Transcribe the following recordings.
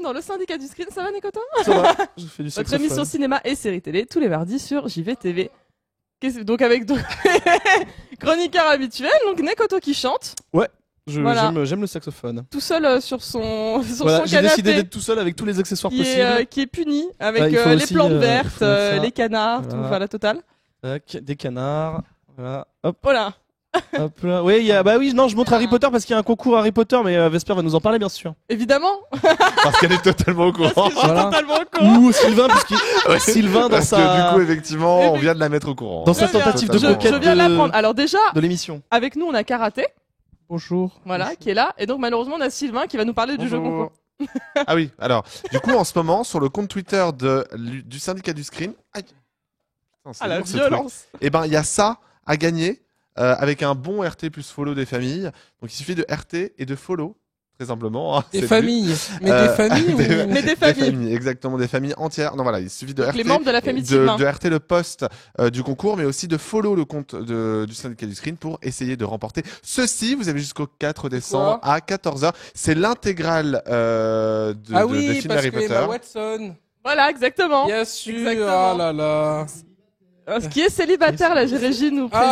dans le syndicat du screen. Ça va, Nekoto? Ça va, je fais du Votre saxophone. émission cinéma et série télé tous les mardis sur JVTV. Donc avec chroniqueur habituel, donc Nekoto qui chante. Ouais, Voilà. j'aime le saxophone. Tout seul sur son Voilà, j'ai décidé canapé. d'être tout seul avec tous les accessoires Qui possibles. est puni avec Il faut les aussi, plantes il vertes, faut ça. les canards, Voilà. tout, enfin la totale. Tac, des canards. Voilà. Hop, Voilà. hop là. Oui, non, je montre Harry Potter parce qu'il y a un concours Harry Potter, mais Vesper va nous en parler bien sûr. Évidemment. Parce qu'elle est totalement au Parce courant. que je suis Voilà. totalement au courant. Ou Sylvain, puisqu'il Sylvain dans Parce que sa du coup, effectivement, on vient de la mettre au courant. Dans sa Très bien. tentative de Je conquête viens de de l'apprendre. Alors déjà, l'émission. avec nous, on a Karaté, Bonjour. voilà, qui est là. Et donc malheureusement, on a Sylvain qui va nous parler du jeu concours. Ah oui, alors, du coup, en ce moment, sur le compte Twitter du syndicat du screen, aïe. Putain, c'est Ah la lourd, ce truc. violence. Eh ben, il y a ça à gagner avec un bon RT plus follow des familles. Donc, il suffit de RT et de follow, très simplement. Hein, Des c'est familles. Mais Euh, des familles ou... Mais des familles. Exactement, des familles entières. Non, voilà, il suffit de Donc, RT. les membres de la famille de Sylvain. de RT le post du concours, mais aussi de follow le compte du syndicat du screen pour essayer de remporter ceci. Vous avez jusqu'au 4 décembre à 14h. C'est l'intégrale de Ah oui, de films parce Harry que Potter. Emma Watson. Voilà, exactement. Bien sûr. Exactement. Oh là là. Ce qui est célibataire, la Régie nous précise.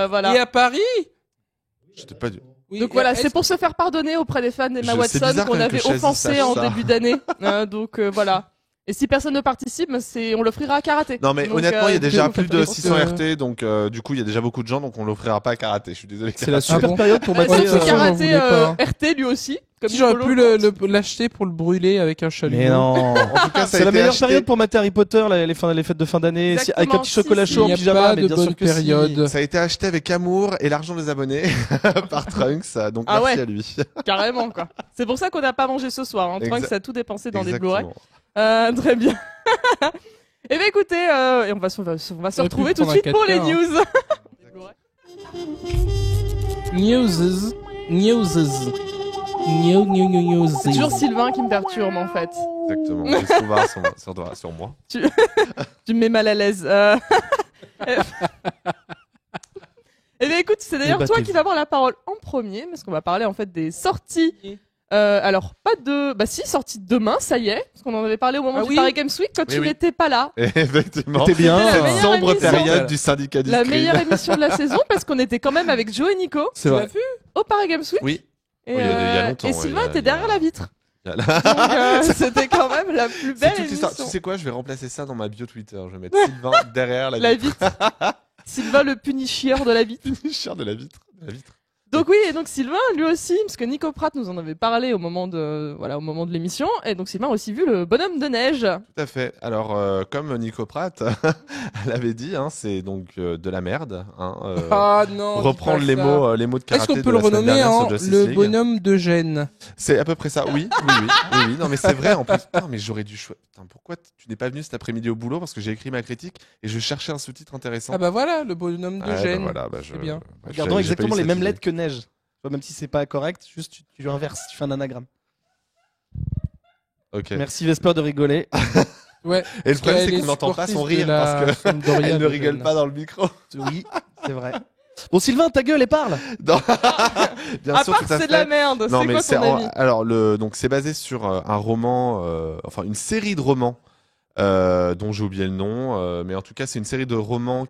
Voilà. Et à Paris J'étais pas du... Oui, Donc voilà, est-ce- c'est pour se faire pardonner auprès des fans d'Emma C'est Watson bizarre quand qu'on même avait que Chazzy offensé sache en ça. début d'année. Donc voilà. Et si personne ne participe, on l'offrira à Karaté. Non mais Donc, honnêtement, il y a déjà vous plus faites de pas 600 que- RT, donc du coup, il y a déjà beaucoup de gens, donc on l'offrira pas à Karaté. Je suis désolé. C'est la Ah super bon période pour les mater. autres. ça, j'en Karaté voulais pas. RT lui aussi. Comme Si j'aurais Nicolas pu Lecoq. l'acheter pour le brûler avec un chalumeau. Mais non. En tout cas, ça a C'est la été meilleure acheté. période pour mater Harry Potter, les fêtes de fin d'année, Exactement, avec un petit chocolat si, chaud en Il n'y a pyjama, pas mais de bien sûr bonne que si. période. Ça a été acheté avec amour et l'argent des abonnés par Trunks, donc Ah merci ouais. à lui. Carrément quoi. C'est pour ça qu'on n'a pas mangé ce soir. Hein. Trunks Exact- a tout dépensé dans des Exactement. Blu-ray. Très bien. Eh bien écoutez, et on va se J'aurais pu retrouver tout de prendre suite un pour les 4K, news. Newses. C'est toujours Sylvain qui me perturbe en fait. Exactement. Qu'est-ce qu'on va sur moi? Tu me mets mal à l'aise. Eh bien écoute, c'est d'ailleurs toi Débattez-vous. qui vas avoir la parole en premier, parce qu'on va parler en fait des sorties. Alors pas de, bah si, sorties demain, ça y est, parce qu'on en avait parlé au moment Ah du oui. Paris Games Week quand Oui, tu oui. n'étais pas là. Effectivement. T'es bien. C'était la meilleure Sombre émission. période du syndicat du La screen. meilleure émission de la saison parce qu'on était quand même avec Joe et Nico C'est vrai. au Paris Games Week. Oui. Et, Oui, il y a longtemps, et ouais, Sylvain il y a- était il y a- derrière la vitre. Il y a la- Donc c'était quand même la plus C'est belle toute l'histoire. émission. Tu sais quoi? Je vais remplacer ça dans ma bio Twitter. Je vais mettre Sylvain derrière la La vitre. vitre. Sylvain le punichieur de la vitre. Cher de la vitre. De la vitre. Donc oui, et donc Sylvain, lui aussi, parce que Nico Pratt nous en avait parlé au moment de l'émission, et donc Sylvain a aussi vu le bonhomme de neige. Tout à fait. Alors, comme Nico Pratt elle avait dit, hein, c'est donc de la merde. Hein, Ah non. pour reprendre les mots de Est-ce karaté qu'on de peut la le semaine renommer dernière en sur Justice le League. bonhomme de Gênes? C'est à peu près ça. Oui, oui, oui, oui, oui. Non, mais c'est vrai. En plus, putain, mais j'aurais dû choisir. Pourquoi tu n'es pas venu cet après-midi au boulot? Parce que j'ai écrit ma critique et je cherchais un sous-titre intéressant. Ah bah voilà, le bonhomme de Ouais, bah Gênes. voilà, C'est bien. Regardons exactement les mêmes lettres que neige. Tu vois, même si c'est pas correct, juste tu inverses, tu fais un anagramme. Ok. Merci Vesper de rigoler. Ouais. Et le problème, qu'elle c'est est qu'on n'entend pas son supportrice rire de la parce que Sampdoria elle ne de rigole Gênes. pas dans le micro. Oui, c'est vrai. Bon Sylvain, ta gueule et parle. Non. Bien À sûr, part tout à c'est de la fait. merde, Non, c'est mais quoi c'est ton avis? alors donc c'est basé sur un roman, enfin une série de romans dont j'ai oublié le nom, mais en tout cas c'est une série de romans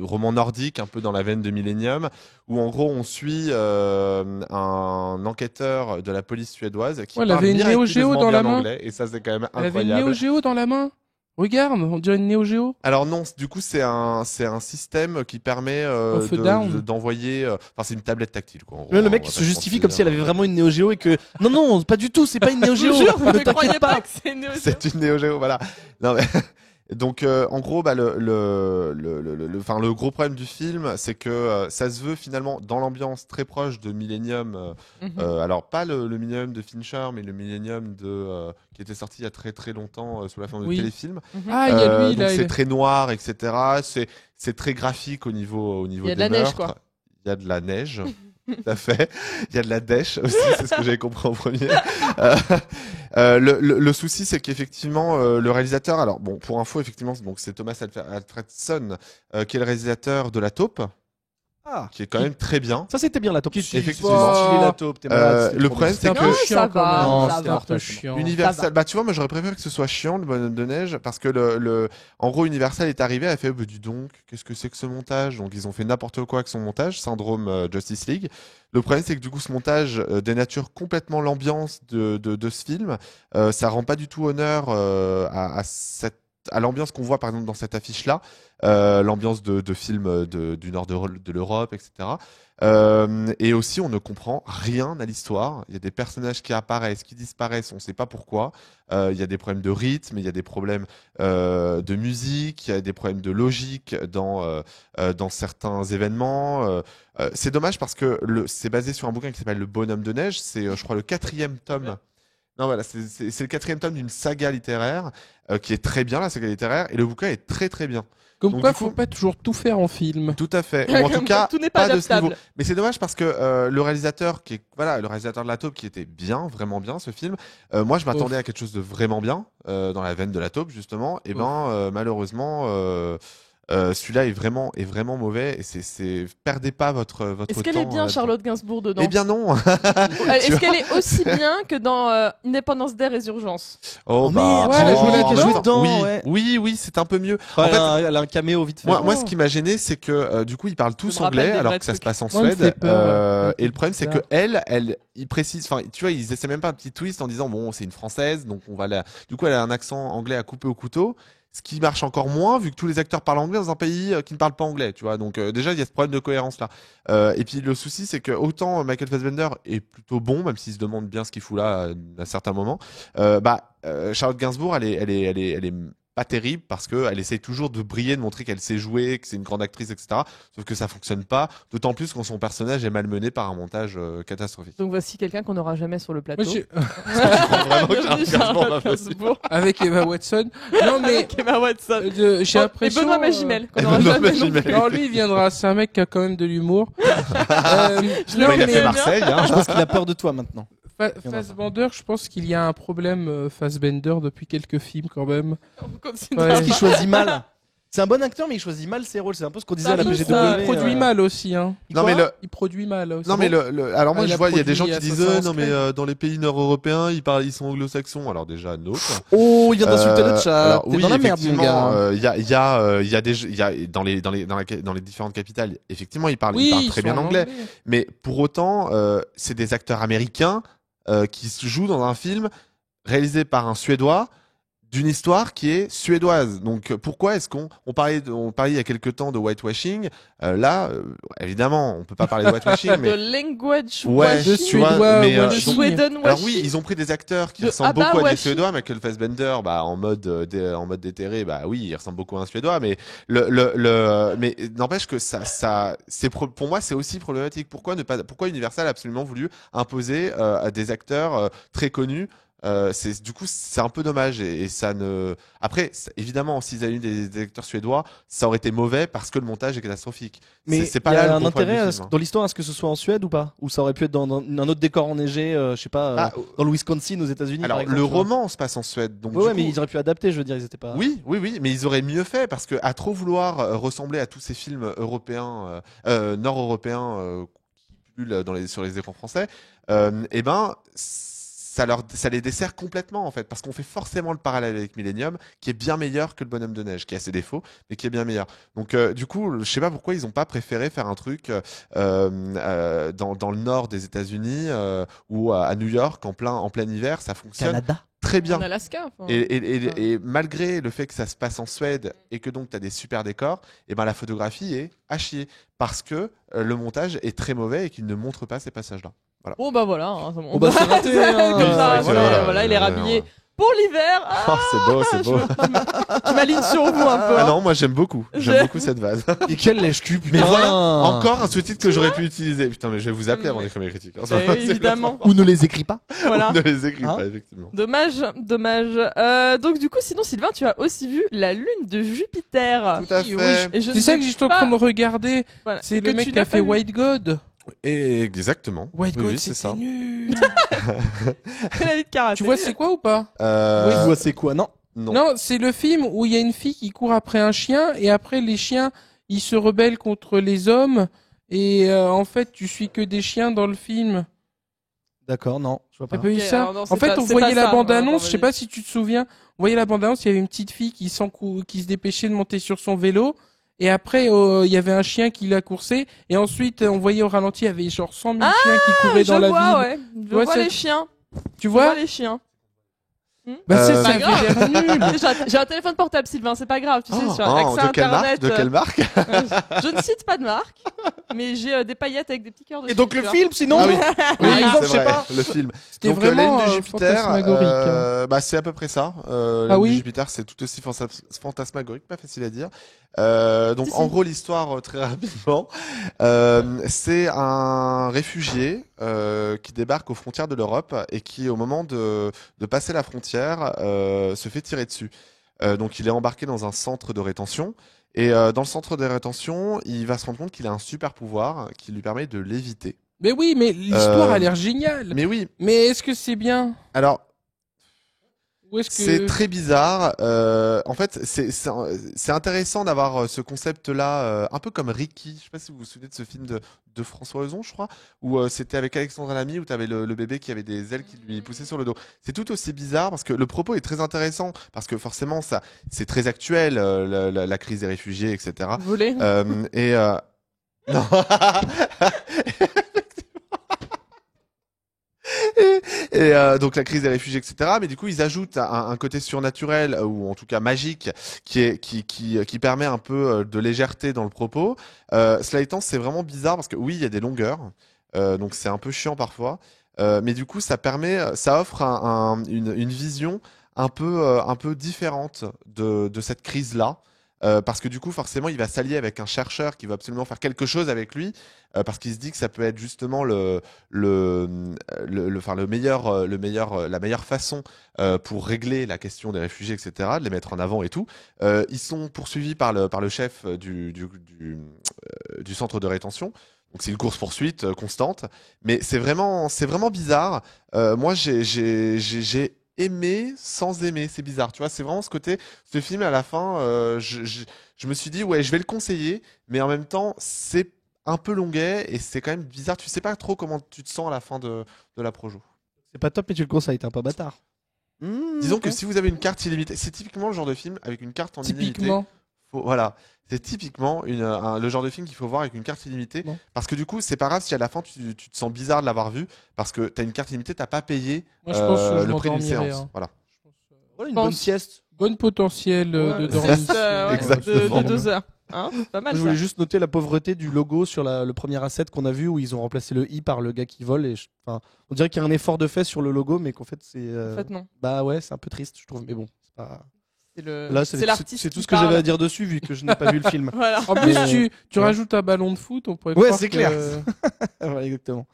romans nordiques, un peu dans la veine de Millennium, où en gros on suit un enquêteur de la police suédoise qui Ouais, elle parle avait une Neo Geo miraculeusement dans la bien main. anglais, et ça c'est quand même Elle avait une incroyable. Neo Geo dans la main. Regarde, on dirait une Neo Geo. Alors non, du coup c'est un système qui permet Off down. d'envoyer, enfin c'est une tablette tactile quoi. en gros, Le on mec va il se pas justifie mentir. comme si elle avait vraiment une Neo Geo et que non, pas du tout, c'est pas une Neo Je Geo. vous jure, vous Ne ne croyez t'inquiète pas pas. que c'est Neo Geo. C'est une Neo Geo, voilà. Non mais donc en gros bah le gros problème du film c'est que ça se veut finalement dans l'ambiance très proche de Millennium. Alors pas le Millennium de Fincher mais le Millennium qui était sorti il y a très très longtemps sous la forme Oui. de téléfilm. Ah, il y a lui, Donc là. c'est très noir, etc. C'est très graphique au niveau Il y a de des la neige, meurtres. quoi. Il y a de la neige, tout à fait. Il y a de la dèche aussi, c'est ce que j'avais compris en premier. Le souci, c'est qu'effectivement, le réalisateur, alors bon, pour info, effectivement, donc c'est Thomas Alfredson qui est le réalisateur de La Taupe. Ah. qui est quand même très bien. Ça, c'était bien la taupe. Effectivement. Stylé, la taupe, t'es malade, c'était Le trop problème, bien. c'est un que peu Non, chiant ça quand va, même. Non, ça c'était va. mortel. Un peu chiant. Ça va. Universal, bah tu vois, moi j'aurais préféré que ce soit chiant le Bonhomme de Neige parce que en gros Universal est arrivé, a fait, bah, dis donc, qu'est-ce que c'est que ce montage? Donc ils ont fait n'importe quoi avec son montage, syndrome Justice League. Le problème c'est que du coup ce montage dénature complètement l'ambiance de ce film. Ça rend pas du tout honneur à l'ambiance qu'on voit par exemple dans cette affiche-là, l'ambiance de films du nord de l'Europe, etc. Et aussi, on ne comprend rien à l'histoire. Il y a des personnages qui apparaissent, qui disparaissent, on ne sait pas pourquoi. Il y a des problèmes de rythme, il y a des problèmes de musique, il y a des problèmes de logique dans certains événements. C'est dommage parce que c'est basé sur un bouquin qui s'appelle Le Bonhomme de Neige. C'est, je crois, le 4e tome. Non, voilà, c'est le 4e tome d'une saga littéraire qui est très bien, la saga littéraire, et le bouquin est très très bien. Comme Donc, quoi, du coup- faut pas toujours tout faire en film. Tout à fait. Ou en tout cas, Tout n'est pas pas de ce niveau. adaptable. Mais c'est dommage parce que le réalisateur le réalisateur de La Taupe qui était bien, vraiment bien ce film. Moi, je m'attendais à quelque chose de vraiment bien dans la veine de La Taupe justement. Et malheureusement, celui-là est vraiment mauvais. Et perdez pas votre temps. Est-ce qu'elle est bien, Charlotte Gainsbourg, dedans? Eh bien non. Est-ce qu'elle est aussi bien que dans Indépendance d'Air Résurgence? Oh merde, elle a joué là, elle a joué dedans, oui, ouais. oui, c'est un peu mieux. En En fait, elle a un caméo vite fait. moi, ce qui m'a gêné, c'est que du coup, ils parlent tous me rappelle anglais des alors vrais que ça se trucs. passe en Moi, elle me Suède. fait peur. Et le problème, c'est que Bizarre. ils précisent, enfin, tu vois, ils essaient même pas un petit twist en disant bon, c'est une française, donc on va la. Du coup, elle a un accent anglais à couper au couteau. Ce qui marche encore moins vu que tous les acteurs parlent anglais dans un pays qui ne parle pas anglais, tu vois. Donc déjà il y a ce problème de cohérence là. Et puis le souci c'est que autant Michael Fassbender est plutôt bon, même s'il se demande bien ce qu'il fout là à certains moments. Charlotte Gainsbourg elle est pas terrible parce que elle essaye toujours de briller, de montrer qu'elle sait jouer, que c'est une grande actrice, etc. Sauf que ça fonctionne pas. D'autant plus quand son personnage est malmené par un montage catastrophique. Donc voici quelqu'un qu'on n'aura jamais sur le plateau. Moi, Vraiment que Bienvenue, Gainsbourg Charlotte va passer. Gainsbourg. avec Eva Watson. Non, mais Avec Emma Watson. j'ai Et l'impression. Benoît Magimel, qu'on n'aura Benoît jamais non Magimel. plus. Non, lui, il viendra. C'est un mec qui a quand même de l'humour. Je non, Il a mais- fait Marseille, hein. Je pense qu'il a peur de toi maintenant. Fassbender, je pense qu'il y a un problème Fassbender depuis quelques films quand même. On continue. Ouais. Parce qu'il choisit mal. C'est un bon acteur, mais il choisit mal ses rôles. C'est un peu ce qu'on disait Ça à la arrive, PGW. ça. Il produit mal aussi, hein. Non, mais le- Il produit mal aussi. Non mais alors moi Ah, il je a vois il y a des gens produit qui à disent 71 non mais dans les pays nord-européens ils sont anglo-saxons alors déjà non quoi. Oh, il vient d'insulter le chat. Alors T'es oui dans la merde, mon effectivement gars. il y a dans les différentes capitales effectivement ils parlent très bien anglais mais pour autant c'est des acteurs américains qui se jouent dans un film réalisé par un Suédois d'une histoire qui est suédoise. Donc pourquoi est-ce qu'on parlait il y a quelque temps de whitewashing évidemment on peut pas parler de whitewashing De mais language ouais washing. tu vois, Suédois, mais de washing. Sweden alors washing. oui, ils ont pris des acteurs qui De ressemblent Abba beaucoup à des washing. Suédois. Michael Fassbender, en mode déterré, oui, il ressemble beaucoup à un Suédois, mais mais n'empêche que pour moi, c'est aussi problématique. Pourquoi Universal a absolument voulu imposer à des acteurs très connus? Du coup c'est un peu dommage et ça ne après évidemment s'ils avaient eu des acteurs suédois ça aurait été mauvais parce que le montage est catastrophique Mais c'est il pas y là a le un gros problème intérêt du film, hein. dans l'histoire à ce que ce soit en Suède ou pas? Ou ça aurait pu être dans un autre décor enneigé, je sais pas, dans le Wisconsin aux États-Unis. Alors par exemple, le tu vois. roman se passe en Suède donc Ouais, du mais coup- ils auraient pu adapter, je veux dire, ils étaient pas. Oui, mais ils auraient mieux fait parce que à trop vouloir ressembler à tous ces films européens, nord-européens qui pullulent sur les écrans français, ça les dessert complètement en fait parce qu'on fait forcément le parallèle avec Millennium qui est bien meilleur que le Bonhomme de Neige qui a ses défauts mais qui est bien meilleur. Donc du coup, je sais pas pourquoi ils ont pas préféré faire un truc dans le nord des États-Unis ou à New York en plein hiver, ça fonctionne Canada. très bien. En Alaska. enfin. Et malgré le fait que ça se passe en Suède et que donc tu as des super décors, la photographie est à chier parce que le montage est très mauvais et qu'il ne montre pas ces passages-là. Bon bah voilà. Hein, Oh bah c'est raté. hein. Comme ça, Ouais, voilà, il est rhabillé pour l'hiver. Oh, c'est beau, c'est beau. Je m'aligne sur vous un peu. Ah hein. non, moi j'aime beaucoup. J'aime Je- beaucoup cette vase. Et quel lèche-cul, putain. Mais voilà, encore un sous-titre que j'aurais pu utiliser. Putain, mais je vais vous appeler avant d'écrire mes critiques. hein. Eh oui, évidemment. Ou ne les écris pas. Voilà. Ne les écris Hein pas, effectivement. Dommage. Donc du coup, sinon Sylvain, tu as aussi vu la lune de Jupiter. Tout à Oui, fait. Et je C'est ça sais que j'étais en train de regarder. Voilà. C'est Que le mec tu qui a n'as fait pas vu. White God. Et exactement. White Oui, God, oui, c'est c'était ça. nul. C'est la vie de karaté. Tu vois c'est quoi ou pas? Oui, je vois c'est quoi, non? Non. Non, c'est le film où il y a une fille qui court après un chien et après les chiens, ils se rebellent contre les hommes et en fait tu suis que des chiens dans le film. D'accord, non, je vois T'as pas. pas vu Ok, ça? alors non, En c'est fait, pas- on c'est voyait pas la ça. bande-annonce, je sais Vas-y. pas si tu te souviens, on voyait la bande-annonce, il y avait une petite fille qui se dépêchait de monter sur son vélo, et après, il y avait un chien qui l'a coursé, et ensuite, on voyait au ralenti, il y avait genre 100 000 chiens qui couraient Je dans la vois, ville. ouais. Je vois, vois c'est- les chiens. Tu Je vois vois? les chiens. Bah, Euh, ça Pas grave. avait l'air nul. J'ai un téléphone portable, Sylvain, c'est pas grave, tu sais, Oh, sur oh, accès de quelle marque? internet. De quelle marque? Je ne cite pas de marque, mais j'ai des paillettes avec des petits cœurs dessus. Et donc le tu vois. film, sinon Ah oui. Par Oui, exemple, c'est je sais vrai, pas. le film. C'était Donc vraiment la lune de Jupiter, fantasmagorique. bah, c'est à peu près ça. La Ah lune oui de Jupiter, c'est tout aussi fantasmagorique, pas facile à dire. Donc Si, si. en gros l'histoire très rapidement, c'est un réfugié qui débarque aux frontières de l'Europe et qui au moment de passer la frontière se fait tirer dessus. Donc il est embarqué dans un centre de rétention. Et dans le centre de rétention, il va se rendre compte qu'il a un super pouvoir qui lui permet de l'éviter. Mais oui, mais l'histoire Euh, a l'air géniale. Mais oui, Mais est-ce que c'est bien? alors Ou est-ce que... c'est très bizarre. En fait, c'est intéressant d'avoir ce concept-là, un peu comme Ricky. Je sais pas si vous vous souvenez de ce film de François Ozon, je crois, où c'était avec Alexandre Lamy, où tu avais le bébé qui avait des ailes qui lui poussaient sur le dos. C'est tout aussi bizarre parce que le propos est très intéressant, parce que forcément, ça, c'est très actuel, la crise des réfugiés, etc. Vous voulez Non. Donc la crise des réfugiés, etc. Mais du coup, ils ajoutent un côté surnaturel ou en tout cas magique qui permet un peu de légèreté dans le propos. Cela étant, c'est vraiment bizarre parce que oui, il y a des longueurs, donc c'est un peu chiant parfois. Mais du coup, ça offre une vision un peu différente de cette crise-là. Parce que du coup, forcément, il va s'allier avec un chercheur qui va absolument faire quelque chose avec lui, parce qu'il se dit que ça peut être justement enfin, la meilleure façon pour régler la question des réfugiés, etc., de les mettre en avant et tout. Ils sont poursuivis par le chef du centre de rétention. Donc c'est une course-poursuite constante, mais c'est vraiment bizarre. Moi, j'ai aimé sans aimer, c'est bizarre, tu vois, c'est vraiment ce film à la fin, je me suis dit, ouais, je vais le conseiller, mais en même temps, c'est un peu longuet et c'est quand même bizarre, tu sais pas trop comment tu te sens à la fin de la projo. C'est pas top, mais tu le conseilles, t'es un peu bâtard. Disons que si vous avez une carte illimitée, c'est typiquement le genre de film avec une carte en illimité. Typiquement. Voilà, c'est typiquement le genre de film qu'il faut voir avec une carte illimitée. Bon. Parce que du coup, c'est pas grave si à la fin tu te sens bizarre de l'avoir vu. Parce que t'as une carte illimitée, t'as pas payé Moi, je pense que je le prix d'une m'endormirai, séance. hein. Voilà. Voilà une pense- bonne sieste. Bonne potentiel de Ouais, dormir. ouais, Exactement. de 2 heures. Hein, c'est pas mal Je ça. voulais juste noter la pauvreté du logo sur le premier asset qu'on a vu où ils ont remplacé le i par le gars qui vole. Enfin, on dirait qu'il y a un effort de fait sur le logo, mais qu'en fait c'est. En fait, non. Bah ouais, c'est un peu triste, je trouve. Mais bon, c'est pas. Là, C'est l'artiste. c'est tout qui ce que j'avais parle. à dire dessus vu que je n'ai pas vu le film. Voilà. En plus, Mais- tu Ouais. rajoutes un ballon de foot, on pourrait Ouais, croire c'est que- clair. Ouais, exactement.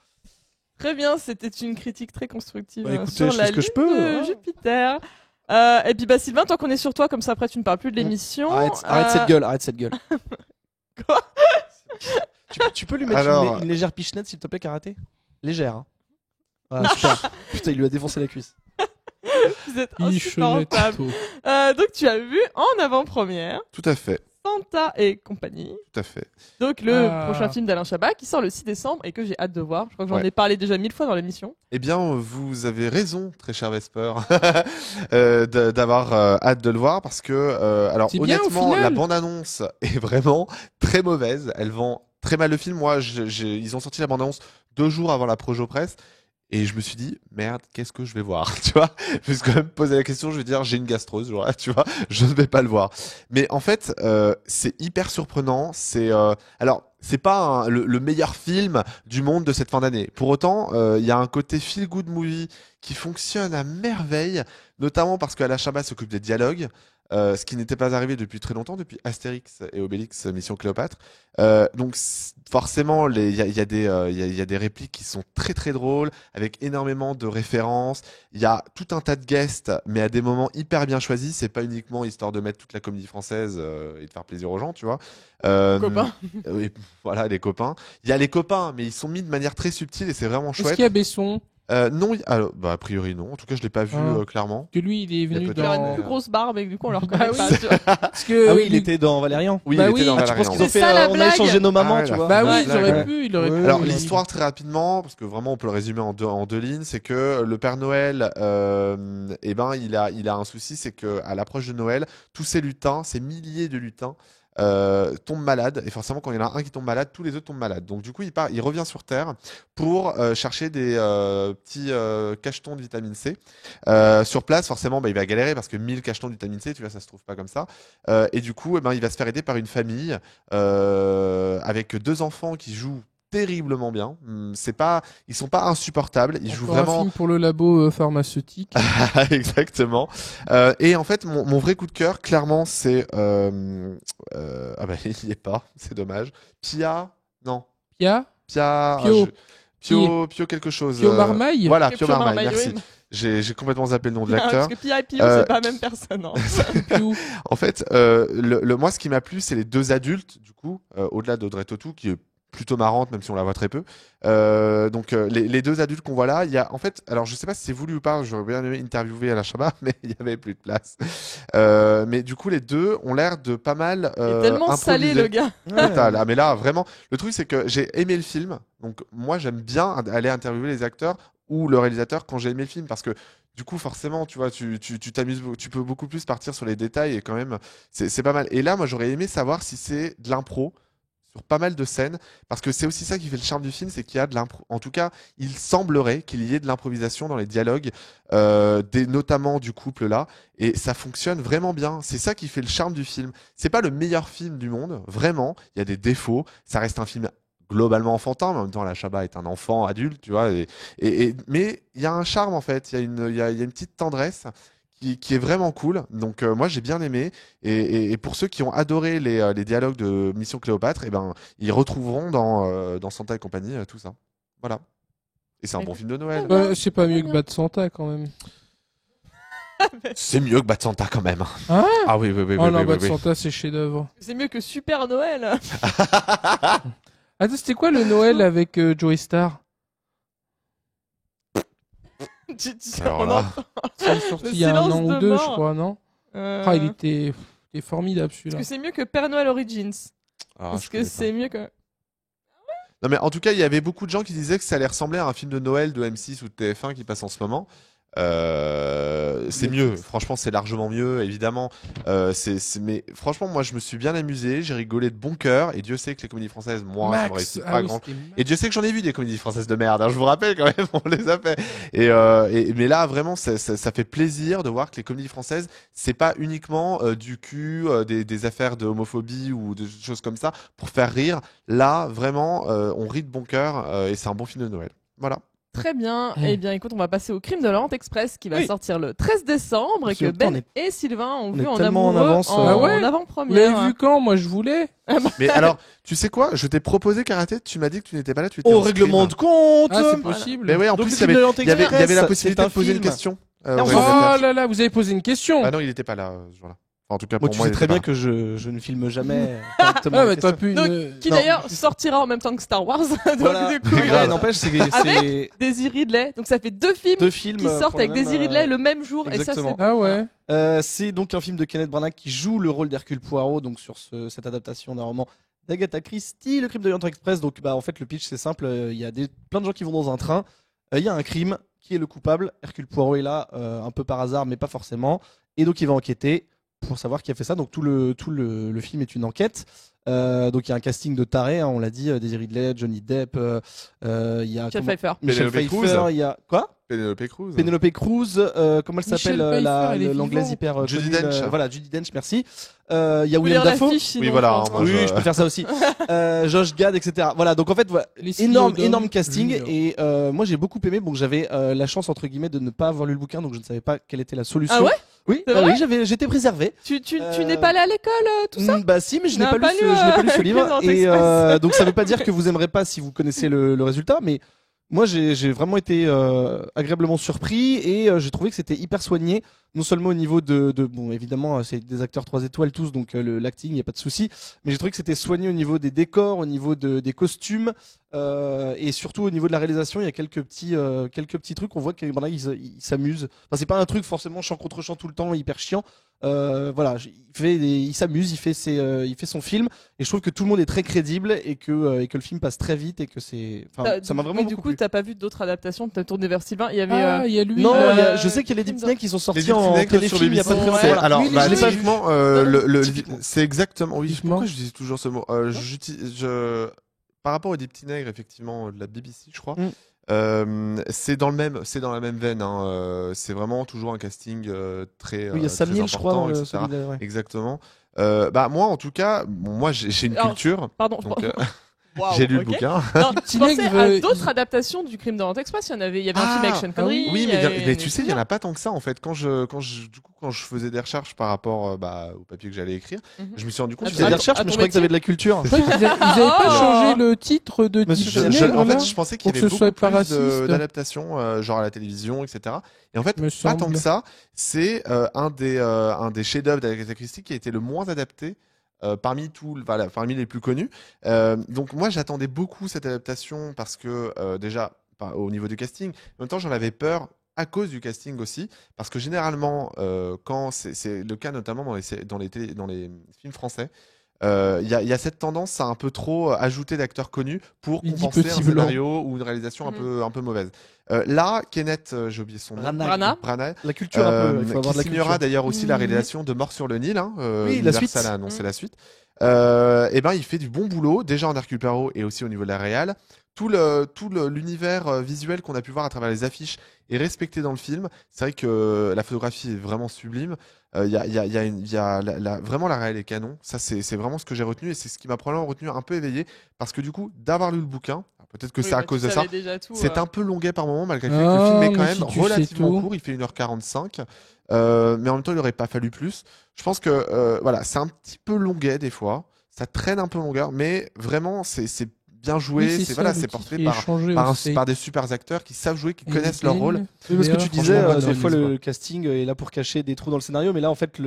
Très bien, c'était une critique très constructive Bah, écoutez, sur je fais la ce que je lune peux, de hein. Jupiter. Et puis bah Sylvain, tant qu'on est sur toi, comme ça après tu ne parles plus de l'émission. Arrête cette gueule, arrête cette gueule. Quoi Tu peux lui mettre Alors- une légère pichenette s'il te plaît, karaté. Légère. Hein. Voilà, super. Putain, il lui a défoncé la cuisse. Vous êtes Pichonetto. insupportable. Donc tu as vu en avant-première Tout à fait, Santa et compagnie. tout à fait. Donc le Ah. prochain film d'Alain Chabat qui sort le 6 décembre et que j'ai hâte de voir. Je crois que j'en Ouais. ai parlé déjà 1000 fois dans l'émission. Eh bien, vous avez raison, très cher Vesper, d'avoir hâte de le voir parce que, alors C'est bien, au honnêtement, final. la bande-annonce est vraiment très mauvaise. Elle vend très mal le film. Moi, ils ont sorti la bande-annonce 2 jours avant la Projo Presse. Et je me suis dit, merde, qu'est-ce que je vais voir, tu vois? Je me suis quand même posé la question, je vais dire, j'ai une gastrose, genre, tu vois, je ne vais pas le voir. Mais en fait, c'est hyper surprenant. Alors, c'est pas le meilleur film du monde de cette fin d'année. Pour autant, il y a un côté feel-good movie qui fonctionne à merveille, notamment parce qu'Alain Chabat s'occupe des dialogues. Ce qui n'était pas arrivé depuis très longtemps, depuis Astérix et Obélix, Mission Cléopâtre. Donc forcément, il y a des répliques qui sont très très drôles, avec énormément de références. Il y a tout un tas de guests, mais à des moments hyper bien choisis. C'est pas uniquement histoire de mettre toute la comédie française et de faire plaisir aux gens, tu vois. Copains. Oui, voilà, les copains. Il y a les copains, mais ils sont mis de manière très subtile et c'est vraiment Est-ce chouette. qu'il y a Besson? Non, alors, bah, a priori non. En tout cas, je l'ai pas vu Ah. clairement. Que lui, il est venu peut-être Il aurait dans. une plus grosse barbe et du coup on le reconnaît Ah oui. pas. tu vois. Parce que Ah oui, il lui- était dans Valérian. Oui, Bah il oui. était dans Ah, Tu penses Valérian. qu'ils ont C'est fait, ça, la on a blague. échangé nos mamans, Ah ouais, tu la vois. Bah Ouais. oui, ils auraient pu, il aurait pu. Alors l'histoire très rapidement, parce que vraiment on peut le résumer en deux lignes, c'est que le Père Noël, eh ben il a un souci, c'est que à l'approche de Noël, tous ces lutins, ces milliers de lutins tombent malades, et forcément quand il y en a un qui tombe malade, tous les autres tombent malades. Donc du coup il revient sur Terre pour chercher des petits cachetons de vitamine C. Sur place, forcément, bah, il va galérer parce que 1000 cachetons de vitamine C, tu vois, ça se trouve pas comme ça. Et du coup, eh ben, il va se faire aider par une famille avec 2 enfants qui jouent terriblement bien. Ils sont pas insupportables. Ils jouent Encore un vraiment. film pour le labo pharmaceutique. Exactement. Et en fait, mon vrai coup de cœur, clairement, c'est ah bah il y est pas, c'est dommage. Non, Pia, Pia, Pio. Pio quelque chose. Pio Marmaille. Voilà, Pio Pio Marmaille. Marmaille, Merci. oui. J'ai complètement zappé le nom de Parce l'acteur. que Pia et Pio, Euh, c'est pas la même personne. Hein. Piou. En fait, moi, ce qui m'a plu, c'est les 2 adultes, du coup, au-delà d'Audrey Tautou, qui est plutôt marrante, même si on la voit très peu. Donc, les 2 adultes qu'on voit là, il y a, en fait, alors je sais pas si c'est voulu ou pas, j'aurais bien aimé interviewer Alain Chabat, mais il y avait plus de place. Mais du coup, les 2 ont l'air de pas mal Il est tellement salé improviser. le gars. Total. Ah, mais là, vraiment, le truc, c'est que j'ai aimé le film. Donc, moi, j'aime bien aller interviewer les acteurs ou le réalisateur quand j'ai aimé le film parce que du coup, forcément, tu vois, tu t'amuses, tu peux beaucoup plus partir sur les détails et quand même, c'est pas mal. Et là, moi, j'aurais aimé savoir si c'est de l'impro sur pas mal de scènes parce que c'est aussi ça qui fait le charme du film, c'est qu'il y a de l'impro. En tout cas, il semblerait qu'il y ait de l'improvisation dans les dialogues, notamment du couple là, et ça fonctionne vraiment bien. C'est ça qui fait le charme du film. C'est pas le meilleur film du monde, vraiment. Il y a des défauts. Ça reste un film globalement enfantin, mais en même temps, la Chabat est un enfant adulte, tu vois. Mais il y a un charme en fait. Il y a une petite tendresse qui est vraiment cool. Donc moi, j'ai bien aimé. Et pour ceux qui ont adoré les dialogues de Mission Cléopâtre, eh ben, ils retrouveront dans Santa et compagnie tout ça. Voilà. Et c'est un bon film de Noël. C'est pas mieux que Bad Santa quand même. C'est mieux que Bad Santa quand même. Hein Ah oui, oui, oui. Oh oui, non, oui, Bad oui. Santa, c'est chef-d'œuvre. C'est mieux que Super Noël. Attends, c'était quoi le Noël avec Joey Star? Alors On là. entend. C'est sorti Le il y a un silence an ou de 2, je mort. crois, non? Euh, Ah, il était formidable Est-ce celui-là. que c'est mieux que Père Noël Origins? Ah, Est-ce je que connais c'est mieux que. Non mais en tout cas, il y avait beaucoup de gens qui disaient que ça allait ressembler à un film de Noël de M6 ou de TF1 qui passe en ce moment. C'est mieux, franchement c'est largement mieux évidemment. Mais franchement moi je me suis bien amusé, j'ai rigolé de bon cœur et Dieu sait que les comédies françaises, moi ça me réussit pas grand. Et Dieu sait que j'en ai vu des comédies françaises de merde, hein, je vous rappelle quand même, on les a fait. Mais là vraiment ça fait plaisir de voir que les comédies françaises c'est pas uniquement du cul, des affaires de homophobie ou de choses comme ça pour faire rire. Là vraiment on rit de bon cœur et c'est un bon film de Noël. Voilà. Très bien. Eh bien, écoute, on va passer au Crime de l'Orient Express qui va Oui. sortir le 13 décembre et Parce que que putain, Ben et Sylvain ont on vu est en tellement en amoureux avance, Ah ouais en Vous avant-première. l'avez vu quand? Moi, je voulais. Mais alors, tu sais quoi? Je t'ai proposé Karaté, tu m'as dit que tu n'étais pas là, tu étais Au en règlement de scrim. compte. Ah, c'est Voilà. possible. Mais ouais, en Donc, plus, le il y avait, Crime de l'Orient il y avait la Express, possibilité c'est de poser un une film. question. on au s'en réalisateur. Oh là là, vous avez posé une question. Ah non, il n'était pas là ce jour-là. Enfin, en tout cas, Moi, pour tu moi, sais il très était bien pas que je ne filme jamais correctement. Ah, la mais t'as question. pu Donc, une... qui Non. d'ailleurs sortira en même temps que Star Wars. Donc, Voilà. du coup, C'est Ouais, grave. n'empêche, c'est Avec Daisy Ridley. Donc, ça fait 2 films 2 films qui sortent pour avec la même, Daisy Ridley le même jour. exactement. Et ça, Ah ouais. C'est donc un film de Kenneth Branagh qui joue le rôle d'Hercule Poirot, donc sur cette adaptation d'un roman d'Agatha Christie, Le Crime de l'Orient Express. Donc, en fait, le pitch c'est simple. Il y a plein de gens qui vont dans un train. Il y a un crime. Qui est le coupable? Hercule Poirot est là, un peu par hasard, mais pas forcément. Et donc, il va enquêter pour savoir qui a fait ça. Donc, tout le film est une enquête. Donc, il y a un casting de tarés, hein, on l'a dit, Daisy Ridley, Johnny Depp. Il y a Michel comment- Pfeiffer. Michel Penelope Pfeiffer. Cruz. Il y a quoi? Penelope Cruz. Penelope Cruz, comment elle Michel s'appelle Pfeiffer, elle est l'anglaise vivante. hyper Judy connue, Dench. voilà, Judy Dench, merci. Il y a Vous lire William la Dafoe. fiche, sinon, Oui, voilà, je pense. hein, moi, Oui, je peux faire ça aussi. Josh Gad, etc. Voilà, donc en fait, voilà, Les énorme Snowden. casting. Junior. Et moi, j'ai beaucoup aimé. Donc, j'avais la chance entre guillemets de ne pas avoir lu le bouquin, donc je ne savais pas quelle était la solution. Ah ouais? Oui, C'est ah vrai oui, j'étais préservé. Tu Euh, n'es pas allé à l'école, tout ça? Bah si, mais je n'ai N'a pas, pas lu lu, je n'ai pas lu ce Crime livre. de l'Orient Et Express. donc ça veut pas dire que vous aimerez pas si vous connaissez le résultat, mais moi j'ai vraiment été agréablement surpris et j'ai trouvé que c'était hyper soigné, non seulement au niveau de bon évidemment c'est des acteurs 3 étoiles tous, donc l'acting y a pas de souci, mais j'ai trouvé que c'était soigné au niveau des décors, au niveau des costumes, Et surtout au niveau de la réalisation, il y a quelques petits trucs. On voit que Branagh il s'amuse. Enfin, c'est pas un truc forcément chant contre chant tout le temps, hyper chiant. Voilà, il s'amuse, il fait son film. Et je trouve que tout le monde est très crédible et que le film passe très vite et que ça m'a vraiment du beaucoup coup, plu. t'as pas vu d'autres adaptations? T'as tourné vers Sylvain. Il y avait. Ah, il y a lui. Non, Euh, je sais qu'il y a les Deep Snakes qui sont Les sortis en Disney sur téléfilm il y a pas BBC. très longtemps. C'est- Voilà. Alors, Oui, bah, les Disney. typiquement, Typiquement. c'est exactement. Oui, Typiquement. pourquoi j'utilise toujours ce mot par rapport aux Deep Nègres, effectivement, de la BBC, je crois. C'est dans la même veine. Hein, c'est vraiment toujours un casting très. Oui, il y a Sam très Neill, je crois, dans important, le etc. celui de- ouais. Exactement. Bah moi, en tout cas, moi j'ai une Alors, culture. Pardon. Donc, Waouh, j'ai lu ok. le bouquin. Non, Petit je pensais nègre, à d'autres adaptations du Crime d'Orient Express. Il y avait un film Action Connery. Oui, il y avait mais tu sais, il y en a pas tant que ça en fait. Quand je faisais des recherches par rapport au papier que j'allais écrire, Mhm. je me suis rendu compte Ah, Tu qu'il y fais des avait- recherches, à mais ton je croyais que vous avez métier. de la culture. Je crois qu'ils avaient pas Oh. changé le titre de Monsieur Disney, Jeanne, en voilà, fait, je pensais qu'il y pour avait que ce soit beaucoup pas plus raciste. d'adaptations, genre à la télévision, etc. Et en fait, Me pas tant semble. que ça. C'est un des chefs-d'œuvre d'Agatha Christie qui a été le moins adapté. Parmi les plus connus. Donc moi j'attendais beaucoup cette adaptation parce que déjà au niveau du casting, en même temps j'en avais peur à cause du casting aussi, parce que généralement quand c'est le cas notamment dans les films français, il y a cette tendance à un peu trop ajouter d'acteurs connus pour Il dit compenser petit un blanc. scénario ou une réalisation un peu mauvaise. Là, Kenneth, j'ai oublié son nom, Branagh. Branagh, La culture un peu, il faut avoir de la qui signera culture. d'ailleurs aussi la Mhm. réalisation de Mort sur le Nil. Hein, Oui, la suite. Universal a annoncé Mhm. la suite. Et ben, il fait du bon boulot, déjà en Hercule Poirot et aussi au niveau de la réal. L'univers visuel qu'on a pu voir à travers les affiches est respecté dans le film. C'est vrai que la photographie est vraiment sublime. Vraiment la réal est canon. Ça, c'est vraiment ce que j'ai retenu et c'est ce qui m'a probablement retenu un peu éveillé parce que du coup, d'avoir lu le bouquin, peut-être que Oui, c'est à bah, cause tu de ça. savais déjà tout, C'est un peu longuet par moment, malgré le fait que Ah, le film est quand mais même si tu sais relativement tout. court. Il fait 1h45. Mais en même temps, il n'aurait pas fallu plus. Je pense que voilà, c'est un petit peu longuet des fois. Ça traîne un peu en longueur, mais vraiment, c'est bien joué. Oui, c'est ça, voilà, le c'est titre, porté il est changé aussi. par des super acteurs qui savent jouer, qui connaissent leur rôle. Oui, parce que tu disais, franchement, des bonne fois analyse, le casting est là pour cacher des trous dans le scénario, mais là en fait,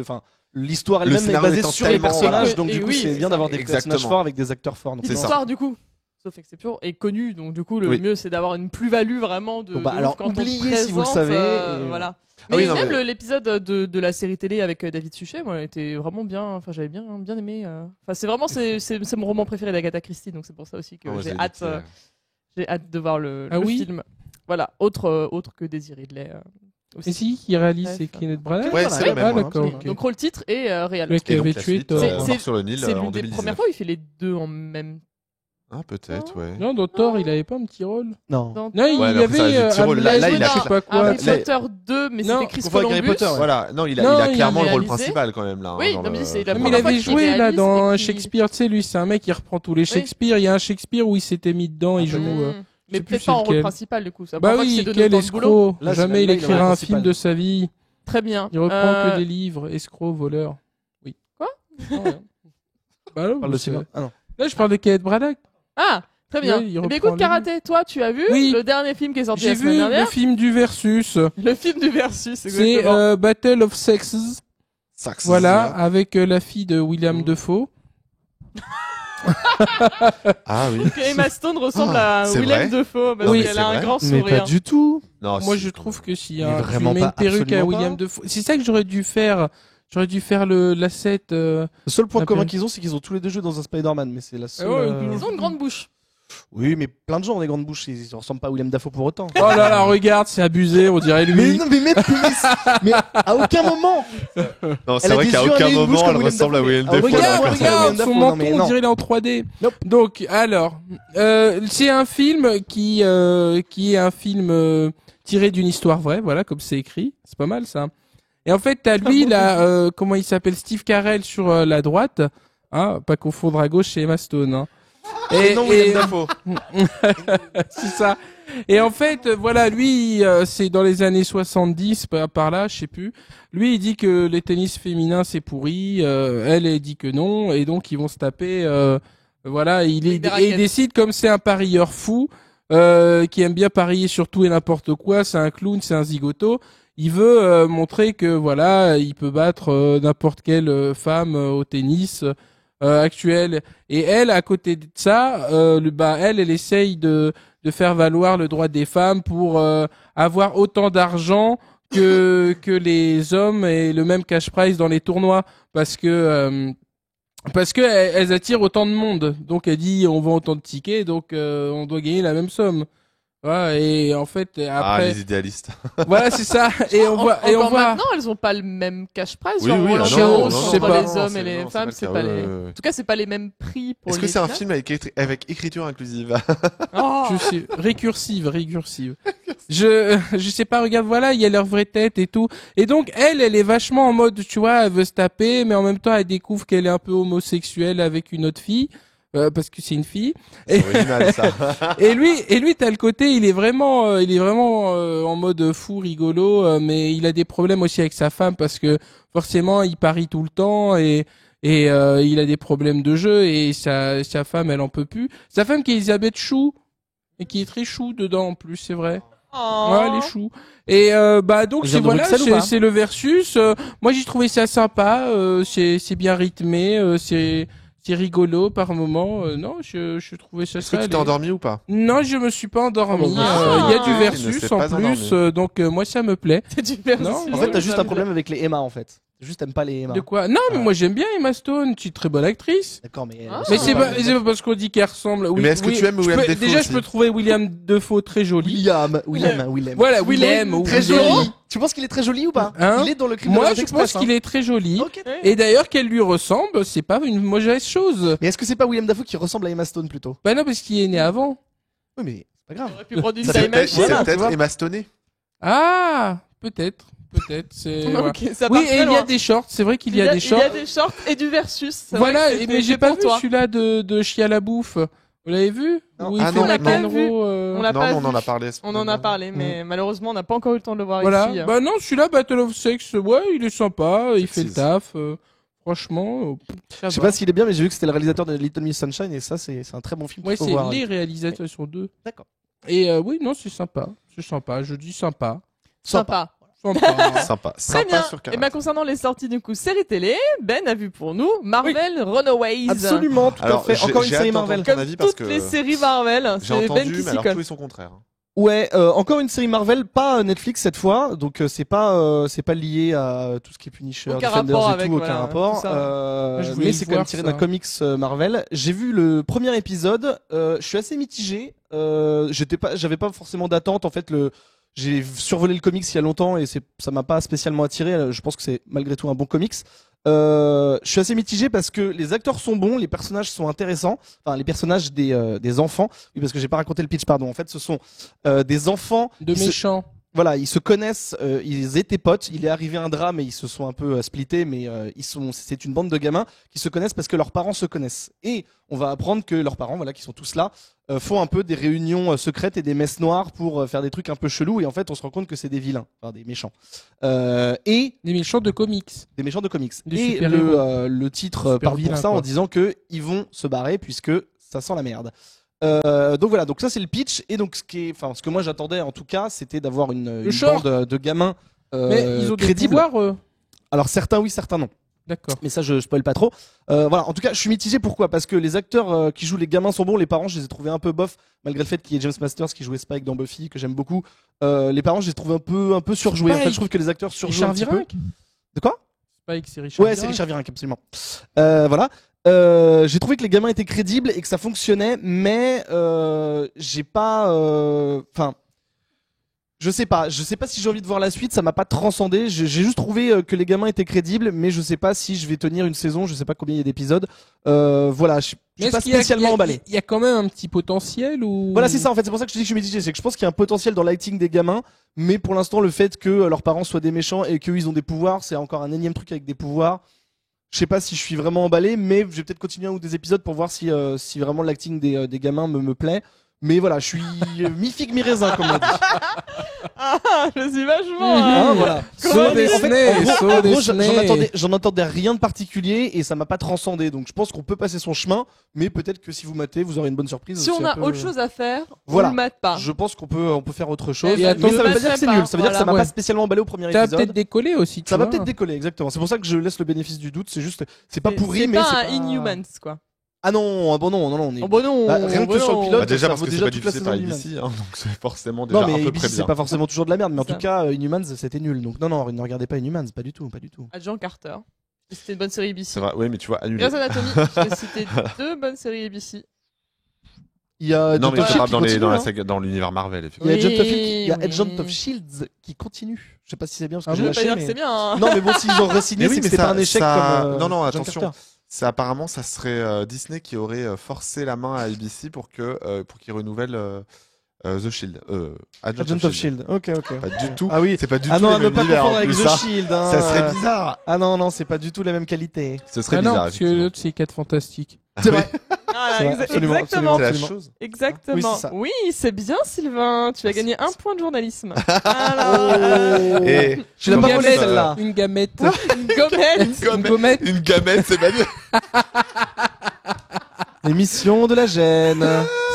l'histoire Le elle-même est scénario basée étant sur les tellement- personnages, donc Et du coup oui, c'est c'est bien ça. d'avoir des personnages Exactement. forts avec des acteurs forts. donc Puis non. l'histoire, du coup, sauf exception, est connue. Donc, du coup, le Oui. mieux, c'est d'avoir une plus-value vraiment de. Bon, bah, de alors, ouf quand on oubliez si vous le présente, savez, et- Voilà. Ah Mais oui, non, même mais- l'épisode de la série télé avec David Suchet, moi, était vraiment bien. Enfin, j'avais bien aimé. Enfin, c'est vraiment c'est mon roman préféré d'Agatha Christie, donc c'est pour ça aussi que Ah ouais, j'ai j'avais hâte. dit que- J'ai hâte de voir le Ah oui film. Voilà, autre que Daisy Ridley. Et si, qui réalise, Bref. c'est Kenneth Branagh. Ouais, c'est le même. Ah, hein. d'accord, ok. Donc rôle titre et réal. Le qui Et donc, avait la tué suite, Thor. Mort sur le Nil C'est en l'une des 2019. premières fois où il fait les deux en même Ah, peut-être, ouais. Non, dans Thor, il avait pas un petit rôle. Non. temps. Non, il Ouais, y mais après, ça, avait le petit rôle, là, Hamlet, il a je sais fait- pas quoi. Harry Là, Potter 2, mais Non, c'était Chris confond avec Harry Columbus. Potter, ouais. Voilà, non, il Non, a il clairement a le rôle réalisé. principal quand même là. Oui, dans non, mais le- c'est la Mais il première fois avait qu'il joué là réalise dans et qu'il- Shakespeare, tu sais, lui, c'est un mec qui reprend tous les Shakespeare. Il y a un Shakespeare où il s'était mis dedans, il joue. Mais sais plus peut-être pas en c'est rôle lequel. principal du coup. Ça Bah prend pas que oui, c'est donné quel autant de boulot. escroc. Là, Jamais il là, il écrira aurait un principal. film de sa vie. Très bien. Il reprend que des livres, escroc, voleur. Oui. Quoi Non, rien. Bah non, On parle de c'est- Sylvain. Ah non. Là, je parle de Kenneth Branagh. Ah, très bien. Ouais, il Eh bien, reprend écoute, les Karaté, toi, tu as vu Oui. le dernier film qui est sorti J'ai la semaine vu dernière le film du Versus. Le film du Versus, C'est exactement. Battle of Sexes. Saxe. Voilà, avec la fille de William Defoe. Ah oui. Que Emma Stone ressemble à c'est Willem vrai Dafoe parce Oui, qu'elle c'est a un vrai. grand Mais pas sourire. du tout. Non, Moi, si, je quand trouve même. que si Mais hein, tu vraiment mets une pas, perruque à absolument William pas. Defoe. C'est ça que j'aurais dû faire. J'aurais dû faire l'asset. Le seul point La commun perruque. qu'ils ont, c'est qu'ils ont tous les deux joué dans un Spider-Man, mais c'est la seule. ouais, Ils ont une grande bouche. Oui, mais plein de gens ont des grandes bouches, ils ne ressemblent pas à William Dafoe pour autant. Oh là là, regarde, c'est abusé, on dirait Mais lui. non, mais à aucun moment. Non, c'est Elle a vrai des qu'à yeux, elle a aucun une bouche moment comme elle Willem ressemble à Dafoe. Willem Ah, Dafoe. regarde, la regarde, personne. Willem Regarde, Dafoe, son non, menton, mais on non. dirait il est en 3D. Nope. Donc, alors, c'est un film qui est un film tiré d'une histoire vraie, voilà, comme c'est écrit. C'est pas mal, ça. Et en fait, t'as lui, là, comment il s'appelle, Steve Carell sur la droite. Hein, pas confondre à gauche, c'est Emma Stone. Hein. Et non, Willem Dafoe. C'est ça. Et en fait, voilà, lui, c'est dans les années 70, par là, je sais plus. Lui, il dit que les tennis féminins, c'est pourri. Elle dit que non. Et donc, ils vont se taper. Voilà, Avec des et il raquettes. décide, comme c'est un parieur fou, qui aime bien parier sur tout et n'importe quoi, c'est un clown, c'est un zigoto. Il veut montrer que, voilà, il peut battre n'importe quelle femme au tennis. actuelle. Et elle, à côté de ça, elle essaye de faire valoir le droit des femmes pour avoir autant d'argent que les hommes et le même cash prize dans les tournois parce que elles attirent autant de monde. Donc elle dit on vend autant de tickets donc on doit gagner la même somme. Voilà, et en fait Ah, après les idéalistes. voilà, c'est ça et on voit Encore maintenant, elles ont pas le même cash prize. Oui, Genre oui, Roland ah non, Garros, non, je sais entre pas. les hommes et les femmes, c'est pas les. En tout cas, c'est pas les mêmes prix pour Est-ce les que c'est un finales. film avec écriture inclusive? Oh. je sais récursive. Je sais pas, regarde, voilà, il y a leur vraie tête et tout. Et donc elle est vachement en mode, tu vois, elle veut se taper mais en même temps elle découvre qu'elle est un peu homosexuelle avec une autre fille. Parce que c'est une fille. C'est original, ça. Et lui, t'as le côté, il est vraiment en mode fou, rigolo, mais il a des problèmes aussi avec sa femme parce que forcément, il parie tout le temps et il a des problèmes de jeu et sa femme, elle en peut plus. Sa femme qui est Elisabeth Chou et qui est très chou dedans en plus, c'est vrai. Oh. Ouais, les choux. Et donc Elle vient de Bruxelles ou pas c'est le versus. Moi, j'ai trouvé ça sympa. C'est bien rythmé. C'est rigolo par moment. Non, je trouvais ça. Est-ce que tu t'es endormi ou pas? Non, je me suis pas endormi. Ah. Il y a du Il ne versus s'est en pas plus, endormi. donc moi ça me plaît. C'est du versus. Non, En fait, t'as Ouais, juste ça un me problème avec les Emma en fait. Juste t'aimes pas les Emma. De quoi? Non, mais Ah. moi j'aime bien Emma Stone. Tu es une très bonne actrice. D'accord, mais. Ah. Mais c'est pas parce qu'on dit qu'elle ressemble. Oui, Mais est-ce que tu aimes William Dafoe Déjà, aussi je peux trouver William Defoe très joli. William. Voilà, Willem. Très joli. Tu penses qu'il est très joli ou pas? Hein Il est dans le crime de Moi, l'Orient je Express, pense qu'il est très joli. Ok. Et d'ailleurs, qu'elle lui ressemble, c'est pas une mauvaise chose. Mais est-ce que c'est pas William Dafoe qui ressemble à Emma Stone plutôt? Bah non, parce qu'il est né avant. Oui, mais c'est pas grave. On aurait pu prendre une Ça taille fait machine. C'est Voilà, tu peut-être vois. Emma Stoney. Ah, peut-être. C'est. Voilà. Ok, ça Oui, part et très il y a loin. des shorts. C'est vrai qu'il y a des shorts. Il y a des shorts et du versus. C'est Voilà, vrai que c'était mais j'ai fait pas pour vu toi. celui-là de Chia la bouffe. Vous l'avez vu? Non. Où il Ah fait non, McEnroe, non. Vu. On l'a Non, pas mais on en vu. a parlé. On en a parlé, mais malheureusement, on n'a pas encore eu le temps de le voir Voilà. ici. Bah non, celui-là, Battle of Sex, ouais, il est sympa, il fait le Sexise. taf. Franchement, ça Je sais va. pas s'il est bien, mais j'ai vu que c'était le réalisateur de Little Miss Sunshine et ça, c'est un très bon film. Ouais, qu'il faut c'est voir. les réalisateurs sur deux. D'accord. Et oui, non, c'est sympa. C'est sympa. Je dis sympa. Sympa. Sympa. Sympa. Très Sympa bien. sur Et 40. ben concernant les sorties du coup série télé, Ben a vu pour nous Marvel Runaways. Absolument, tout à Alors, fait. Encore une j'ai série hâte d'entendre Marvel. ton Comme avis parce toutes que les séries Marvel, j'ai c'est Ben entendu, qui mais s'y alors tout colle. est son contraire. Ouais, encore une série Marvel, pas Netflix cette fois, donc c'est pas lié à tout ce qui est Punisher, Aucun Defenders rapport et avec, tout, aucun voilà, rapport. tout ça. Je voulais Mais le c'est quand même voir, tiré ça. d'un comics Marvel. J'ai vu le premier épisode, je suis assez mitigé. J'avais pas forcément d'attente en fait. J'ai survolé le comics il y a longtemps et ça m'a pas spécialement attiré. Je pense que c'est malgré tout un bon comics. Je suis assez mitigé parce que les acteurs sont bons, les personnages sont intéressants. Enfin, les personnages des enfants. Oui, parce que j'ai pas raconté le pitch, pardon. En fait, ce sont des enfants. De Ils se- méchants. Voilà, ils se connaissent, ils étaient potes. Il est arrivé un drame et ils se sont un peu splittés, mais c'est une bande de gamins qui se connaissent parce que leurs parents se connaissent. Et on va apprendre que leurs parents, voilà, qui sont tous là, font un peu des réunions secrètes et des messes noires pour faire des trucs un peu chelous. Et en fait, on se rend compte que c'est des vilains, enfin des méchants. Et Des méchants de comics. des méchants de comics. Des Et super-héros. le titre Super parle pour vilains, ça quoi. en disant que ils vont se barrer puisque ça sent la merde. Donc voilà, donc ça c'est le pitch et donc ce que moi j'attendais en tout cas, c'était d'avoir une short. bande de gamins Mais ils ont des crédibles. pouvoirs, Alors certains oui, certains non. D'accord. Mais ça je spoil pas trop. Voilà, en tout cas je suis mitigé. Pourquoi? Parce que les acteurs qui jouent les gamins sont bons, les parents je les ai trouvés un peu bof malgré le fait qu'il y ait James Masters qui jouait Spike dans Buffy que j'aime beaucoup. Les parents je les trouve un peu surjoués. En fait Spike. je trouve que les acteurs surjouent Richard un petit peu. Virenque. De quoi? Spike, c'est Richard Ouais, c'est Virenque. Richard Virenque, absolument. Voilà. J'ai trouvé que les gamins étaient crédibles et que ça fonctionnait, mais j'ai pas. Enfin, je sais pas si j'ai envie de voir la suite. Ça m'a pas transcendé. J'ai juste trouvé que les gamins étaient crédibles, mais je sais pas si je vais tenir une saison. Je sais pas combien il y a d'épisodes. Voilà, je suis Mais pas est-ce qu'il y a- spécialement emballé. Il y a quand même un petit potentiel ou. Voilà, c'est ça en fait. C'est pour ça que je te dis que je suis mitigé. C'est que je pense qu'il y a un potentiel dans l'acting des gamins, mais pour l'instant, le fait que leurs parents soient des méchants et qu'eux ils ont des pouvoirs, c'est encore un énième truc avec des pouvoirs. Je sais pas si je suis vraiment emballé, mais je vais peut-être continuer un ou des épisodes pour voir si vraiment l'acting des gamins me plaît. Mais voilà, je suis mi-figue, mi-raisin, comme on dit. Ah, je suis vachement. Hein, voilà. Comment Mais en Disney, fait, saut en gros, Disney. j'en attendais rien de particulier et ça m'a pas transcendé. Donc je pense qu'on peut passer son chemin, mais peut-être que si vous matez, vous aurez une bonne surprise. Si on C'est a un peu- autre chose à faire, Voilà. on le mate pas. Je pense on peut faire autre chose. Eh ben, mais ça veut je pas dire que c'est le nul. Ça veut dire que ça m'a voilà. pas spécialement emballé au premier Ça va épisode. peut-être décoller aussi, tu Ça va vois. peut-être décoller, exactement. C'est pour ça que je laisse le bénéfice du doute. C'est juste, c'est pas pourri, C'est mais pas c'est un pas Inhumans, quoi. Ah non, bon non, on est. Oh, bon, non. Bah, rien que bon, sur le non. pilote, Bah, déjà ça parce vaut que c'est déjà pas toute la diffusé par saison ABC, hein, donc c'est forcément déjà Non, mais à peu ABC, près c'est bien. pas forcément toujours de la merde, mais en Ça. tout cas, Inhumans, c'était nul. Donc non, ne regardez pas Inhumans, pas du tout. Agent Carter. C'était une bonne série ABC. C'est vrai, oui, mais tu vois, annulé. Grey's Anatomy, je vais citer 2 bonnes séries ABC. Il y a Non, mais Agent je of parle Shield qui continue, hein. dans l'univers Marvel, Il y effectivement. a Agent of Oui, Shield il y a oui. Agent of Shields qui continue. Je sais pas si c'est bien parce que Ah j'ai Je veux pas lâché. dire que mais- c'est bien. Hein. Non, mais bon, s'ils ont re-signé, Mais c'est oui, que mais c'était ça- pas un échec ça- comme. non, Agent attention. Carter. Apparemment, ça serait Disney qui aurait forcé la main à ABC pour qu'il renouvelle The Shield. Agent Agent of Shield. Ok. Pas du tout. Ah oui. C'est pas du Ah tout non, les à ne mêmes pas univers, confondre en avec plus, The ça. Shield. hein. Ça serait bizarre. Ah non, c'est pas du tout la même qualité. Ce serait Ah non, bizarre. parce que l'autre, c'est 4 fantastiques. C'est vrai. Voilà, C'est vrai, absolument, exactement. C'est la absolument. chose. Exactement. Oui, c'est ça. Oui, c'est bien, Sylvain. Tu vas gagner 1 point de journalisme. Voilà. Et Je l'ai Comme pas ça, volé ça- celle-là. Une gamette. Une gommette. Une gommette. une gamette, c'est pas L'émission de la gêne.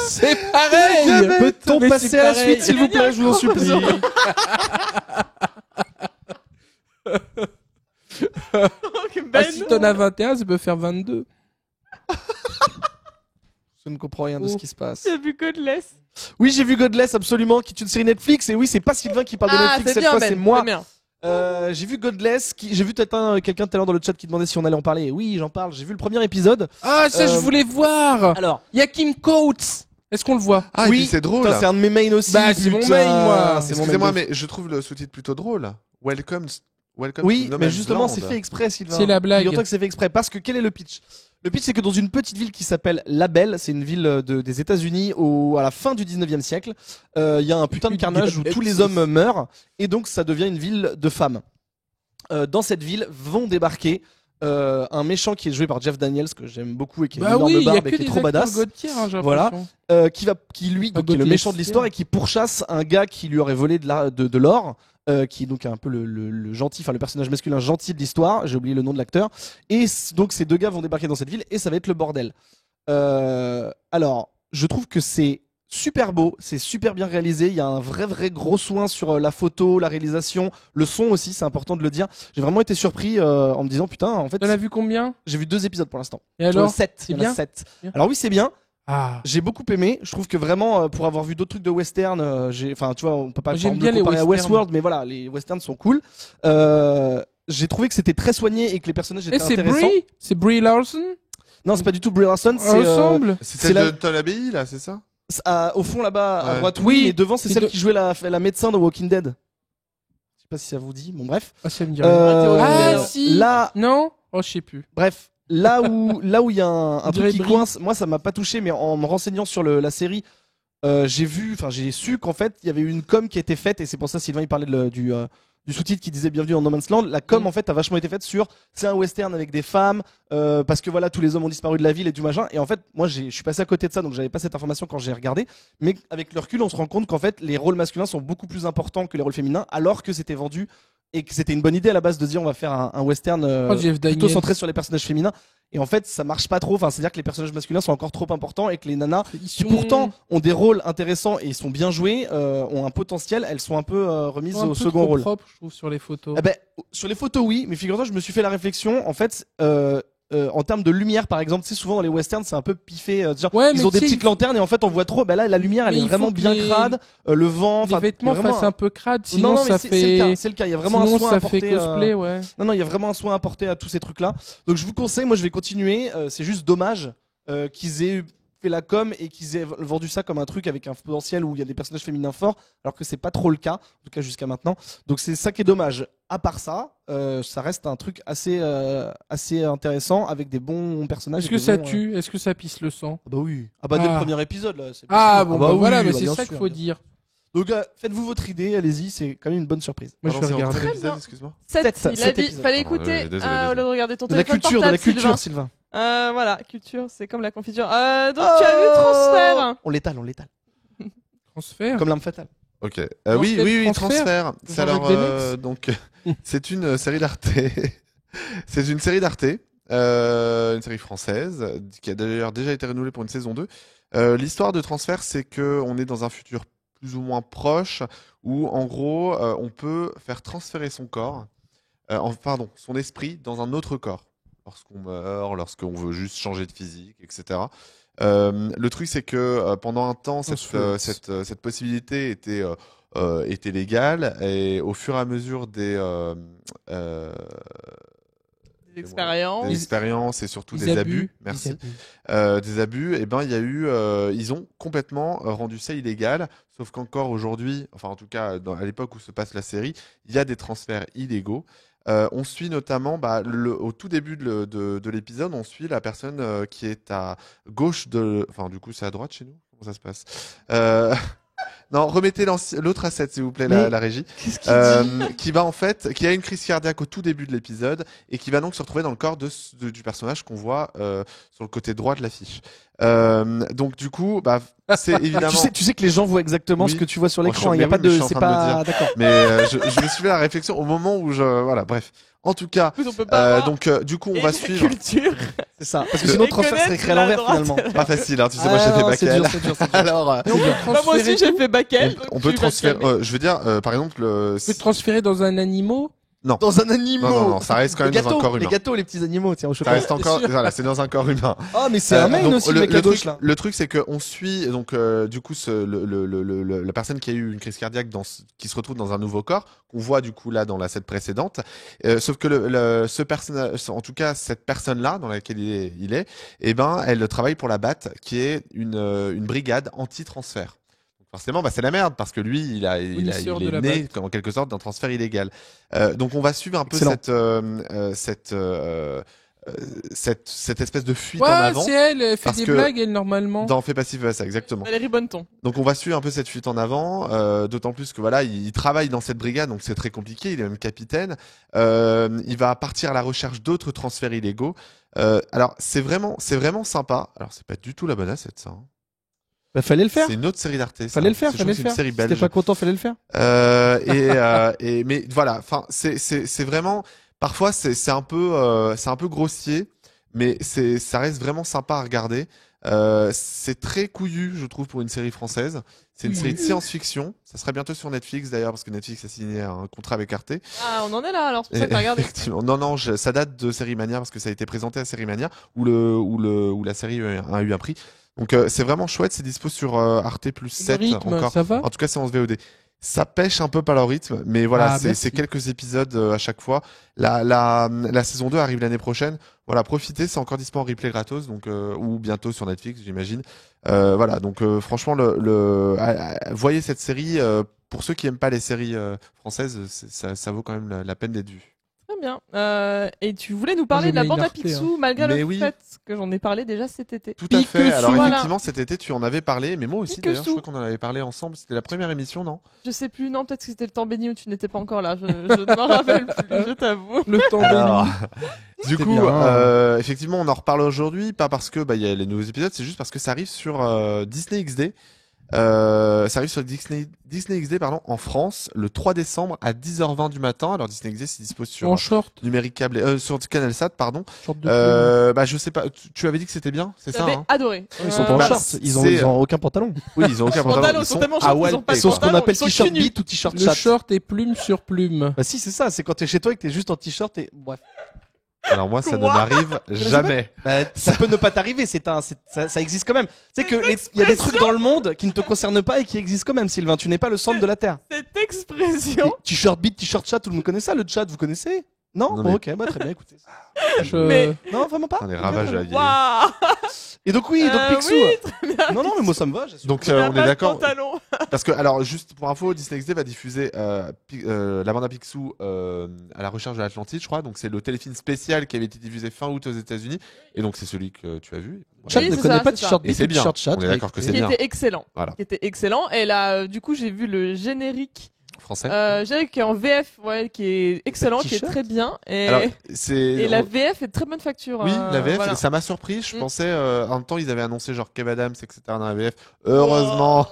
C'est pareil. Peut-on Mais passer c'est à la pareil. suite, s'il vous plaît, je vous en supplie. Donc, Ah, Ben, si t'en as 21, ça peut faire 22. Je ne comprends rien de ce qui se passe. tu as vu Godless. Oui, j'ai vu Godless, absolument, qui est une série Netflix. Et oui, c'est pas Sylvain qui parle de Ah, Netflix c'est cette bien, fois, Ben. c'est moi. C'est bien. J'ai vu Godless, j'ai vu peut-être quelqu'un tout à l'heure dans le chat qui demandait si on allait en parler. Et oui, j'en parle. J'ai vu le premier épisode. Ah, ça, je voulais voir. Alors, Il y a Kim Coates. Est-ce qu'on le voit? Ah, oui, oui, c'est drôle. putain, c'est un de mes mains aussi. Bah, c'est mon putain. main, moi. C'est mon Excusez-moi, main de- mais je trouve le sous-titre plutôt drôle. Welcome Oui, to No mais Man's justement, Land. c'est fait exprès, Sylvain. C'est la blague. Figure-toi que c'est fait exprès. Parce que quel est le pitch? Le pitch, c'est que dans une petite ville qui s'appelle La Belle, c'est une ville des États-Unis à la fin du 19e siècle, il y a un putain de carnage où tous les hommes meurent, et donc ça devient une ville de femmes. Dans cette ville vont débarquer un méchant qui est joué par Jeff Daniels, que j'aime beaucoup et qui a une Bah énorme oui, il y a barbe et que qui est des trop acteurs badass. Gauthier, hein, j'ai Voilà. l'impression. Qui lui, Ah, donc, qui est le Gauthier, méchant de c'est l'histoire bien. et qui pourchasse un gars qui lui aurait volé de l'or, qui est donc un peu le gentil, enfin le personnage masculin gentil de l'histoire. J'ai oublié le nom de l'acteur. Et donc ces deux gars vont débarquer dans cette ville et ça va être le bordel. Alors, je trouve que c'est super beau, c'est super bien réalisé. Il y a un vrai gros soin sur la photo, la réalisation, le son aussi, c'est important de le dire. J'ai vraiment été surpris en me disant putain, en fait, T'en as vu combien? j'ai vu 2 épisodes pour l'instant. Et alors? 7, c'est il y en a bien 7. Bien. Alors oui, c'est bien. Ah. J'ai beaucoup aimé. Je trouve que vraiment, pour avoir vu d'autres trucs de western, enfin, tu vois, on peut pas Moi, j'aime le bien les comparer à westerns. Westworld, mais voilà, les westerns sont cool. J'ai trouvé que c'était très soigné et que les personnages étaient Et c'est intéressants. Brie? C'est Brie Larson? Non, c'est pas du tout Brie Larson. C'est Ensemble? C'est C'est celle la- de Tom Abbey, là, c'est ça? au fond là-bas à Ouais. droite. Oui. Oui, et devant, c'est Et celle de- qui jouait la médecin de Walking Dead. Je sais pas si ça vous dit. Bon, bref. Ah, ça me dit rien. Euh, Ah, si. Là, Non? Oh, je sais plus. bref, là où il y a un On truc dirait qui Brie. coince, moi ça m'a pas touché, mais en me renseignant sur la série, j'ai su qu'en fait il y avait eu une com qui a été faite, et c'est pour ça Sylvain il parlait du sous-titre qui disait Bienvenue en No Man's Land. La com en fait a vachement été faite sur c'est un western avec des femmes, parce que voilà tous les hommes ont disparu de la ville et du machin. Et en fait moi je suis passé à côté de ça, donc j'avais pas cette information quand j'ai regardé. Mais avec le recul on se rend compte qu'en fait les rôles masculins sont beaucoup plus importants que les rôles féminins, alors que c'était vendu et que c'était une bonne idée à la base de dire on va faire un western Oh, Jeff plutôt Daniels. centré sur les personnages féminins. Et en fait, ça marche pas trop. Enfin, c'est-à-dire que les personnages masculins sont encore trop importants et que les nanas, Ils qui sont- pourtant ont des rôles intéressants et sont bien joués, ont un potentiel, elles sont un peu remises sont un au peu second trop rôle. propres, je trouve, sur les photos. Ah ben, sur les photos, oui, mais figure-toi, je me suis fait la réflexion. En fait, en termes de lumière, par exemple, tu sais, souvent dans les westerns, c'est un peu piffé. Genre, Ouais, ils mais ont des tu sais, petites lanternes et en fait, on voit trop. Bah là, la lumière, elle Mais est il vraiment faut que bien les- crade. Le vent, Les enfin, vêtements il y a vraiment fassent un peu crade, Non, sinon non, mais ça c'est fait. le cas. C'est le cas. Il y a vraiment Sinon un soin ça apporté. fait cosplay, ouais. Non, il y a vraiment un soin apporté à tous ces trucs-là. Donc je vous conseille, moi je vais continuer. C'est juste dommage qu'ils aient fait la com et qu'ils aient vendu ça comme un truc avec un potentiel où il y a des personnages féminins forts, alors que c'est pas trop le cas, en tout cas jusqu'à maintenant. Donc c'est ça qui est dommage. À part ça, ça reste un truc assez intéressant avec des bons personnages. Est-ce et que des ça bons, tue? Est-ce que ça pisse le sang? Ah bah oui. Ah bah dès le Ah. premier épisode là. c'est Ah possible. bon, bah bah oui, voilà, mais bah c'est bien ça sûr, qu'il faut bien dire. Donc faites-vous votre idée, allez-y, c'est quand même une bonne surprise. Moi je vais Pardon, c'est en regarder. combien Très bien. d'épisodes, excuse-moi? 7, Sept, il a sept dit. épisodes. Fallait Pardon, écouter désolé, au désolé. lieu de regarder ton De la téléphone culture, portable, Sylvain. Sylvain. Voilà, culture, c'est comme la confiture. Donc tu as vu Transfert? On l'étale. Transfert. Comme l'arme fatale. Ok. Non, Oui, c'est oui, oui, Transfert. transfert. C'est Jean-Jacques alors Benex. donc c'est une série d'Arte. C'est une série d'Arte, une série française qui a d'ailleurs déjà été renouvelée pour une saison 2. L'histoire de Transfert, c'est que on est dans un futur plus ou moins proche où en gros on peut faire transférer son corps, pardon, son esprit dans un autre corps lorsqu'on meurt, lorsqu'on veut juste changer de physique, etc. Le truc, c'est que pendant un temps, cette possibilité était légale et au fur et à mesure Des expériences. des expériences et surtout Ils des abusent. abus, merci, Ils abusent. des abus, et ben il y a eu, ils ont complètement rendu ça illégal. Sauf qu'encore aujourd'hui, enfin en tout cas à l'époque où se passe la série, il y a des transferts illégaux. On suit notamment, au tout début de l'épisode, on suit la personne qui est à gauche enfin du coup c'est à droite chez nous. Comment ça se passe? Non, remettez l'autre asset s'il vous plaît, Mais- la régie. Qu'est-ce qu'il dit Qui va en fait, qui a une crise cardiaque au tout début de l'épisode et qui va donc se retrouver dans le corps du personnage qu'on voit sur le côté droit de l'affiche. Donc du coup, c'est évidemment. Tu sais que les gens voient exactement Oui. ce que tu vois sur Moi, l'écran. je Il y a suis- pas mais je de, suis en c'est train de le pas d'accord. Mais je me suis fait la réflexion au moment où voilà, bref. En tout cas, En plus, on peut pas avoir donc du coup, on va suivre. culture. C'est ça. Parce que sinon, Et transfert serait connaître écrit à la l'envers droite. finalement. Pas facile, hein, tu sais, moi j'ai Ah, fait non, c'est Backel. dur, c'est dur, c'est dur. Alors, Et on peut Bah, moi transférer aussi, j'ai tout. fait Backel. donc on je peut suis transférer. Backel. Je veux dire, par exemple, On peut transférer dans un animal. Dans un animal. non, ça reste quand même Les dans un gâteaux, corps les humain. gâteaux, les petits animaux, tiens, au Ça chocolat. reste encore, voilà, c'est dans un corps humain. Ah, mais c'est un main donc, aussi, le mec à gauche là. Le truc, c'est qu'on suit donc du coup la personne qui a eu une crise cardiaque qui se retrouve dans un nouveau corps qu'on voit du coup là dans la scène précédente. Sauf que ce personnage, en tout cas cette personne-là dans laquelle il est, eh ben elle travaille pour la BAT, qui est une brigade anti-transfert. Donc forcément, c'est la merde parce que lui, il Fournisseur de est la né BAT. comme en quelque sorte d'un transfert illégal. Donc on va suivre un peu cette espèce de fuite en Ouais, avant. c'est elle fait parce des que blagues, elle, normalement. Dans Fait Passif, ça, exactement. Valérie Bonneton. Donc on va suivre un peu cette fuite en avant, d'autant plus que voilà, il travaille dans cette brigade, donc c'est très compliqué. Il est même capitaine. Il va partir à la recherche d'autres transferts illégaux. Alors c'est vraiment sympa. Alors c'est pas du tout la bonne asset, ça. Hein. Bah, fallait le faire. C'est une autre série d'Arte. ça. Fallait le faire, Je fallait trouve le que c'est faire. une série Si t'es belge. pas content, fallait le faire. Mais voilà, enfin c'est vraiment parfois c'est un peu grossier, mais ça reste vraiment sympa à regarder. C'est très couillu, je trouve, pour une série française. C'est une série de science-fiction. Ça sera bientôt sur Netflix d'ailleurs, parce que Netflix a signé un contrat avec Arte. Ah, on en est là, alors c'est pour ça que t'as regardé. Effectivement. Non, ça date de Série Mania parce que ça a été présenté à Série Mania où la série a eu un prix. Donc c'est vraiment chouette. C'est dispo sur Arte plus Le 7 rythme, encore. ça va En tout cas, c'est en VOD. Ça pêche un peu par leur rythme, mais voilà, Ah, c'est merci. quelques épisodes à chaque fois. La saison 2 arrive l'année prochaine. Voilà, profitez, c'est encore dispo en replay gratos, donc ou bientôt sur Netflix, j'imagine. Voilà, donc franchement, voyez cette série. Pour ceux qui aiment pas les séries françaises, ça vaut quand même la peine d'être vu. Très bien. Et tu voulais nous parler Moi, de la j'aime bande à Arte, Picsou, malgré Mais le oui. fait que j'en ai parlé déjà cet été. Tout à fait. Piquesou, Alors voilà. effectivement, cet été, tu en avais parlé, mais moi aussi d'ailleurs, je Piquesou. crois qu'on en avait parlé ensemble. C'était la première émission, non? Je sais plus, non, peut-être que c'était le temps béni où tu n'étais pas encore là. Je ne m'en rappelle plus, je t'avoue. Le temps Alors, béni. du C'était coup, bien. effectivement, on en reparle aujourd'hui, pas parce que il y a les nouveaux épisodes, c'est juste parce que ça arrive sur Disney XD. Ça arrive sur Disney XD en France le 3 décembre à 10h20 du matin. Alors Disney XD c'est dispo sur En short. numérique câble sur CanalSat pardon. Short de plume. Je sais pas, tu avais dit que c'était bien, c'est ça J'avais hein adoré. Ils sont pas en Bah, short. Ils c'est- ont aucun pantalon. Oui, ils ont aucun Pantalons, pantalon, ils sont tellement à shorts qu'ils ont Walpé, pas de Ils sont ce quoi. qu'on appelle ils sont t-shirt cul nus. beat ou t-shirt Le chat. short est plume sur plume. Bah si, c'est ça. C'est quand t'es chez toi et que t'es juste en t-shirt et bref. Alors moi ça ne Quoi m'arrive jamais. Bah, ça peut ne pas t'arriver. Ça existe quand même. Tu sais que il y a des trucs dans le monde qui ne te concernent pas et qui existent quand même, Sylvain. Tu n'es pas le centre de la terre. Cette expression. Et t-shirt beat, t-shirt chat, tout le monde connaît ça. Le chat, vous connaissez? Non, Non, bon, mais- ok, bah très bien. Écoutez. Mais- Non, vraiment pas. On est ravage de la vieille. Waouh. Et donc oui, donc Picsou. Oui, très bien. Non, non, mais moi ça me va. j'assume. Donc Il y a on pas est de d'accord. pantalon. Parce que, alors, juste pour info, Disney XD va diffuser la bande à Picsou à la recherche de l'Atlantide, je crois. Donc, c'est le téléfilm spécial qui avait été diffusé fin août aux États-Unis. Et donc, c'est celui que tu as vu. Chat Oui, ne c'est connaît ça, pas c'est t-shirt Et beat c'est ou bien. t-shirt chat. On est d'accord que c'est Qui bien. était excellent. Voilà. Qui était excellent. Et là, du coup, j'ai vu le générique français. J'ai qui est en VF, ouais, qui est excellent, qui est t-shirt très bien. Et, Alors, c'est et la VF est de très bonne facture. oui, la VF, voilà. ça m'a surpris. Je Mm. pensais, en même temps, ils avaient annoncé genre Kev Adams, etc. dans la VF. Heureusement,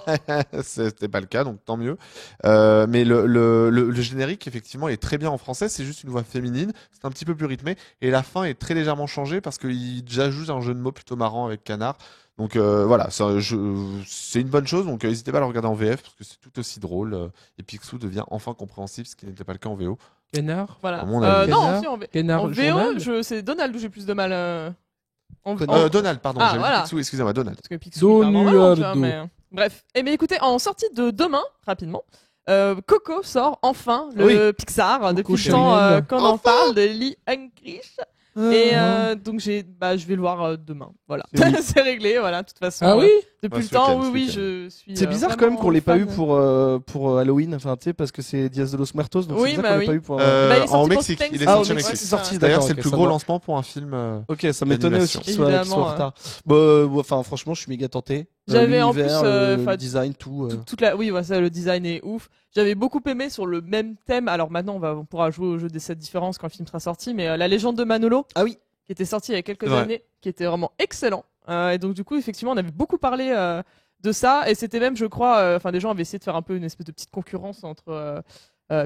c'était pas le cas, donc tant mieux. Mais le générique, effectivement, est très bien en français. C'est juste une voix féminine. C'est un petit peu plus rythmé. Et la fin est très légèrement changée parce qu'il ajoute un jeu de mots plutôt marrant avec canard. Donc voilà, c'est une bonne chose. Donc n'hésitez pas à le regarder en VF parce que c'est tout aussi drôle. Et Picsou devient enfin compréhensible, ce qui n'était pas le cas en VO. Canard. Voilà. À mon avis. Non, Canard. si, en Canard, en le VO, journal. c'est Donald où j'ai plus de mal. Donald, pardon. Ah, J'avais dit voilà. Picsou, excusez-moi, Donald. Parce que Picsou, il parle normalement, tu vois, Donald. mais... Bref. Eh bien, écoutez, en sortie de demain, rapidement, Coco sort enfin le Oui. Pixar depuis le chérie. temps qu'on en Enfin. parle de Lee Unkrich. Et donc je vais le voir demain. Voilà, C'est oui. c'est réglé. Voilà, de toute façon. Ah oui. Depuis Ouais, le ce temps, week-end, oui, ce je suis. C'est bizarre quand même qu'on l'ait pas eu fan. pour Halloween, enfin tu sais parce que c'est Diaz de los Muertos, donc Oui, c'est bizarre bah qu'on l'ait oui. pas eu pour. Bah, il est sorti En pour Mexique, il est Thanksgiving. Ah, sorti au au Mexique, Mexique. c'est sorti. D'ailleurs, d'accord, c'est ok, le plus ça gros va. lancement pour un film. Ok, ça m'étonnait aussi d'animation. qu'il soit en Évidemment, retard. Enfin, franchement, je suis méga tenté. J'avais en L'univers, plus, le enfin, design, tout. Toute la, oui, voilà, ça, le design est ouf. J'avais beaucoup aimé sur le même thème. Alors maintenant, on pourra jouer au jeu des 7 différences quand le film sera sorti. Mais la légende de Manolo, Ah oui. qui était sorti il y a quelques C'est vrai. années, qui était vraiment excellent. Et donc du coup, effectivement, on avait beaucoup parlé de ça. Et c'était même, je crois, enfin, des gens avaient essayé de faire un peu une espèce de petite concurrence entre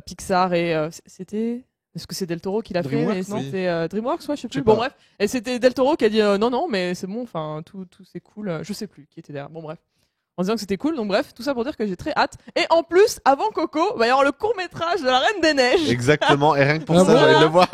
Pixar et c'était. Est-ce que c'est Del Toro qui l'a fait? DreamWorks, Mais non c'était DreamWorks, ouais, je sais plus. sais Bon, pas. bref. Et c'était Del Toro qui a dit non, non, mais c'est bon, enfin, tout c'est cool. Je sais plus qui était derrière. Bon, bref. En disant que c'était cool, donc bref, tout ça pour dire que j'ai très hâte. Et en plus, avant Coco, il va y avoir le court-métrage de la Reine des Neiges. Exactement. Et rien que pour Ah ça, bon j'allais le voir.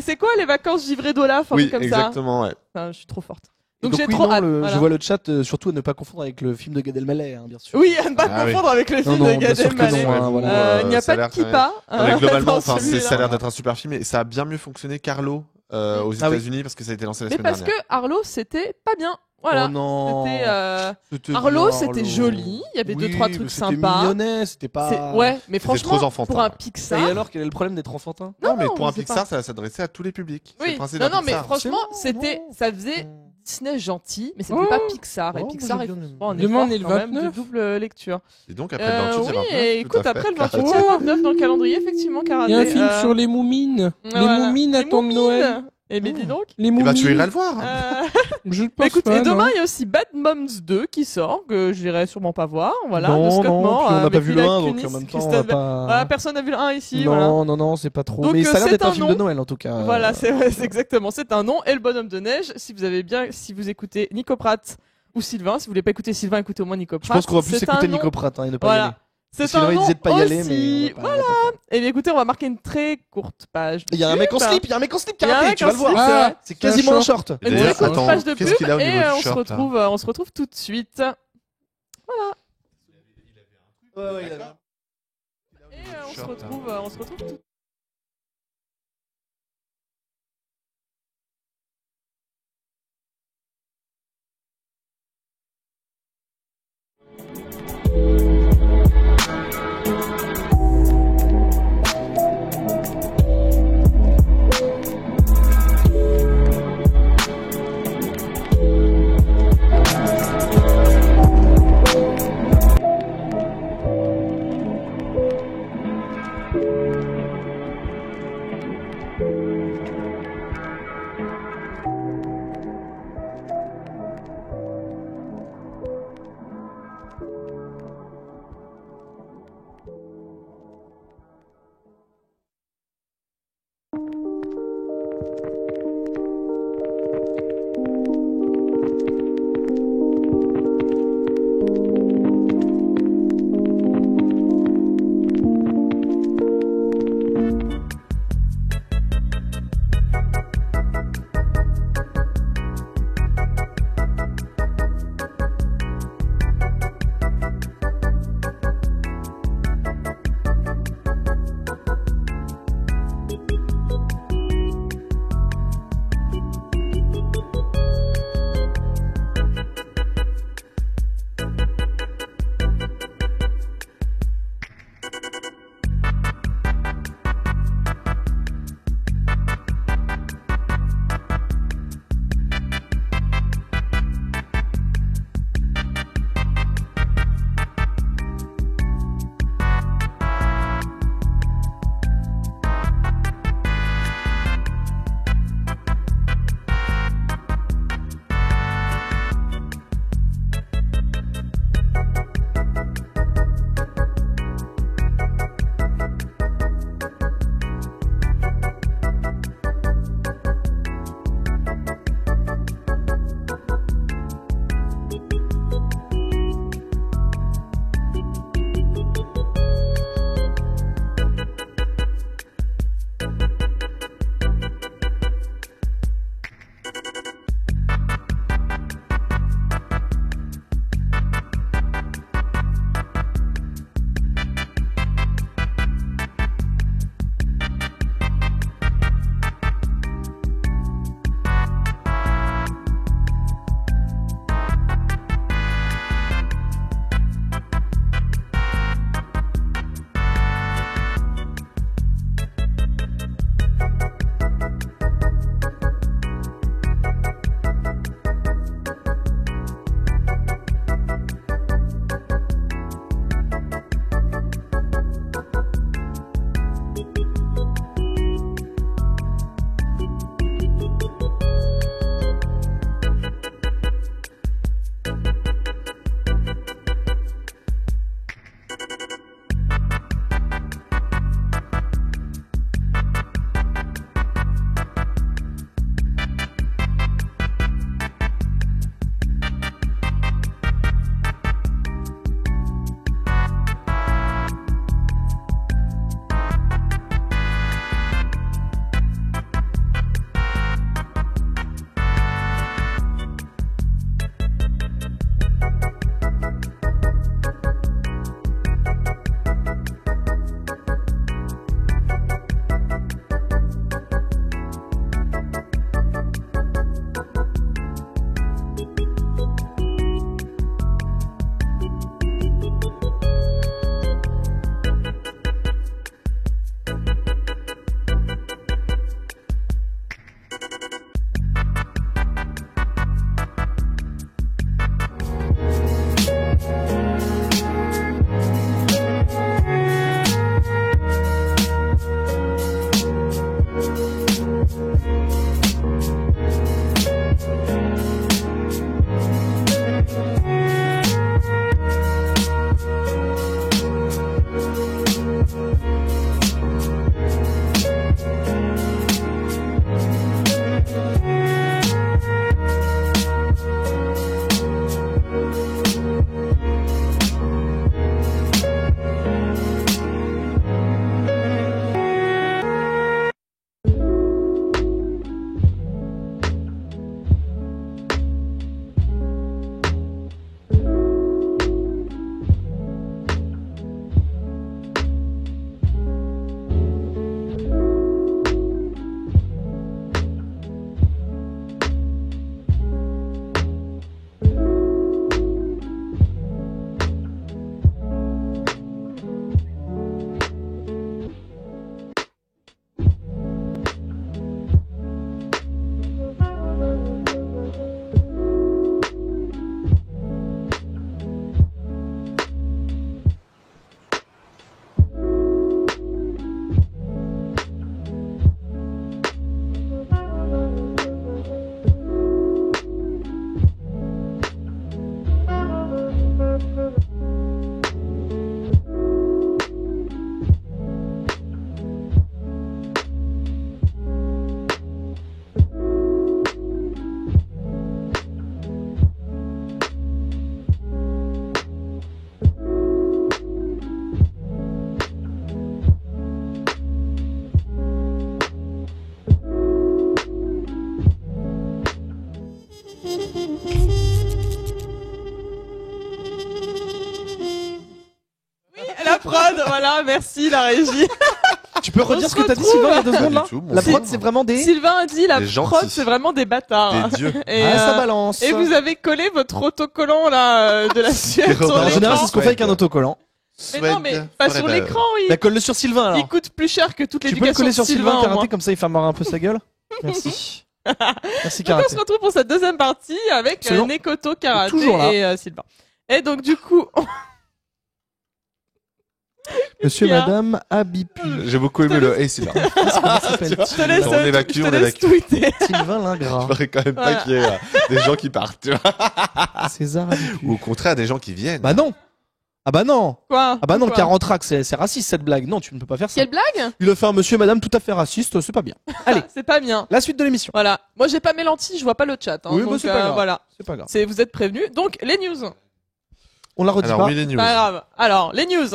C'est quoi les vacances givrées d'Olaf, un Oui, truc comme exactement, ouais. ça. Enfin, je suis trop forte. Donc, Donc j'ai oui, trop non, hâte. je voilà. vois le chat, surtout à ne pas confondre avec le film de Gad Elmaleh, hein, bien sûr. Oui, à ne pas Ah oui. confondre avec le film non, de bien Gad sûr que Elmaleh. non, hein, voilà. Il n'y a ça pas a de l'air Kippa. Non, mais globalement, dans enfin, celui-là. ça a l'air d'être un super film et ça a bien mieux fonctionné qu'Arlo aux Ah oui. États-Unis parce que ça a été lancé la Mais semaine parce que dernière. Arlo, c'était pas bien. Voilà. Oh non. C'était C'était Arlo, bien, c'était Arlo. joli. Il y avait deux Oui, trois mais trucs c'était sympas. mignonnet, c'était pas. Ouais, mais C'était franchement, trop enfantin, pour un ouais. Pixar. Et alors, quel est le problème d'être enfantin? Non, mais non, pour un c'est Pixar, ça va s'adresser à tous les publics. C'est Oui. le principe Non, d'un non, mais Pixar. franchement, C'est bon, c'était, bon. ça faisait Disney gentil, mais c'était Oh. pas Pixar. Et Oh, Pixar, moi, il j'ai faut bien aimé. souvent un Demain, on est effort le quand même de 29. double lecture. Et donc, après le 28, il y a Oui, 29. et tout écoute, à après fait. le 28, il y a 29 dans le calendrier, effectivement, Il Caradé. y a un film sur les moumines. Les moumines attendent Noël. Et mais dis donc. Les Eh moumines. bah, tu iras le voir. Je Bah, pense écoute, pas, et demain, non. il y a aussi Bad Moms 2 qui sort, que j'irai sûrement pas voir. Voilà, non, de Scott non, Moore, puis on n'a pas avec vu le Mila 1, donc Kunis, en même temps, on Kristen va pas. Voilà, personne n'a vu le 1 ici. non, Voilà. non, c'est pas trop. Donc, mais ça a l'air c'est d'être un un film nom. de Noël en tout cas. Voilà, c'est exactement. C'est un nom. Et le bonhomme de neige, si vous écoutez Nico Pratt ou Sylvain, si vous voulez pas écouter Sylvain, écoutez au moins Nico Je Pratt. pense qu'on va plus C'est un écouter nom- Nico Pratt et ne pas y Voilà. aller. C'est Sylvain, un il nom disait de pas y aller, aussi. mais. on va pas- Voilà. Et bien, écoutez, on va marquer une très courte page. Il y a un mec en pub. slip, il y a un mec en slip, Il y a un Karaté, mec tu en vas le voir. slip, c'est vrai. C'est quasiment un short. Et Une d'ailleurs, très courte attends, page de qu'est-ce qu'il a au pub. niveau Et du on short, on se retrouve tout de suite. Ouais, il a- Et on se retrouve tout Voilà, merci la régie. Tu peux redire se ce que t'as dit, retrouve. Sylvain, il y a 2 Pas secondes du là tout, bon La sang. prod, c'est vraiment des. Sylvain a dit la Des gentils. prod, c'est vraiment des bâtards. Des dieux. Et, Ah, ça euh, balance. et vous avez collé votre autocollant là de la Suède sur En En général, l'écran. c'est ce qu'on fait avec un autocollant. Mais non, mais pas sur l'écran, Bah, colle-le sur Sylvain alors. il coûte plus cher que toute Tu peux le l'éducation coller de sur Sylvain. Sylvain au moins. Karaté, comme ça il fermera un peu sa gueule. Merci. Merci Donc on Karaté. se retrouve pour cette deuxième partie avec Absolument. Nekoto, Karaté Toujours là. et Sylvain. Et donc du coup, Monsieur, Pierre. madame, Abipu. J'ai beaucoup aimé le Hey Sylvain. Comment ça s'appelle je te laisse, On évacue, je te on laisse évacue. tweeter. Sylvain Je l'ingrat. ferais quand même pas Voilà. qu'il y ait des gens qui partent, tu vois. César Abipu. Ou au contraire, des gens qui viennent. Bah non. Ah bah non. Quoi Ah bah non, Quoi 40 tracks, c'est raciste cette blague. Non, tu ne peux pas faire ça. Quelle blague Il a fait un monsieur et madame tout à fait raciste, c'est pas bien. Allez, C'est pas bien. la suite de l'émission. Voilà. Moi j'ai pas mes lentilles, je vois pas le chat. Hein, Oui, bah, donc, c'est pas grave. voilà. C'est pas grave. Vous êtes prévenus. Donc les news. On la redit Alors, pas. oui, les news. Pas grave. Alors les news.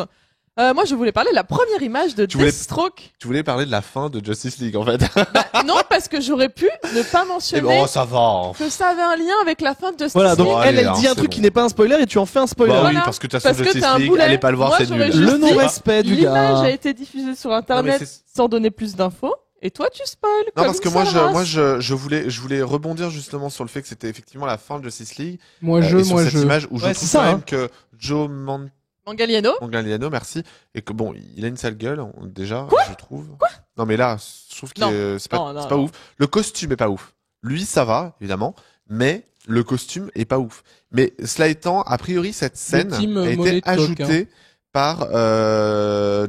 Moi je voulais parler de la première image de Tu voulais- Deathstroke. Tu voulais parler de la fin de Justice League, en fait. Bah, non, parce que j'aurais pu ne pas Eh mentionner ben, oh, ça va. que ça avait un lien avec la fin de Justice Voilà, donc League. Bon, elle allez, dit hein, un truc c'est qui bon. n'est pas un spoiler et tu en fais un spoiler. Bah Voilà. oui, parce que de toute Parce façon, que Justice t'es un League, boulet. allez pas le voir, Moi, c'est j'aurais nul. juste Le non-respect du L'image gars. a été diffusée sur internet mais c'est- sans donner plus d'infos. Et toi, tu spoil. Non, comme parce que une moi, sale race. je voulais rebondir justement sur le fait que c'était effectivement la fin de Justice League. Moi et sur cette je. image où je Ouais, trouve c'est quand ça, même hein. que Joe Manganiello. Manganiello, merci, et que bon, il a une sale gueule, déjà, je trouve. Non, mais là, je trouve que Non. c'est pas, Non, non, c'est pas non. ouf. Le costume est pas ouf. Lui, ça va, évidemment, mais le costume est pas ouf. Mais cela étant, a priori, cette scène team a monnaie été de coq, ajoutée par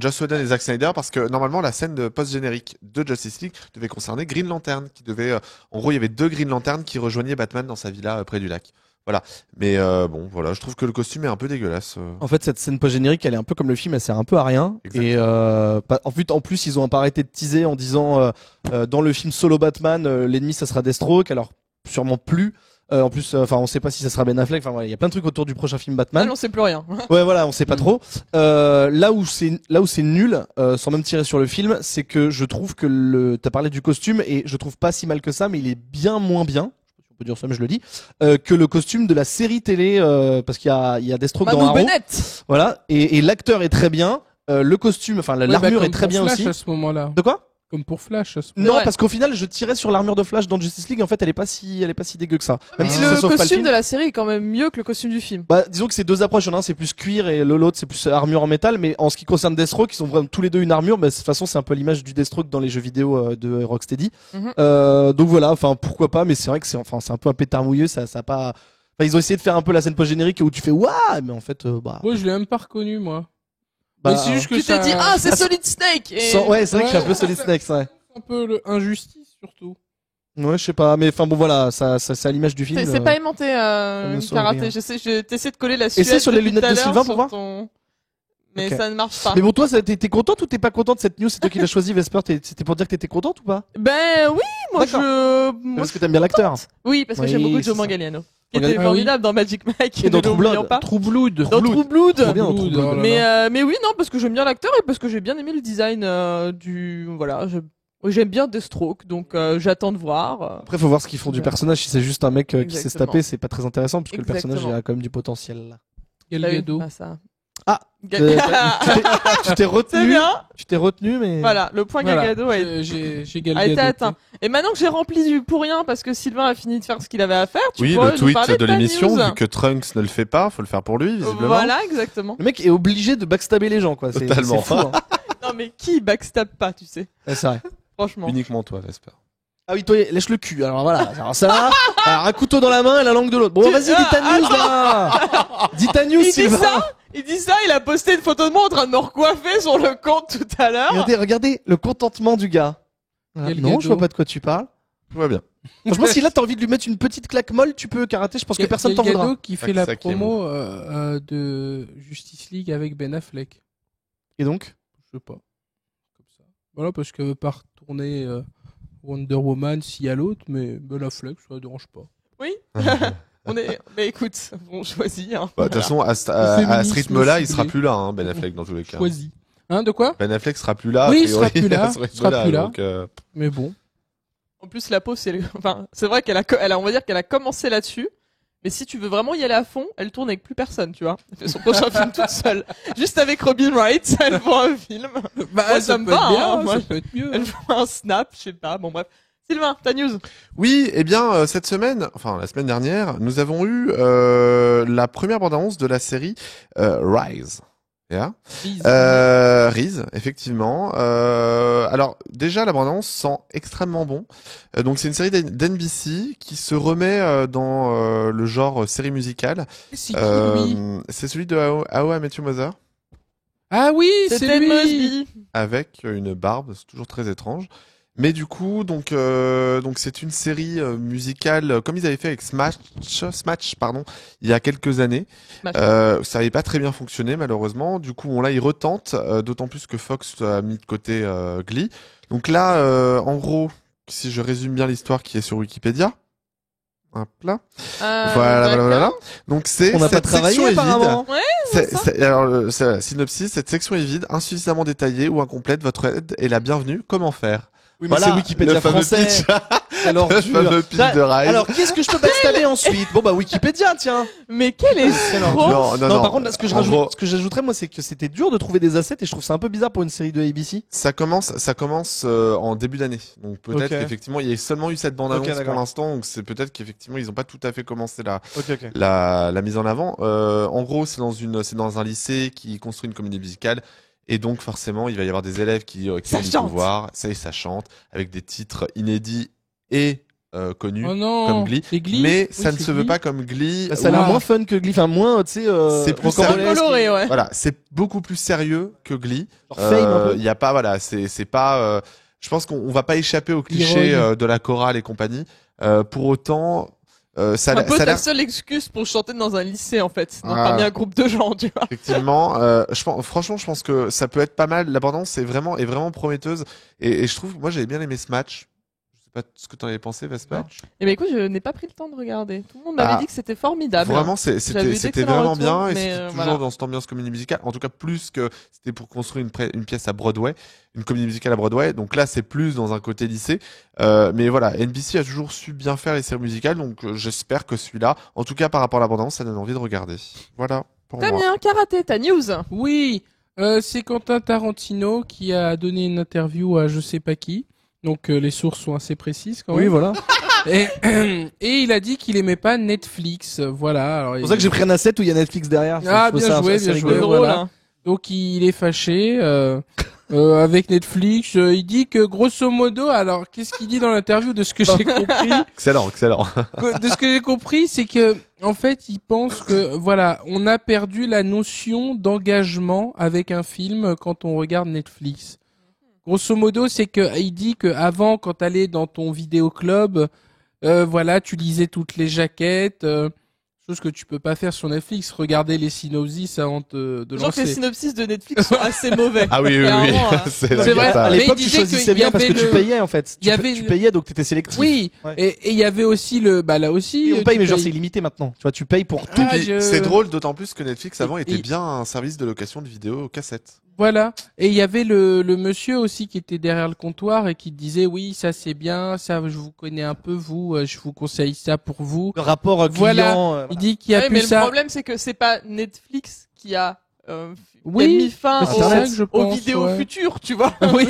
Joss Whedon et Zack Snyder parce que normalement la scène de post-générique de Justice League devait concerner Green Lantern qui devait en gros il y avait 2 Green Lantern qui rejoignaient Batman dans sa villa près du lac. Voilà. Mais bon voilà, je trouve que le costume est un peu dégueulasse. En fait, cette scène post-générique, elle est un peu comme le film, elle sert un peu à rien. Exactement. Et en plus, ils ont pas arrêté de teaser en disant dans le film Solo Batman, l'ennemi ça sera Deathstroke. Alors sûrement plus. En plus, enfin, on sait pas si ça sera Ben Affleck. Enfin, voilà, il y a plein de trucs autour du prochain film Ah, Batman. on sait plus rien. Ouais, voilà, on sait pas trop. Là où c'est nul, sans même tirer sur le film, c'est que je trouve que t'as parlé du costume et je trouve pas si mal que ça, mais il est bien moins bien. Je sais pas si on peut dire ça, mais je le dis, que le costume de la série télé, parce qu'il y a Deathstroke dans Manu Arrow. Bennett. Voilà, et l'acteur est très bien. Le costume, enfin Ouais, l'armure bah, est très comme bien pour Flash aussi. à ce moment-là. De quoi? Comme pour Flash à ce Non, Ouais. parce qu'au final, je tirais sur l'armure de Flash dans Justice League. En fait, elle est pas si dégueu que ça. Même Et si ça le sauve pas le costume film. de la série est quand même mieux que le costume du film. Bah, disons que c'est deux approches. Il y en a un, c'est plus cuir et l'autre, c'est plus armure en métal. Mais en ce qui concerne Deathstroke, ils ont vraiment tous les deux une armure. Mais de toute façon, c'est un peu l'image du Deathstroke dans les jeux vidéo de Rocksteady. Mhm. Donc voilà. Enfin, pourquoi pas. Mais c'est vrai que c'est un peu un pétard mouilleux. Ça a pas. Enfin, ils ont essayé de faire un peu la scène post-générique où tu fais waouh, mais en fait, bah. Moi, je l'ai même pas reconnu, moi. bah, Mais c'est juste que Tu t'es ça- dit, ah, c'est Solid Snake. Et... ouais, c'est vrai que je suis un peu Ouais. Solid Snake, ouais. un peu injustice, surtout. Ouais, je sais pas. Mais enfin bon, voilà. Ça c'est à l'image du film. C'est pas aimanté, me sauve karaté. rien. Je t'essaie de coller la suite. Essaie sur les lunettes de Sylvain pour voir. Mais Ok. ça ne marche pas. Mais bon, toi, t'es contente ou t'es pas contente de cette news? C'est toi qui l'as choisi, Vesper. C'était pour dire que t'étais contente ou pas? Ben oui, moi D'accord. moi, Parce que t'aimes bien l'acteur. oui, parce que Oui, j'aime beaucoup c'est Joe ça. Manganiello, qui Manganiello. était Ah oui. formidable dans Magic Mike. Et dans ne True l'oublions Blood. pas. True Blood. Dans True Blood. Trop bien dans True Blood, Blood. oh là là. Mais oui, non, parce que j'aime bien l'acteur et parce que j'ai bien aimé le design du. Voilà, j'aime bien Deathstroke, donc j'attends de voir. Après, faut voir ce qu'ils font du personnage. Si c'est juste un mec qui sait se Exactement. taper, c'est pas très intéressant puisque le personnage Exactement. il a quand même du potentiel. Là. Gal Bah oui, Gadot. bah ça. Ah, Ga- tu t'es C'est retenu. bien. Tu t'es retenu, mais. Voilà, le point Voilà. Gal Gadot a J'ai Gal a été Gadot. atteint. Et maintenant que j'ai rempli du pour rien parce que Sylvain a fini de faire ce qu'il avait à faire, tu Oui, pourrais le nous tweet parler de ta l'émission, news. vu que Trunks ne le fait pas, faut le faire pour lui, visiblement. Voilà, exactement. Le mec est obligé de backstabber les gens, quoi. C'est Totalement. c'est fou, hein. Non mais qui backstab pas, tu sais. Ouais, c'est vrai. Franchement. Uniquement toi, Vesper. Ah oui, toi, lèche le cul. Alors voilà. Alors ça, alors un couteau dans la main et la langue de l'autre. Bon, vas-y, dis ta news, là. Dis ta news, Il dit Sylvain. ça, il a posté une photo de moi en train de me recoiffer sur le compte tout à l'heure. Regardez le contentement du gars. Voilà. Gal Non, Gadot. je vois pas de quoi tu parles. Tout va bien. Franchement, si là t'as envie de lui mettre une petite claque molle, tu peux karaté. Je pense que personne t'en Gal voudra. Gadot qui fait C'est la ça qui est promo de Justice League avec Ben Affleck. Et donc, Je sais pas. Comme ça. Voilà, parce qu'elle veut pas retourner Wonder Woman s'il y a l'autre, mais Ben Affleck, ça ne dérange pas. Oui. Mais écoute, on choisit. Hein. Bah, de toute façon, à ce féminisme rythme-là, il sera ciblé. plus là, hein, Ben Affleck, dans tous les cas. Choisi. Hein, de quoi? Ben Affleck sera plus là. Oui, a il sera priori, plus là, à ce il sera rythme-là, plus là. donc, Mais bon. En plus, la peau, c'est, enfin, c'est vrai qu'elle a, on va dire qu'elle a commencé là-dessus, Mais si tu veux vraiment y aller à fond, elle tourne avec plus personne, tu vois. Elle fait son prochain film toute seule. Juste avec Robin Wright, elle voit un film. Bah, Moi, ça ça me peut va, être bien, hein, moi. ça peut être mieux. Elle voit un snap, je sais pas. Bon, bref. Sylvain, ta news. Oui, eh bien, cette semaine, enfin la semaine dernière, nous avons eu la première bande-annonce de la série Rise. Yeah. Rise, effectivement. Alors déjà, la bande-annonce sent extrêmement bon. Donc c'est une série d'NBC qui se remet dans le genre série musicale. C'est qui, lui? C'est celui de How I Met Your Mother, Ah oui, C'est c'est Ted lui. Mosby. avec une barbe, c'est toujours très étrange. Mais du coup, donc c'est une série musicale comme ils avaient fait avec Smash, pardon, il y a quelques années. Smash. Ça n'avait pas très bien fonctionné malheureusement. Du coup, ils retentent, d'autant plus que Fox a mis de côté Glee. Donc là, en gros, si je résume bien l'histoire qui est sur Wikipédia, hop là. Voilà. d'accord. Donc c'est On n'a pas cette section travaillé est vide. apparemment. Alors, c'est synopsis, cette section est vide, insuffisamment détaillée ou incomplète. Votre aide est la bienvenue. Comment faire? Oui, mais Voilà, c'est Wikipédia le fameux français. pitch. Alors, Le fameux pitch de Rise. Alors, qu'est-ce que je peux backstabber ensuite? Bon, bah, Wikipédia, tiens. Mais quel est Excellent. Non, Par contre, là, ce que En gros, j'ajouterais, moi, c'est que c'était dur de trouver des assets et je trouve ça un peu bizarre pour une série de ABC. ça commence en début d'année. Donc peut-être Ok. qu'effectivement, il y a seulement eu cette bande-annonce Ok, pour d'accord. l'instant. Donc c'est peut-être qu'effectivement, ils n'ont pas tout à fait commencé Ok. la mise en avant. En gros, c'est dans un lycée qui construit une comédie musicale. Et donc forcément, il va y avoir des élèves qui ont Ça du chante. pouvoir. Ça chante avec des titres inédits et connus. Oh non. Comme Glee. Et Glee. Mais Oui, ça ne c'est se veut Glee. pas comme Glee. Bah, ça a l'air Ouah. moins fun que Glee, enfin, moins, tu sais, C'est plus encore sérieux. coloré, ouais. Voilà, c'est beaucoup plus sérieux que Glee. Genre Fame, un peu. Il y a pas, voilà, c'est pas. Je pense qu'on va pas échapper aux clichés Ironie. de la chorale et compagnie. Pour autant, ça, un peu ça a ta l'air seule excuse pour chanter dans un lycée, en fait. Non, Ah. parmi un groupe de gens, tu vois. effectivement. Franchement, je pense que ça peut être pas mal. L'abondance est vraiment prometteuse. Et je trouve, moi, j'avais bien aimé ce match. Je sais pas ce que t'en avais pensé, Vesper. Eh ben écoute, je n'ai pas pris le temps de regarder. Tout le monde m'avait Ah. dit que c'était formidable. Vraiment, J'avais eu c'était d'excellents vraiment retours, bien et mais, c'était toujours voilà. dans cette ambiance comédie musicale. En tout cas, plus que c'était pour construire une pièce à Broadway, une comédie musicale à Broadway. Donc là, c'est plus dans un côté lycée. Mais voilà, NBC a toujours su bien faire les séries musicales, donc j'espère que celui-là, en tout cas par rapport à l'abondance, ça donne envie de regarder. Voilà pour moi. Damien, karaté, ta news. Oui, c'est Quentin Tarantino qui a donné une interview à je sais pas qui. Donc les sources sont assez précises quand Oui, même. voilà. Et, et il a dit qu'il aimait pas Netflix. Voilà. Alors, C'est pour ça que j'ai pris un asset où il y a Netflix derrière. Ah, Je trouve bien ça joué, assez bien rigolo. joué. Drôle, voilà. hein. Donc il est fâché avec Netflix. Il dit que grosso modo, alors qu'est-ce qu'il dit dans l'interview de ce que j'ai compris? Excellent. De ce que j'ai compris, c'est que en fait, il pense que voilà, on a perdu la notion d'engagement avec un film quand on regarde Netflix. Grosso modo, c'est que il dit que avant, quand t'allais dans ton vidéoclub, voilà, tu lisais toutes les jaquettes, chose que tu peux pas faire sur Netflix. Regarder les synopsis avant de Genre que les lancer. synopsis de Netflix sont assez mauvais. Ah oui. Clairement, C'est C'est vrai. ça. À Mais l'époque, il tu disait choisissais qu'il y bien parce que avait tu le- payais en fait. il y avait Tu le- payais donc t'étais sélectif. Oui, Ouais. et il y avait aussi bah là aussi. Et on paye, tu mais genre payes- c'est illimité maintenant. Tu vois, tu payes pour tout. Ah, Puis, je- c'est drôle, d'autant plus que Netflix avant était Et- bien un service de location de vidéos cassettes. Voilà. Et il y avait le monsieur aussi qui était derrière le comptoir et qui disait oui, ça c'est bien, ça je vous connais un peu vous, je vous conseille ça pour vous. Le rapport client. Voilà. Voilà. Il dit qu'il y a Ouais, plus mais ça. le problème, c'est que c'est pas Netflix qui a Oui, mis fin mais c'est ça que je aux pense, vidéos ouais. futures, tu vois. Oui.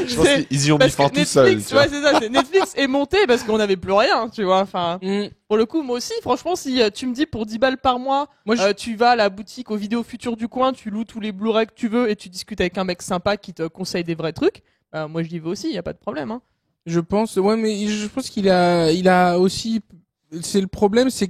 Je pense C'est- qu'ils y ont mis Parce que fin tout Netflix, seul. tu vois. ouais, c'est ça, c'est Netflix est monté parce qu'on n'avait plus rien, tu vois. Enfin, Mm. pour le coup, moi aussi, franchement, si tu me dis pour 10 balles par mois, Moi, je- tu vas à la boutique aux vidéos futures du coin, tu loues tous les Blu-ray que tu veux et tu discutes avec un mec sympa qui te conseille des vrais trucs, moi j'y vais aussi, y a pas de problème. Hein. Je pense, ouais, mais je pense qu'il a aussi, c'est le problème, c'est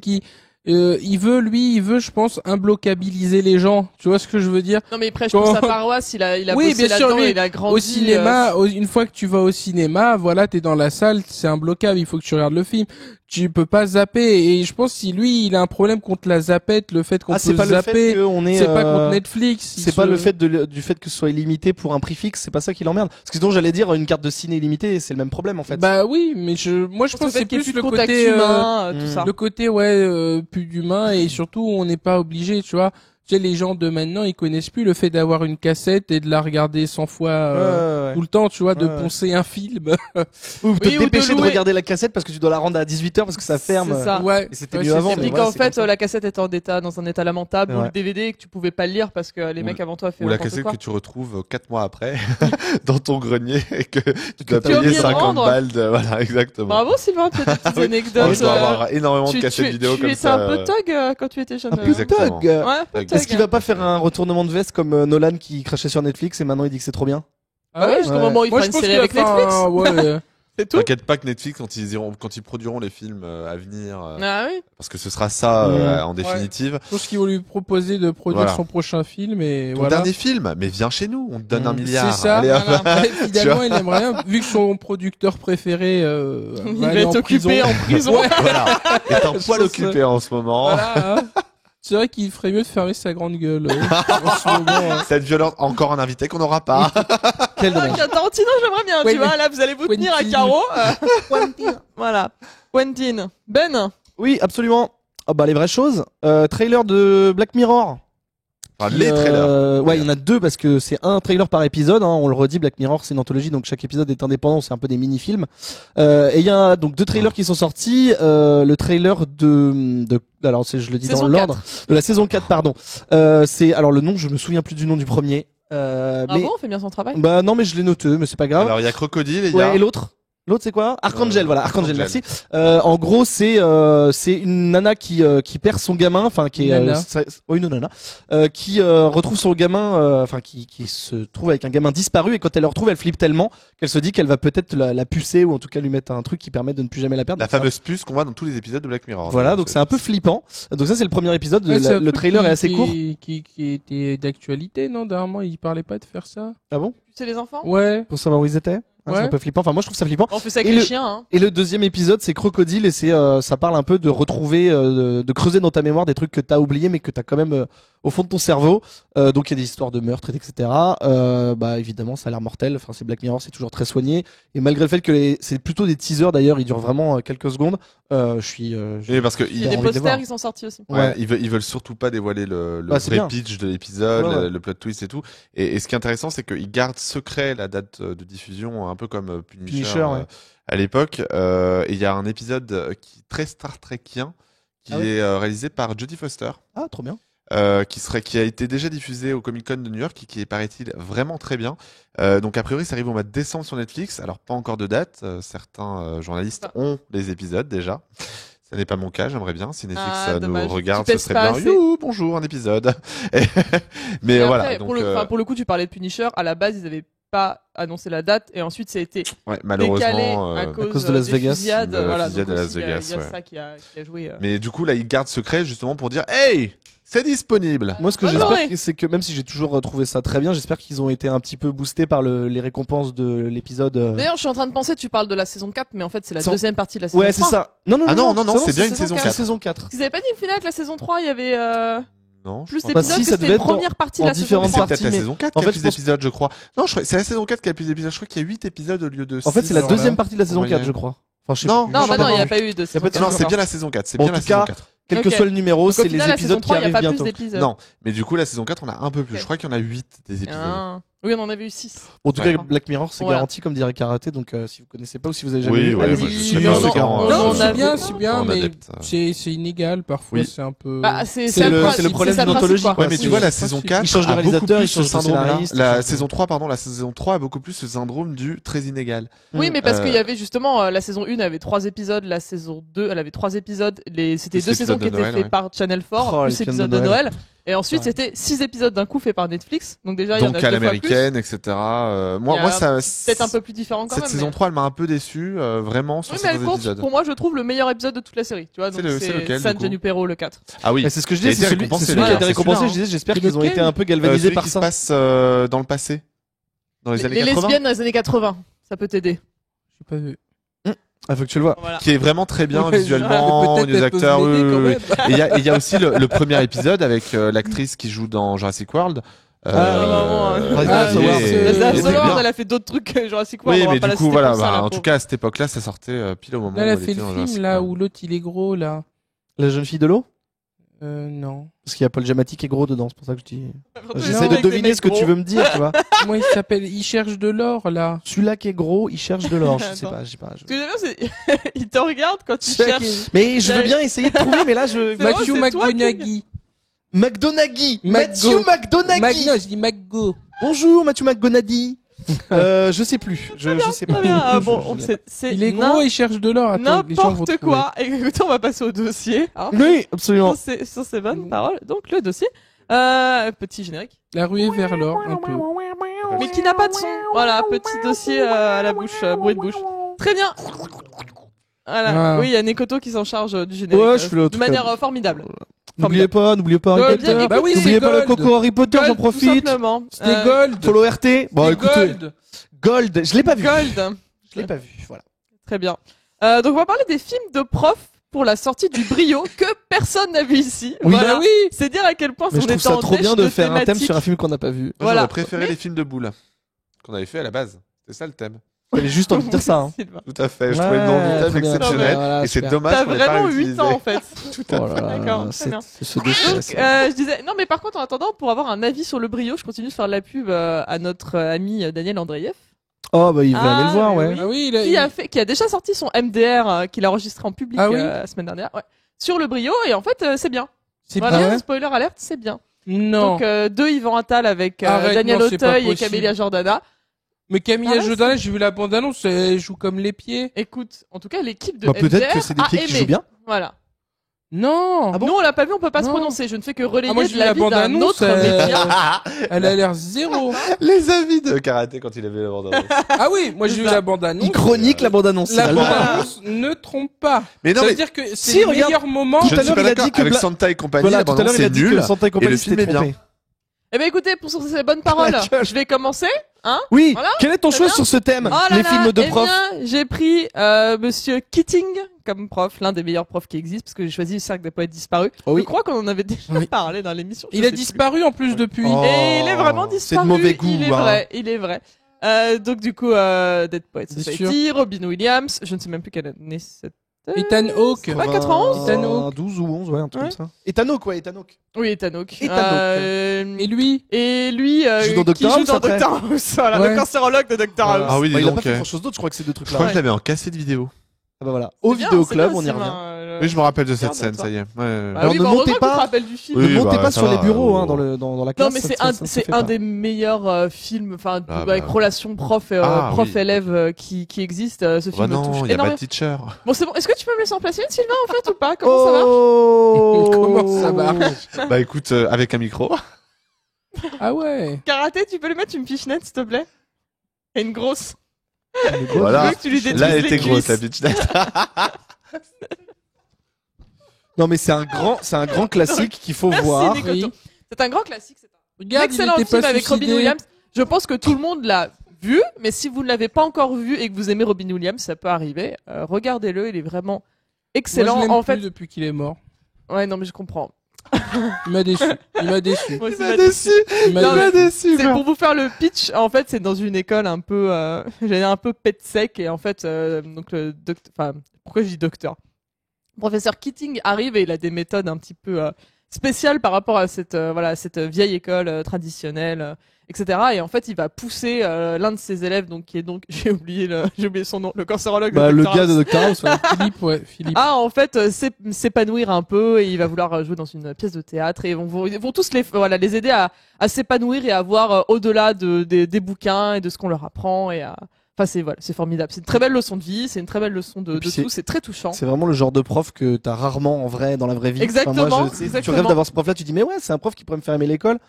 il veut, je pense, imbloquabiliser les gens. Tu vois ce que je veux dire? Non mais il prêche Quand- pour sa paroisse, il a Oui, bossé bien sûr, là-dedans, mais il a grandi. Au cinéma, une fois que tu vas au cinéma, voilà, t'es dans la salle, c'est imbloquable, il faut que tu regardes le film. Tu peux pas zapper. Et je pense que si lui, il a un problème contre la zappette, le fait qu'on Ah, c'est peut pas le fait zapper, qu'on est. c'est pas contre Netflix. il C'est pas se- le fait du fait que ce soit illimité pour un prix fixe, c'est pas ça qui l'emmerde. Parce que sinon j'allais dire une carte de ciné illimitée, c'est le même problème en fait. Bah oui, mais moi je pense que c'est qu'il y ait plus plus le de contact côté, humain, tout hmm. ça. le côté plus d'humain et surtout on n'est pas obligé, tu vois. Tu sais, les gens de maintenant, ils connaissent plus le fait d'avoir une cassette et de la regarder 100 fois tout le temps, tu vois, de Ouais. poncer un film. Ou te Oui, ou de dépêcher de louer. regarder la cassette parce que tu dois la rendre à 18h parce que ça ferme. C'est ça. Ouais. Et c'était Ouais, mieux c'est avant, Et ça. mais puis ouais, qu'en c'est comme fait, ça. la cassette était dans un état lamentable, ou Ouais. le DVD que tu pouvais pas le lire parce que les Ou mecs avant toi fait Ou la n'importe cassette quoi. que tu retrouves 4 mois après dans ton grenier et que tu dois tu as payer oublié de 50 rendre. balles voilà, exactement. Bravo Sylvain, tu as des petites Oui. anecdotes. Je dois avoir énormément de cassettes vidéo tu comme étais ça. un peu thug quand tu étais jeune. Un peu Exactement. thug. Ouais, un peu Est-ce thug. Est-ce qu'il va pas faire un retournement de veste comme Nolan qui crachait sur Netflix et maintenant il dit que c'est trop bien? Ah ouais, jusqu'au Ouais. moment où il Moi, fera je une pense série qu'il va avec faire Netflix. ouais, C'est tout. T'inquiète pas que Netflix, quand ils produiront les films à venir, Ah oui. parce que ce sera ça en définitive. je pense qu'ils vont lui proposer de produire Voilà. son prochain film et Ton voilà. dernier film, mais viens chez nous, on te donne 1 milliard. C'est ça. Allez, hop. Voilà. Ouais, finalement, il aimerait rien, vu que son producteur préféré Il va va aller être en prison. occupé en prison. Ouais. Voilà. Et t'es un Je poil pense, occupé en ce moment. Voilà, hein. C'est vrai qu'il ferait mieux de fermer sa grande gueule. En ce moment, hein. Cette violence, encore un invité qu'on n'aura pas. Quel dommage. Ah, Tarantino, j'aimerais bien, Ouais, tu vois. Là, vous allez vous tenir à Quentin. carreau. Voilà. Quentin. Ben. Oui, absolument. Ah bah les vraies choses. Trailer de Black Mirror. Enfin, Qui, les trailers. Ouais, il y en a deux parce que c'est un trailer par épisode. Hein, on le redit, Black Mirror, c'est une anthologie, donc chaque épisode est indépendant. C'est un peu des mini-films. Et il y a donc deux trailers qui sont sortis. Le trailer alors je le dis Saison dans l'ordre de la saison 4, pardon. C'est alors le nom, je me souviens plus du nom du premier. Mais Bravo, on fait bien son travail. bah non, mais je l'ai noté, mais c'est pas grave. Alors il y a Crocodile et il y Ouais, a et l'autre c'est quoi? Archangel, voilà, Archangel, Archangel. merci. En gros, c'est une nana qui perd son gamin, enfin qui est Nana. oui, une nana qui retrouve son gamin, enfin qui se trouve avec un gamin disparu, et quand elle le retrouve, elle flippe tellement qu'elle se dit qu'elle va peut-être la pucer, ou en tout cas lui mettre un truc qui permet de ne plus jamais la perdre. la Donc, fameuse puce qu'on voit dans tous les épisodes de Black Mirror. voilà, donc c'est un peu flippant. Donc ça c'est le premier épisode, Ouais, c'est un le truc trailer est assez court. qui était d'actualité, non? Dernièrement, il parlait pas de faire ça. Ah bon? C'est les enfants. Ouais. Pour savoir où ils étaient? C'est Ouais. un peu flippant. Enfin moi je trouve ça flippant. On fait ça avec Et les le- chiens. Hein. Et le deuxième épisode, c'est Crocodile, et ça parle un peu de retrouver, de creuser dans ta mémoire des trucs que t'as oubliés mais que t'as quand même au fond de ton cerveau. Donc il y a des histoires de meurtres, etc. Bah évidemment, ça a l'air mortel. Enfin, c'est Black Mirror, c'est toujours très soigné. Et malgré le fait que c'est plutôt des teasers d'ailleurs, ils durent vraiment quelques secondes. Oui, parce que Il y a J'ai des envie de les voir. posters qui sont sortis aussi. ouais, ils veulent surtout pas dévoiler le Bah, c'est vrai bien. pitch de l'épisode, Ouais, ouais. le plot twist et tout. Et ce qui est intéressant, c'est qu'ils gardent secret la date de diffusion, un peu comme Punisher, Punisher, ouais. à l'époque. Et il y a un épisode qui est très Star Trekien, qui Ah ouais. est réalisé par Jodie Foster. Ah, trop bien. Qui a été déjà diffusé au Comic Con de New York et qui est, paraît-il, vraiment très bien. Donc a priori ça arrive au mois de décembre sur Netflix, alors pas encore de date, certains journalistes ont les épisodes déjà. Ça n'est pas mon cas, j'aimerais bien. Si Netflix Ah, nous dommage. regarde, Tu ce pèses serait pas bien. assez. Youhou, bonjour, un épisode. Mais Et voilà. après, Donc, pour le coup, tu parlais de Punisher. À la base, ils avaient pas annoncé la date, et ensuite ça a été ouais, décalé malheureusement. à cause de des Las Vegas. fusillades. De la Voilà, fusillade donc à Las aussi, il y a- Vegas, il y a ouais. ça qui a joué. Mais du coup là, ils gardent secret justement pour dire, hey, c'est disponible. Moi, ce que Ah, j'espère, non, ouais. c'est que même si j'ai toujours trouvé ça très bien, j'espère qu'ils ont été un petit peu boostés par les récompenses de l'épisode. D'ailleurs, je suis en train de penser, tu parles de la saison 4, mais en fait, c'est la Sans- deuxième partie de la saison Ouais, c'est 3. ça. Non, Ah non, c'est bien une saison saison 4. 4. C'est saison 4. Ils avaient pas dit au final que la saison 3, il y avait Non, je plus crois Bah, d'épisodes, si, que ça c'était devait une être première partie de en la saison différentes c'est 3. peut-être la mais- saison 4 en qui a fait, plus je pense- d'épisodes, je crois. Non, c'est la saison 4 qui a plus d'épisodes. Je crois qu'il y a 8 épisodes au lieu de En fait, c'est la six. deuxième partie de la saison En 4, moyenne. je crois. Enfin, je sais Non, plus. Non, bah non, il n'y a plus. pas eu de saison pas de 4. Non, c'est bien la saison 4. C'est En bien la tout saison cas, 4. Quel que Ok. soit le numéro, Donc, au c'est final, les la saison épisodes qui 3, il n'y a arrivent pas plus bientôt. d'épisodes. Non, mais du coup, la saison 4, on a un peu plus. Ok. Je crois qu'il y en a 8 des épisodes. Ah. Oui, on en avait eu 6. En tout Ouais. cas, Black Mirror, c'est Voilà. garanti, comme dirait Karaté. Donc, si vous connaissez pas ou si vous avez jamais Oui, vu, ouais, allez-y. moi, je suis Oui, pas on en- second, on hein. en Non, a c'est bien, vu. c'est bien, En mais adepte. c'est inégal parfois, Oui. c'est un peu. Bah, c'est C'est le principe, problème c'est ça d'une le anthologie, principe, quoi. Ouais, mais tu Oui, vois, la c'est saison facile. 4 Ils changent de a beaucoup réalisateur, plus ils ce changent de syndrome-là. scénariste, ils La changent- saison 3, pardon, la saison 3 a beaucoup plus ce syndrome du très inégal. Oui, mais parce Euh, qu'il y avait justement la saison 1 avait 3 épisodes, la saison 2 elle avait 3 épisodes, c'était Plus 2 saisons l'épisode qui de étaient Noël, faits ouais. par Channel 4, Oh, plus les films épisodes de de Noël. Noël. Et ensuite Ouais. c'était 6 épisodes d'un coup faits par Netflix. Donc déjà il y en a Donc 2 à fois plus. l'américaine, etc. Moi, Il y a moi, ça. Peut-être un peu plus différent quand Cette même. saison mais... 3, elle m'a un peu déçu, vraiment, sur Oui, mais elle certains compte épisodes. pour moi, je trouve le meilleur épisode de toute la série. Tu vois, donc C'est lequel, San du coup Junipero, le 4. Ah oui. Mais c'est ce que je Il a disais, été c'est récompensé, celui qui a d'ailleurs, été c'est récompensé. celui-là, Je disais, j'espère C'est qu'ils ont lequel été un peu galvanisés Celui par qui se ça. passe dans le passé. Dans les années Les 80. lesbiennes dans les années 80, ça peut t'aider. J'ai pas vu. Ah, faut que tu le vois. Voilà. Qui est vraiment très bien Ouais, visuellement, peut-être les elle peut acteurs. se l'aider oui, quand oui, même. oui. Et il y a aussi le premier épisode avec l'actrice qui joue dans Jurassic World. Ah, qui oui, est- c'est- La Zaz était Solor, bien. elle a fait d'autres trucs que Jurassic World. Oui, on va mais pas du la coup, citer voilà. comme ça, la En pauvre. tout cas, à cette époque-là, ça sortait pile au moment Là, elle où a elle fait était le dans film, Jurassic là, World. où l'autre, il est gros, là. La jeune fille de l'eau. Non. Parce qu'il y a Paul Giamatti qui est gros dedans, c'est pour ça que je dis. Surtout J'essaie avec de des deviner mecs ce que tu gros. veux me dire, tu vois. Comment il s'appelle? Il cherche de l'or, là. Celui-là qui est gros, il cherche de l'or. Je sais Attends. pas, je sais pas. Ce que j'aime bien, c'est il te regarde quand tu Celui-là cherches. qui- Mais je veux bien essayer de trouver, mais là je. C'est vrai, Matthew c'est toi McConaughey. McDonaghy. McGo. Matthew McDonaghy. Non, je dis McGo. Bonjour Matthew McGonaghy. Je sais plus. Je sais pas. Très bien. Ah, Je- bon, je l'ai c'est Il est gros et il cherche de l'or. Attends, les gens vont n'importe trouver. quoi. Et écoutez, on va passer au dossier. Hein, pas. Oui, absolument. sur ces bonnes paroles. Donc le dossier. Petit générique. La ruée vers l'or, un peu. Mais qui n'a pas de son. Voilà, petit dossier à la bouche, bruit de bouche. Très bien. Voilà. Ah. Oui, il y a Nekoto qui s'en charge du générique. Ouais, je fais le de truc. manière formidable. N'oubliez pas Harry Ouais, Potter. bien Bah oui, N'oubliez c'est pas le Gold. Coco Harry Potter, Gold, j'en Tout profite. simplement. C'était Gold. Follow RT. Bon, C'était écoutez. Gold. Gold, je l'ai pas vu. Gold. Je l'ai pas vu, voilà. Très bien. Donc on va parler des films de profs pour la sortie du Brio que personne n'a vu ici. Oui. Voilà. Bah oui. C'est dire à quel point Mais on je trouve était ça en trop dèche bien de faire un thème thématiques. sur un film qu'on n'a pas vu. Moi, Voilà. j'aurais préféré les films de boules qu'on avait fait à la base. C'est ça le thème. J'avais juste envie de dire ça. Hein. Sylvain. Tout à fait. Je Ouais, trouvais le nom du très thème bien, exceptionnel. très bien, voilà, et c'est super. dommage T'as qu'on l'ait pas vraiment 8 utilisé. ans en fait. Tout à Oh fait. là là, D'accord, très bien. ce dossier. Donc, je disais, non mais par contre en attendant, pour avoir un avis sur le Brio, je continue de faire de la pub à notre ami Daniel Andreev, Oh, bah, il va Ah, aller le voir, mais ouais. oui. Ah oui, il a, qui a déjà sorti son MDR qu'il a enregistré en public Ah oui la semaine dernière, ouais, sur le Brio, et en fait c'est bien. c'est Voilà, pas vrai. spoiler alerte, c'est bien. Non. Donc deux Yvan Attal avec Arrête, Daniel non, c'est pas Auteuil et possible. Camélia Jordana. Mais Camilla Ah ouais, Jordana, j'ai vu la bande-annonce, elle joue comme les pieds. Écoute, en tout cas l'équipe de Bah, MDR peut-être que c'est des a pieds qui aimé. jouent bien. Voilà. Non. Ah bon Nous on l'a pas vu, on peut pas se Non. prononcer. Je ne fais que relayer Ah, moi, j'ai de vu la l'avis d'un bande-annonce, autre média. Elle a l'air zéro. Les avis de karaté quand il avait la bande Ah oui, moi j'ai vu la bande-annonce. Il chronique la bande-annonce. La c'est mal. bande-annonce ne trompe pas. Mais non, Ça veut mais dire que c'est Si, le regarde. meilleur moment. Tout je à ne suis l'heure, pas il a d'accord. dit que Avec Bla- Santa et compagnie, Voilà, la tout à bande l'heure, il a c'est dit que nul. Santa et Et compagnie le film s'était est bien. trompé. Eh ben écoutez, pour ces bonnes paroles, La gueule. je vais commencer. Hein Oui, Voilà, quel est ton très choix bien. sur ce thème Oh là Les là, films de eh profs. bien, j'ai pris Monsieur Keating comme prof, l'un des meilleurs profs qui existent, parce que j'ai choisi le cercle des poètes disparus. Oh oui. Je crois qu'on en avait déjà Oui. parlé dans l'émission. je Il a sais plus. disparu en plus depuis. Oh. Et il est vraiment c'est de disparu. mauvais goût, Il est hein. vrai, il est vrai. Donc du coup, Dead Poets Bien Society, Robin Williams, je ne sais même plus quelle année c'était. Ethan Hawke. Ouais, 91. Ethan Hawke. 12 ou 11, ouais, un truc Ouais. comme ça. Ethan Hawke, ouais, Ethan Hawke. Oui, Ethan Hawke. Ethan Hawke. Et lui Et lui, Joue dans qui Dr. joue House, dans après. Dr. House, voilà, Ouais. le cancérologue de Dr. Voilà. House. Ah oui, dis Bah, il a donc, pas fait grand chose d'autre, je crois que c'est deux Je trucs-là. crois que je l'avais en cassette vidéo. Ah bah voilà. Au C'est bien, vidéoclub, c'est on y bien, revient. Oui, je me rappelle de cette Regarde, scène, toi. ça y est. Ouais. Bah Alors, oui, ne bah, montez heureusement pas- que tu te rappelles du film. Oui, Ne montez bah, pas ça sur les va, bureaux, hein, oh. dans la classe. Non, mais ça- c'est ça- un, ça se c'est fait un pas. des meilleurs films, enfin, Ah, avec bah. relation prof, Ah, oui. prof-élève qui existe. Ce Bah film me non, touche il y a énormément. Bad Teacher. Bon, c'est bon. Est-ce que tu peux me laisser en placer une, Sylvain, en fait, ou pas? Comment ça va? Oh Comment ça marche Bah écoute, avec un micro. Ah ouais. Karaté, tu peux lui mettre une pichenette, s'il te plaît? Et une grosse. Je Voilà. veux que tu lui détruises Là, elle les était grosse, la cuisses. bitch. Non, mais c'est un grand classique qu'il faut Merci, voir. Nicoto. Oui. C'est un grand classique. C'est un Regarde, excellent il était film pas avec Robin suicidé. Williams. Je pense que tout le monde l'a vu, mais si vous ne l'avez pas encore vu et que vous aimez Robin Williams, ça peut arriver. Regardez-le, il est vraiment excellent. Moi, je l'aime En plus fait, depuis qu'il est mort. ouais, non, mais je comprends. Il m'a déçu. Il m'a déçu. Moi aussi, Il m'a m'a déçu. Il m'a Non, mais- déçu. C'est pour vous faire le pitch. En fait, c'est dans une école un peu, j'allais dire un peu pet sec, et en fait, donc le docteur, enfin, pourquoi je dis docteur? Le professeur Keating arrive et il a des méthodes un petit peu spéciales par rapport à cette, voilà, cette vieille école traditionnelle, etc. Et en fait, il va pousser l'un de ses élèves, donc qui est donc, j'ai oublié son nom, le cancérologue. Bah, de le Dr. gars House. de Dr. House, ouais. Philippe, ouais, Philippe. Ah, en fait, s'épanouir un peu et il va vouloir jouer dans une pièce de théâtre et ils vont tous les aider à s'épanouir et à voir au-delà des bouquins et de ce qu'on leur apprend enfin, c'est formidable. C'est une très belle leçon de vie, c'est une très belle leçon de puis tout, c'est très touchant. C'est vraiment le genre de prof que t'as rarement en vrai dans la vraie vie. Exactement, moi, tu exactement. rêves d'avoir ce prof-là, tu dis mais ouais, c'est un prof qui pourrait me faire aimer l'école.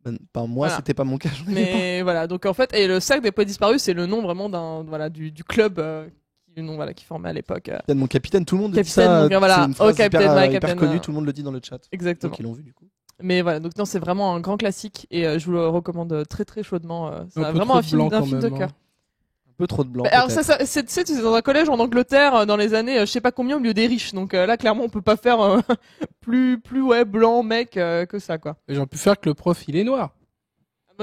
Ben, moi, Voilà. c'était pas mon cas. j'en avais pas. Mais voilà, donc en fait, et le cercle des poètes disparus, c'est le nom vraiment du club qui formait à l'époque. Capitaine, mon capitaine, tout le monde dit Capitaine, ça. mon gars, voilà. C'est une phrase Oh, Captain, hyper, my hyper Captain, connue, tout le monde le dit dans le chat. Exactement. Donc ils l'ont vu du coup. Mais voilà, donc non, c'est vraiment un grand classique et je vous le recommande très très chaudement. C'est Un peu vraiment trop un de film, blanc, un quand film de même, cœur. hein. Un peu trop de blanc. Bah, alors peut-être. ça c'est dans un collège en Angleterre dans les années je sais pas combien au milieu des riches, donc là clairement on peut pas faire plus ouais blanc mec que ça quoi. J'aurais pu faire que le prof, il est noir.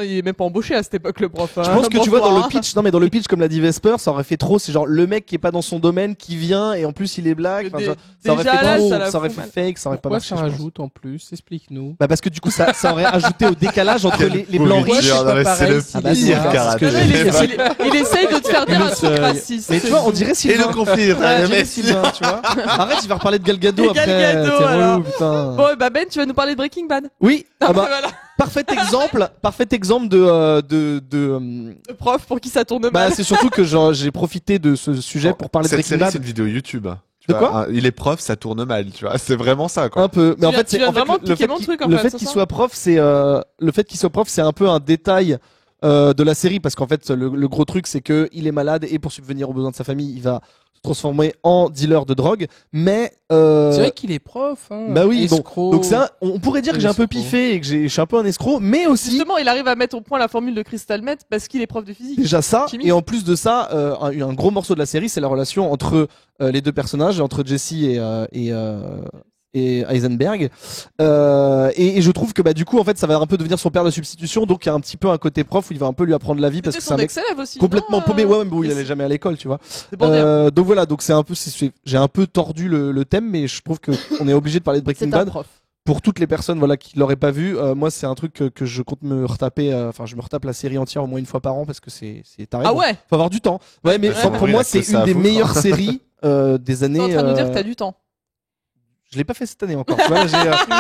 Il est même pas embauché à cette époque, le prof. Je pense que tu vois dans Bonsoir. le pitch, non mais dans le pitch comme l'a dit Vesper, ça aurait fait trop, c'est genre le mec qui est pas dans son domaine qui vient et en plus il est black, enfin, ça aurait déjà, fait là, trop, ça la ça aurait fout fait mal. fake, ça aurait pas Pourquoi marché. ça je pense. rajoute en plus? Explique-nous. Bah parce que du coup ça aurait ajouté au décalage entre les blancs Pourquoi riches. c'est pas pareil, Ah bah, c'est pire ça, karaté. c'est ce que j'ai fait. Il essaye de te faire dire un truc raciste. Mais tu vois, on dirait Et Sylvain. le conflit, On dirait mais Sylvain, tu vois. Arrête, il va reparler de Gal Gadot Et après. Gal Gadot, T'es alors. relou, putain. Bon, bah Ben, tu vas nous parler de Breaking Bad. Oui, ah bah, Voilà. parfait exemple Le prof pour qui ça tourne bah mal. c'est surtout que genre, j'ai profité de ce sujet pour parler de Cette Breaking série, Bad. c'est une vidéo YouTube. Tu De vois, quoi il est prof, ça tourne mal, tu vois. C'est vraiment ça, quoi. Un peu, mais en fait, tu viens en fait, vraiment de piquer mon qu'il- truc, en le fait, fait c'est qu'il ça soit prof, c'est un peu un détail de la série parce qu'en fait, le gros truc, c'est que il est malade et pour subvenir aux besoins de sa famille, il va se transformer en dealer de drogue. Mais C'est vrai qu'il est prof. Hein. bah oui, bon. Escroc. Donc ça, on pourrait dire que j'ai un peu Escroc. piffé et que je suis un peu un escroc, mais aussi Justement, il arrive à mettre au point la formule de Crystal Meth parce qu'il est prof de physique. déjà ça. Chimie. Et en plus de ça, un gros morceau de la série, c'est la relation entre les deux personnages, entre Jesse et Heisenberg. Et je trouve que bah du coup en fait ça va un peu devenir son père de substitution, donc il y a un petit peu un côté prof où il va un peu lui apprendre la vie parce C'était que c'est un son mec ex-élève aussi. complètement non, paumé. Ouais, mais bon, il mais allait jamais à l'école, tu vois. C'est pour dire. Donc voilà, donc c'est un peu, j'ai un peu tordu le thème, mais je trouve que on est obligé de parler de Breaking C'est un Bad prof. pour toutes les personnes voilà qui l'auraient pas vu. Moi c'est un truc que je compte me retaper. Enfin je me retape la série entière au moins une fois par an parce que c'est taré. Ah Bon, ouais. faut avoir du temps. Ouais, mais Ouais, enfin, ouais. pour Oui, moi là, c'est ça une à des foutre. meilleures séries des années. T'es en train de nous dire que t'as du temps. Je l'ai pas fait cette année encore. Tu vois,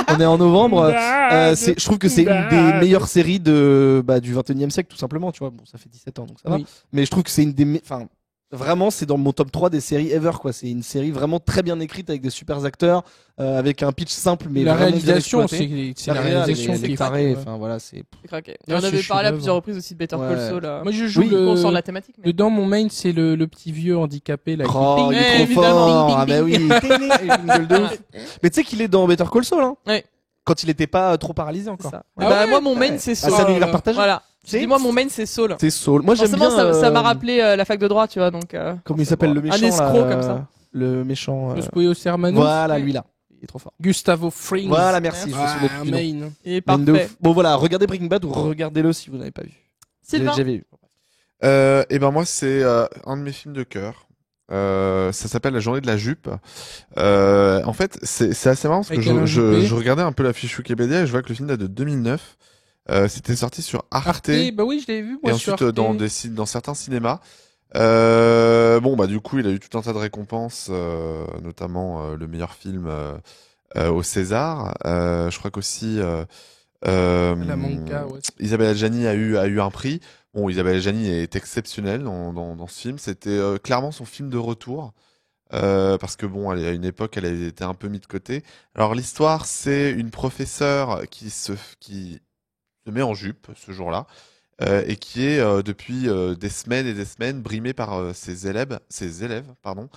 on est en novembre. Je trouve que c'est une des meilleures séries du 21e siècle, tout simplement. Tu vois, bon, ça fait 17 ans, donc ça va. Oui. Mais je trouve que c'est une des, enfin, vraiment, c'est dans mon top 3 des séries ever, quoi. C'est une série vraiment très bien écrite avec des super acteurs, avec un pitch simple, mais la vraiment bien réalisation, exploité. c'est la réalisation elle est qui est carrée. faite, ouais. Enfin voilà, c'est. C'est craqué. Ah, On c'est avait parlé à chef-d'œuvre. plusieurs reprises aussi de Better Ouais. Call Saul. Moi, je joue Oui. On sort le. la thématique. Mais... Dedans, mon main, c'est le petit vieux handicapé là. qui Oh, il ping. est trop évidemment. fort. Ah bah oui. Avec une gueule de ouf. Mais tu sais qu'il est dans Better Call Saul, hein. Ouais. Quand il était pas trop paralysé C'est encore. ça. Ah Bah, ouais moi, mon main, Ouais. c'est Ah, Saul. c'est un univers partagé. Voilà. C'est- Dis-moi, mon main, c'est Saul. C'est Saul. Moi j'aime Forcément, bien. ça m'a rappelé la fac de droit, tu vois, donc. Comment il s'appelle le méchant Un escroc là, comme ça. Le méchant. José Sermano. Voilà, lui là. Il est trop fort. Gustavo Fring. Voilà, merci. Je me souvenais Ah, plus du nom. main. Il est Man de parfait. ouf. Bon voilà, regardez Breaking Bad ou regardez-le si vous n'avez pas vu. Sylvain. J'avais vu. Et ben moi, c'est un de mes films de cœur. Ça s'appelle La Journée de la Jupe. En fait, c'est assez marrant parce que Avec Alain Juppé. je regardais un peu la fiche Wikipédia et je vois que le film date de 2009. C'était sorti sur Arte, Arte, bah oui, je l'ai vu, moi, et sur ensuite Arte. dans certains cinémas. Bon bah du coup, il a eu tout un tas de récompenses, notamment le meilleur film au César. Je crois qu'aussi La Manca, ouais. Isabelle Adjani a eu un prix. Bon, Isabelle Adjani est exceptionnelle dans ce film. C'était clairement son film de retour. Parce que bon, à une époque, elle avait été un peu mise de côté. Alors l'histoire, c'est une professeure qui se met en jupe ce jour-là et qui est depuis des semaines et des semaines brimée par ses élèves, pardon,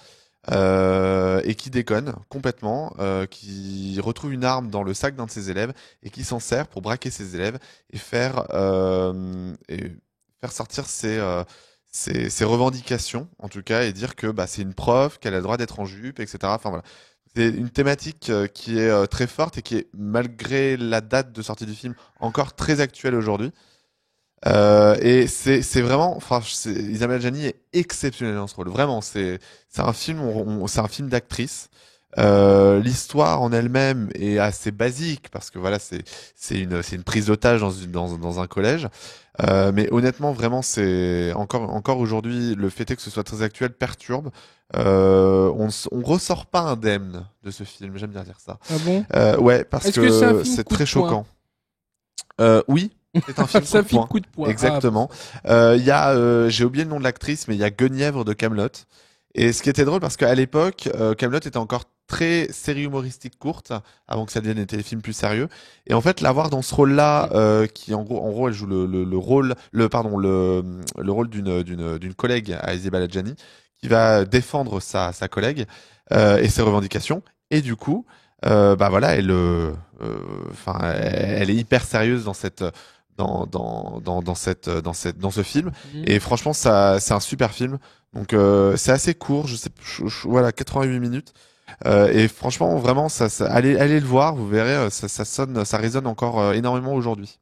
et qui déconne complètement, qui retrouve une arme dans le sac d'un de ses élèves et qui s'en sert pour braquer ses élèves et faire sortir ses revendications, en tout cas, et dire que bah, c'est une prof, qu'elle a le droit d'être en jupe, etc. Enfin voilà. C'est une thématique qui est très forte et qui est, malgré la date de sortie du film, encore très actuelle aujourd'hui. Et c'est vraiment, enfin, Isabelle Adjani est exceptionnelle dans ce rôle. Vraiment, c'est un film, c'est un film d'actrice. L'histoire en elle-même est assez basique parce que voilà, c'est une prise d'otage dans un collège. Mais honnêtement, vraiment, c'est encore aujourd'hui, le fait est que ce soit très actuel perturbe. On ressort pas indemne de ce film. J'aime bien dire ça. Ah bon? Ouais, parce Est-ce que c'est un que film c'est coup de très poing choquant. Oui, c'est un film. C'est un coup de film poing. coup de poing. Exactement. Il y a, j'ai oublié le nom de l'actrice, mais il y a Guenièvre de Camelot. Et ce qui était drôle, parce qu'à l'époque, Camelot était encore très série humoristique courte, avant que ça devienne des téléfilms plus sérieux. Et en fait, la voir dans ce rôle-là, qui en gros, elle joue le rôle d'une collègue à Isabelle Adjani, qui va défendre sa collègue et ses revendications. Et du coup, bah voilà, elle est hyper sérieuse dans ce film. Mhm. Et franchement, c'est un super film. Donc c'est assez court, voilà, 88 minutes. Et franchement, vraiment, allez le voir, vous verrez, ça résonne encore énormément aujourd'hui.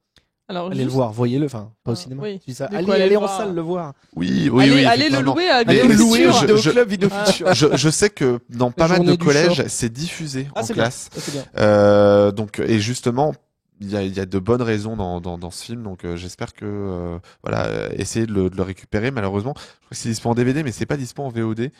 Alors, Allez le juste- voir, voyez-le, enfin, pas au Ah, cinéma. oui. Tu dis ça. De quoi Allez, aller allez le en voir. salle le voir. Oui, allez le effectivement. louer à Mais Vidéo je- Future. je- Vidéo je- Club, Vidéo Ah. Future. Je sais que dans pas mal de journée du collèges, short. c'est diffusé Ah, en c'est bien. classe. Ça, c'est bien. Donc, et justement, il y a de bonnes raisons dans ce film. Donc, j'espère que voilà, essayer de le récupérer. Malheureusement, je crois que c'est dispo en DVD, mais c'est pas dispo en VOD.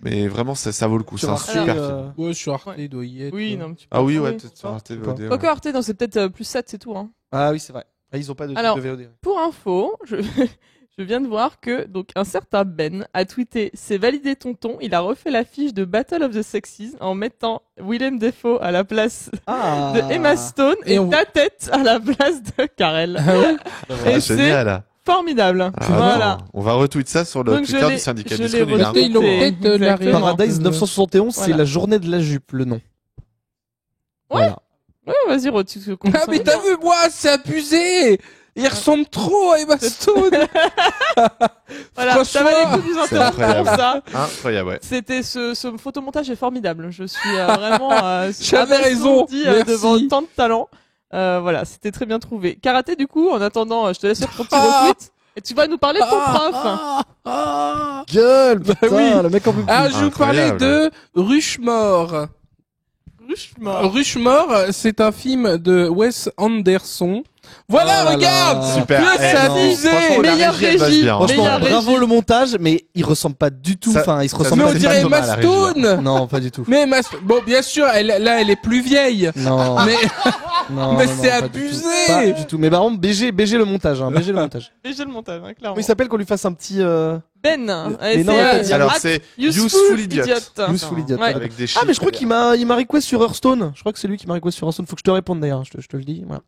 Mais vraiment, ça vaut le coup. C'est Sur un Arte, super euh, film. Ouais, sur Arte, Ouais. doit y être. Oui, non, mais tu peux Ah oui, en ouais, trouver. peut-être sur Arte je sais VOD. Quoique ouais. Arte, non, c'est peut-être plus 7, c'est tout. Hein. Ah oui, c'est vrai. Ah, ils ont pas de Alors, truc de VOD. Pour info, je viens de voir que donc un certain Ben a tweeté "C'est validé tonton, il a refait l'affiche de Battle of the Sexes en mettant Willem Dafoe à la place Ah. de Emma Stone et, Et on- ta tête à la place de Karel. Ah ouais Ah, Et génial. Formidable. Ah, voilà. attends, on va retweet ça sur le Donc, je Twitter l'ai- du syndicat je du l'ai Screen, hein. retweeté. Ils l'ont peut-être Exactement. l'arrêté. Paradise 971, c'est Voilà. la journée de la jupe, le nom. Ouais. Voilà. Ouais, vas-y, retweet. Ah, mais t'as vu, moi, c'est abusé! Il ressemble trop à Emma Stone! Voilà, ça valait le coup de nous C'est interrompre pour incroyable. ça. Incroyable, ouais. C'était ce photomontage est formidable. Je suis vraiment J'avais raison. abasourdi, Merci. devant tant de talent. Voilà, c'était très bien trouvé. Karaté, du coup, en attendant, je te laisse faire ton petit Ah. retweet. Et tu vas nous parler de ton prof. Gueule, putain, oui. le mec en peut plus. Ah, je vous parlais Incroyable. de Rushmore. Rushmore. Rushmore, c'est un film de Wes Anderson. Voilà, Oh là regarde! là. Super. Là, Eh, c'est non, abusé! franchement, la Meilleure régie, elle bosse régie. bien. Franchement, Meilleure bravo régie. le montage, mais il ressemble pas du tout. Ça- Enfin, il se ça ressemble Mais pas on du dirait tout. Thomas, Emma la régie, Stone! Non, pas du tout. Mais Emma Stone, bon, bien sûr, là, elle est plus vieille. Non, Mais, non, mais non, c'est non, pas du abusé. tout. Pas du tout. Mais par contre, BG le montage, hein, BG le montage. Et j'ai le montage, hein, clairement. Comment il s'appelle qu'on lui fasse un petit Ben. mais non, c'est Alors, c'est Useful Idiot. Useful Idiot. Ouais. Avec des Ah, chiffres. mais je crois qu'il m'a request sur Hearthstone. Je crois que c'est lui qui m'a request sur Hearthstone. Faut que je te réponde d'ailleurs. Je te le dis. Voilà.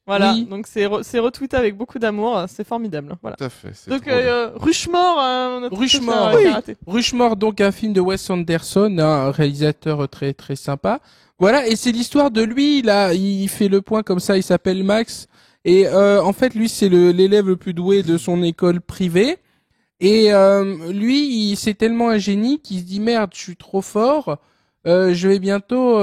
Voilà, Oui. donc c'est retweeté avec beaucoup d'amour. C'est formidable. Voilà. Tout à fait. c'est Donc trop bien. Rushmore, notre Rushmore, professeur, oui. karaté. Rushmore, donc un film de Wes Anderson, un réalisateur très très sympa. Voilà, et c'est l'histoire de lui, là, il fait le point comme ça, il s'appelle Max, et en fait, lui, c'est l'élève le plus doué de son école privée, et lui, c'est tellement un génie qu'il se dit, merde, je suis trop fort, je vais bientôt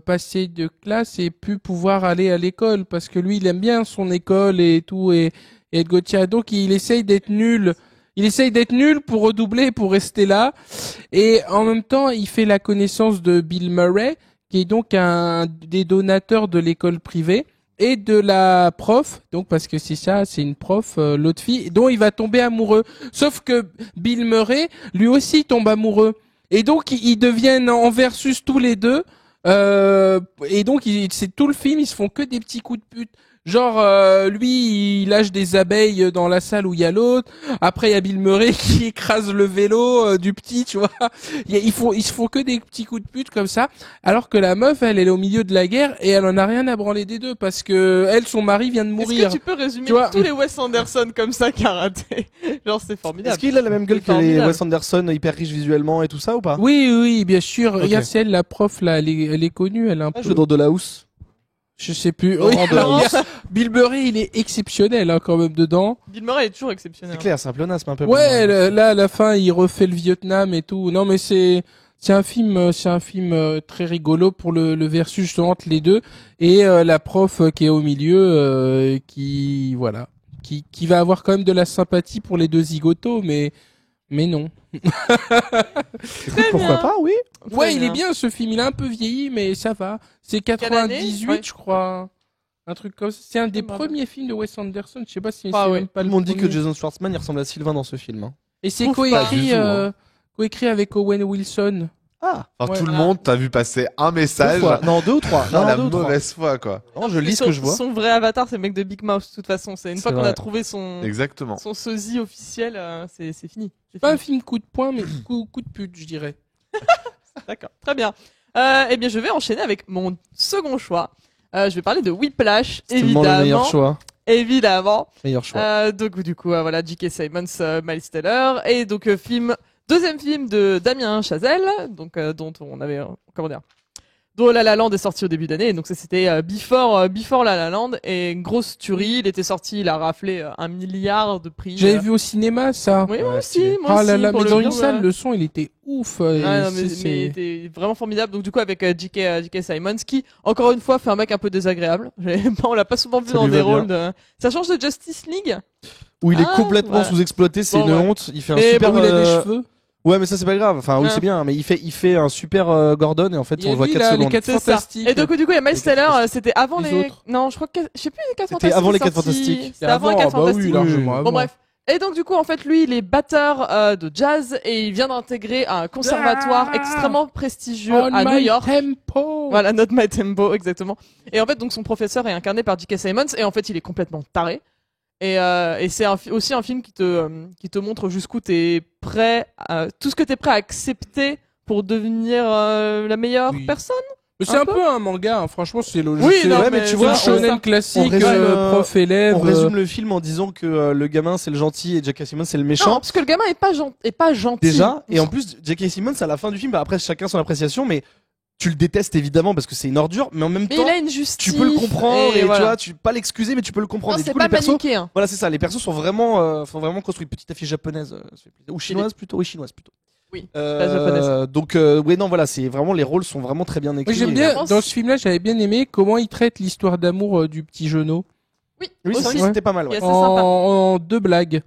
passer de classe et plus pouvoir aller à l'école, parce que lui, il aime bien son école et tout, et être Gauthier, donc il essaye d'être nul. Il essaye d'être nul pour redoubler, pour rester là. Et en même temps, il fait la connaissance de Bill Murray, qui est donc un des donateurs de l'école privée, et de la prof, donc parce que c'est ça, c'est une prof, l'autre fille, dont il va tomber amoureux. Sauf que Bill Murray, lui aussi, tombe amoureux. Et donc, ils deviennent en versus tous les deux. Et donc, c'est tout le film, ils se font que des petits coups de pute. Genre, lui, il lâche des abeilles dans la salle où il y a l'autre. Après, il y a Bill Murray qui écrase le vélo du petit, tu vois. Ils se font que des petits coups de pute comme ça. Alors que la meuf, elle est au milieu de la guerre et elle en a rien à branler des deux parce que elle, son mari vient de Est-ce mourir. que tu peux résumer Tu vois, tous les Wes Anderson comme ça, karaté? Genre, c'est formidable. Est-ce qu'il a la même gueule C'est que les formidable. Wes Anderson, hyper riche visuellement et tout ça ou pas? Oui, oui, bien sûr. Ok. Regarde, c'est elle, la prof, là, elle est connue, elle est un Ah, peu... je dans de la housse. Je sais plus. Laurent Oui, Delahousse. Bill Murray, il est exceptionnel, hein, quand même, dedans. Bill Murray est toujours exceptionnel. C'est clair, c'est un pléonasme un peu. Ouais, là, à la fin, il refait le Vietnam et tout. Non, mais c'est un film, très rigolo pour le versus justement entre les deux et la prof qui est au milieu, qui va avoir quand même de la sympathie pour les deux zigotos, mais non. Écoute, pourquoi bien. pas, oui. Très Ouais, il est bien ce film. Il a un peu vieilli, mais ça va. C'est Quelle année 98, Ouais. je crois. Un truc comme ça. C'est un des Ah, bah. premiers films de Wes Anderson. Je sais pas si Ah c'est ouais. même pas Tout le le monde dit que premier. Jason Schwartzman il ressemble à Sylvain dans ce film. hein. Et c'est Trouve pas coécrit, du tout, hein. coécrit avec Owen Wilson. Ah, Enfin, Ouais, tout le voilà. monde t'a vu passer un deux message. fois. Non, deux ou trois. Ah, Non, la deux ou trois. mauvaise foi, quoi. Non, je lis ce son, que je vois. Son vrai avatar, c'est le mec de Big Mouth, de toute façon. C'est une C'est fois qu'on vrai. a trouvé son Exactement. sosie officiel, c'est fini. C'est Pas un fini. film coup de poing, mais coup de pute, je dirais. D'accord, très bien. Eh bien, je vais enchaîner avec mon second choix. Je vais parler de Whiplash, C'est tellement le meilleur évidemment. choix. Évidemment. Meilleur choix. Donc du coup, voilà, J.K. Simmons, Miles Teller, et donc deuxième film de Damien Chazelle, donc dont on avait, comment dire, dont La La Land est sorti au début d'année. Donc ça c'était before La La Land et une grosse tuerie. Il était sorti, il a raflé 1 milliard de prix. J'avais vu au cinéma ça. Oui, moi Ouais, aussi, stylé. moi Ah aussi. là là, pour mais le dans coup, une salle, le son il était ouf. Ah, non, mais il était vraiment formidable. Donc du coup avec J.K. Simmons qui encore une fois fait un mec un peu désagréable. On l'a pas souvent vu Ça dans lui des va bien. rôles de. Ça change de Justice League. Où il est Ah, complètement voilà. sous-exploité, c'est Bon, une ouais. honte. Il fait un Mais super. Où il a des cheveux. Ouais, mais ça c'est pas grave. Enfin, oui, Ouais. c'est bien. Mais il fait un super Gordon et en fait, Il y on a le voit lui, 4 là, les secondes. 4 C'est ça. fantastiques. Et donc du coup il y a Miles Les Teller, quatre c'était avant Les les. autres. Non, je crois que je sais plus les 4 C'était fantastiques. avant les sortis. 4 fantastiques. C'était avant les 4 bah oui, fantastiques. largement avant. Bon bref. Et donc du coup en fait lui il est batteur de jazz et il vient d'intégrer un conservatoire extrêmement prestigieux On à New my York. tempo. Voilà, Not My Tempo, exactement. Et en fait donc son professeur est incarné par J.K. Simmons et en fait il est complètement taré. Et c'est aussi un film qui te montre jusqu'où t'es prêt, tout ce que t'es prêt à accepter pour devenir la meilleure Oui. personne. Mais c'est Un un peu. peu un manga, hein. Franchement, c'est logique. Oui, C'est non, ouais, mais mais tu c'est vois, le on- shonen on classique, résume, prof-élève. On résume le film en disant que le gamin c'est le gentil et J.K. Simmons c'est le méchant. Non, parce que le gamin est pas gentil. Déjà, et en plus, J.K. Simmons à la fin du film, bah, après chacun son appréciation, mais tu le détestes évidemment parce que c'est une ordure, mais en même Mais temps, il a une justice. tu peux le comprendre et, voilà. tu vois, tu pas l'excuser, mais tu peux le comprendre. Non, Et du c'est coup, pas les persos, manichéen. voilà, c'est ça, les persos sont vraiment construits. Petite affiche japonaise, ça fait plaisir. Ou chinoise plutôt, oui, chinoise plutôt. Oui, pas japonaise. Donc, ouais, non, voilà, c'est vraiment les rôles sont vraiment très bien écrits. Moi, j'aime Et- bien, pense- dans ce film-là, j'avais bien aimé comment il traite l'histoire d'amour du petit Jeannot. Oui, Oui, c'est vrai aussi. que c'était pas mal. Il y Ouais. a- c'est sympa. En 2 blagues.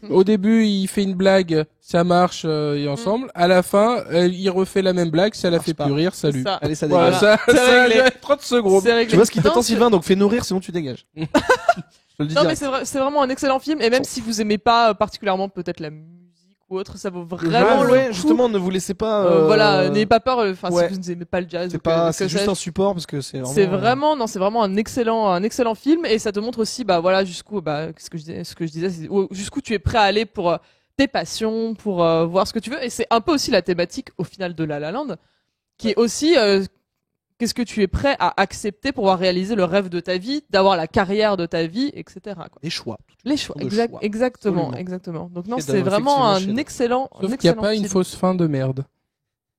Au début, il fait une blague, ça marche, et ensemble. À la fin, il refait la même blague, ça la Marche fait pas. plus rire, C'est salut. ça. Allez, ça Voilà, dégage. ça, C'est ça réglé. 30 secondes. C'est réglé. Tu vois ce qui Non, t'attend, c'est- Sylvain, donc fais nourrir, sinon tu dégages. Je te le dis Non, mais direct. c'est vraiment un excellent film. Et même si vous aimez pas particulièrement peut-être la musique ou autre, ça vaut vraiment Ouais, le ouais, coup. justement, ne vous laissez pas. Voilà, n'ayez pas peur. Enfin, ouais. si vous n'aimez pas le jazz, C'est ou pas, que c'est juste sais-je. un support parce que c'est vraiment. C'est vraiment un excellent film et ça te montre aussi, bah voilà, jusqu'où, bah, ce que je disais, c'est jusqu'où tu es prêt à aller pour tes passions, pour voir ce que tu veux. Et c'est un peu aussi la thématique au final de La La Land, qui est aussi qu'est-ce que tu es prêt à accepter pour pouvoir réaliser le rêve de ta vie, d'avoir la carrière de ta vie, etc. Quoi. Des choix. Les choix, de choix. exactement, Absolument. exactement. Donc non, Et c'est vraiment un effectivement, excellent. Sauf un qu'il n'y a excellent pas une film. fausse fin de merde.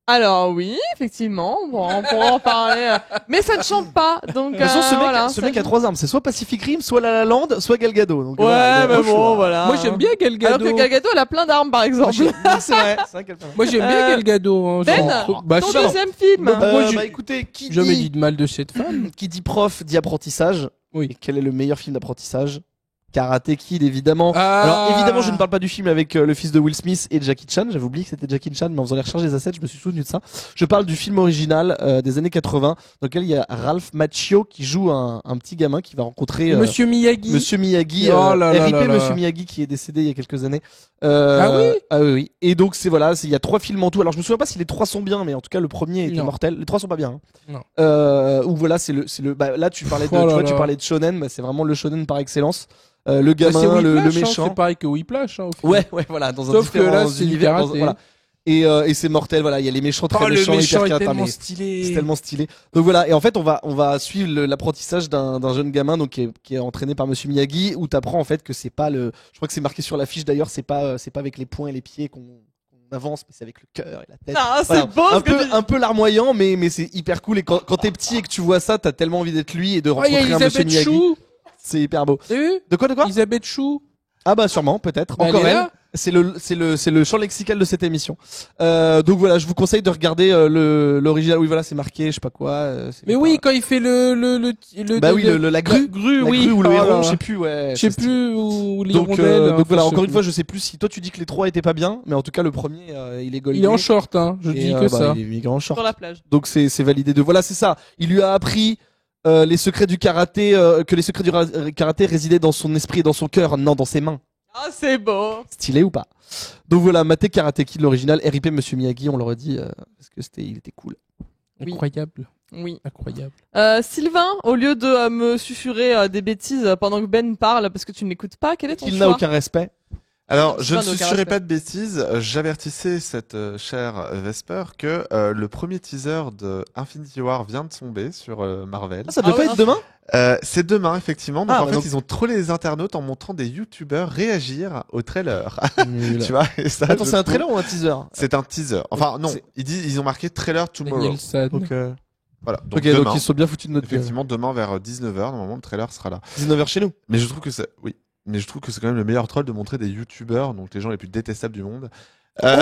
Alors oui, effectivement, bon, on pourra en parler, mais ça ne chante pas, donc De toute façon, ce mec, voilà, ce ça mec a joue. 3 armes. C'est soit Pacific Rim, soit La La Land, soit Gal Gadot. Donc, Ouais, voilà, il a mais au choix. bon, voilà. Moi, j'aime bien Gal Alors Gadot. que Gal Gadot, elle a plein d'armes, par exemple. C'est vrai, c'est vrai qu'elle fait mal. Moi, j'aime bien Euh, Gal Gadot. Hein, Ben, genre, bah, ton si, deuxième film. Moi, Bah écoutez, qui jamais dit, dit de mal de cette femme. qui dit prof dit apprentissage. Oui. Et quel est le meilleur film d'apprentissage? Karate Kid, évidemment. Ah. Alors évidemment, je ne parle pas du film avec le fils de Will Smith et Jackie Chan. J'avais oublié que c'était Jackie Chan, mais en faisant les recherches des assets, je me suis souvenu de ça. Je parle du film original des années 80, dans lequel il y a Ralph Macchio qui joue un petit gamin qui va rencontrer Monsieur Miyagi. Monsieur Miyagi, Oh là là RIP là là. Monsieur Miyagi qui est décédé il y a quelques années. Ah oui Ah oui, oui. Et donc c'est voilà, il y a 3 films en tout. Alors je me souviens pas si les 3 sont bien, mais en tout cas le premier était Non. mortel. Les 3 sont pas bien. Non. Ou voilà, c'est le. Bah, là tu parlais de, Oh là tu vois, là. tu parlais de shonen, bah, c'est vraiment le shonen par excellence. Le Bah, c'est gamin, le Whiplash, hein, méchant. c'est pareil que Whiplash. Hein, au final. Ouais, ouais, voilà, dans un Sauf que différent là, c'est du univers, karaté. voilà. Et c'est mortel, voilà, il y a les méchants très Oh, le méchants, méchant hyper est kata, tellement mais stylé. c'est tellement stylé. Donc voilà, et en fait, on va suivre l'apprentissage d'un jeune gamin donc qui est entraîné par Monsieur Miyagi, où t'apprends en fait que c'est pas le, je crois que c'est marqué sur l'affiche d'ailleurs, c'est pas avec les poings et les pieds qu'on avance, mais c'est avec le cœur et la tête. Ah, c'est Voilà. beau ce que tu dis. un peu larmoyant, mais c'est hyper cool. Et quand t'es petit et que tu vois ça, t'as tellement envie d'être lui et de Oh, il y rencontrer a un Monsieur Elisabeth Miyagi. Chou. C'est hyper beau. T'as vu De quoi? Elisabeth Chou. Ah bah sûrement, peut-être. Bah, Encore elle est elle. là. C'est le champ lexical de cette émission. Donc voilà, je vous conseille de regarder l'original. Oui voilà, c'est marqué, je sais pas quoi. C'est Mais pas- oui, quand il fait Bah oui, la grue. La grue, La oui. grue ou le Oh là héron, là. je sais plus, ouais. Je sais c'est stylé. plus où les Donc, rondelles. donc voilà, enfin, encore je une sais fois, je sais plus si toi tu dis que les 3 étaient pas bien, mais en tout cas le premier, il est plus. goldé. Il est en short, hein. Je Et, dis que bah, ça. il est en short. Sur la plage. Donc c'est validé de. Voilà, c'est ça. Il lui a appris les secrets du karaté, que les secrets du karaté résidaient dans son esprit et dans son cœur, non dans ses mains. Ah, c'est beau. Stylé ou pas? Donc voilà, Mate Karate Kid l'original, RIP Monsieur Miyagi, on l'aurait dit parce que il était cool. Oui. Incroyable. Oui. Incroyable. Sylvain, au lieu de me susurrer des bêtises pendant que Ben parle, parce que tu ne l'écoutes pas, quel est ton Il choix? n'a aucun respect. Alors, je ne Pas de susurrerai caractère. pas de bêtises. J'avertissais cette chère Vesper que le premier teaser de Infinity War vient de tomber sur Marvel. Ah, ça devait Ah pas ouais, être demain? C'est demain, effectivement. Donc, Ah, en bah fait, donc- ils ont trollé les internautes en montrant des youtubeurs réagir au trailer. Nul. tu vois, et ça, Attends, je c'est un trouve- trailer ou un teaser? C'est un teaser. Enfin, non. C'est- Ils ont marqué trailer tomorrow. Daniel San. Donc Voilà. Donc Ok, demain, donc ils sont bien foutus de notre gueule. effectivement, demain vers 19h, normalement, le trailer sera là. 19h chez nous. Mais je trouve que c'est, oui. Mais je trouve que c'est quand même le meilleur troll de montrer des youtubeurs, donc les gens les plus détestables du monde. Le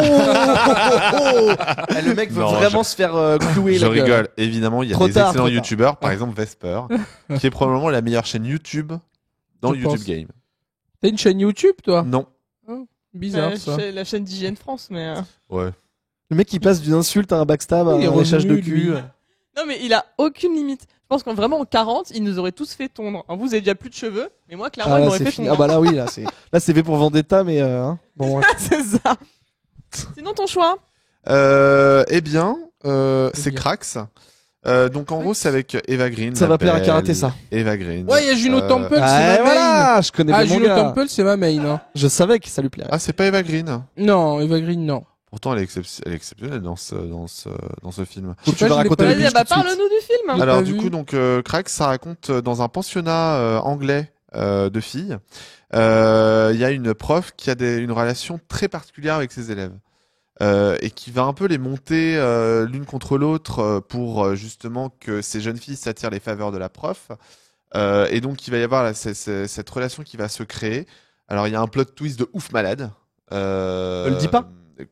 mec veut Non, vraiment se faire clouer Je la gueule. rigole. Évidemment, il y a Trop des tard, excellents trop tard. youtubeurs, par exemple Vesper, qui est probablement la meilleure chaîne YouTube dans Je le YouTube pense. Game. T'as une chaîne YouTube, toi? Non. Bizarre, ça. La chaîne d'hygiène France, mais. Ouais. Le mec, il passe d'une insulte à un backstab, à Il est un léchage de revenu, cul. lui. Non, mais il a aucune limite. Je pense qu'en vraiment en 40, ils nous auraient tous fait tondre. Alors, vous avez déjà plus de cheveux, mais moi, clairement, Ah, ils là, m'auraient c'est fait fini. tondre. Ah bah là, oui, là, c'est fait pour Vendetta, mais hein. Bon, ouais. C'est ça. Sinon, ton choix Eh bien, c'est bien. Crax. Donc en gros, c'est avec Eva Green. Ça la va plaire à belle Karaté, ça. Eva Green. Ouais, il y a Juno Temple, c'est Ah, ma main. voilà, je connais Ah, bien mon Juno gars. Temple, c'est ma main, hein. Je savais que ça lui plairait. Ah, c'est pas Eva Green. Non, Eva Green, non. Pourtant, elle est exceptionnelle dans ce film. Donc sais tu pas, vas je l'ai raconter pas le Vas-y, pitch bah tout de suite. parle-nous du film. J'ai Alors pas du vu. coup, donc Crax, ça raconte dans un pensionnat anglais de filles. Il y a une prof qui a une relation très particulière avec ses élèves. Et qui va un peu les monter l'une contre l'autre pour justement que ces jeunes filles s'attirent les faveurs de la prof. Et donc il va y avoir là, cette relation qui va se créer. Alors il y a un plot twist de ouf malade. Le dis pas.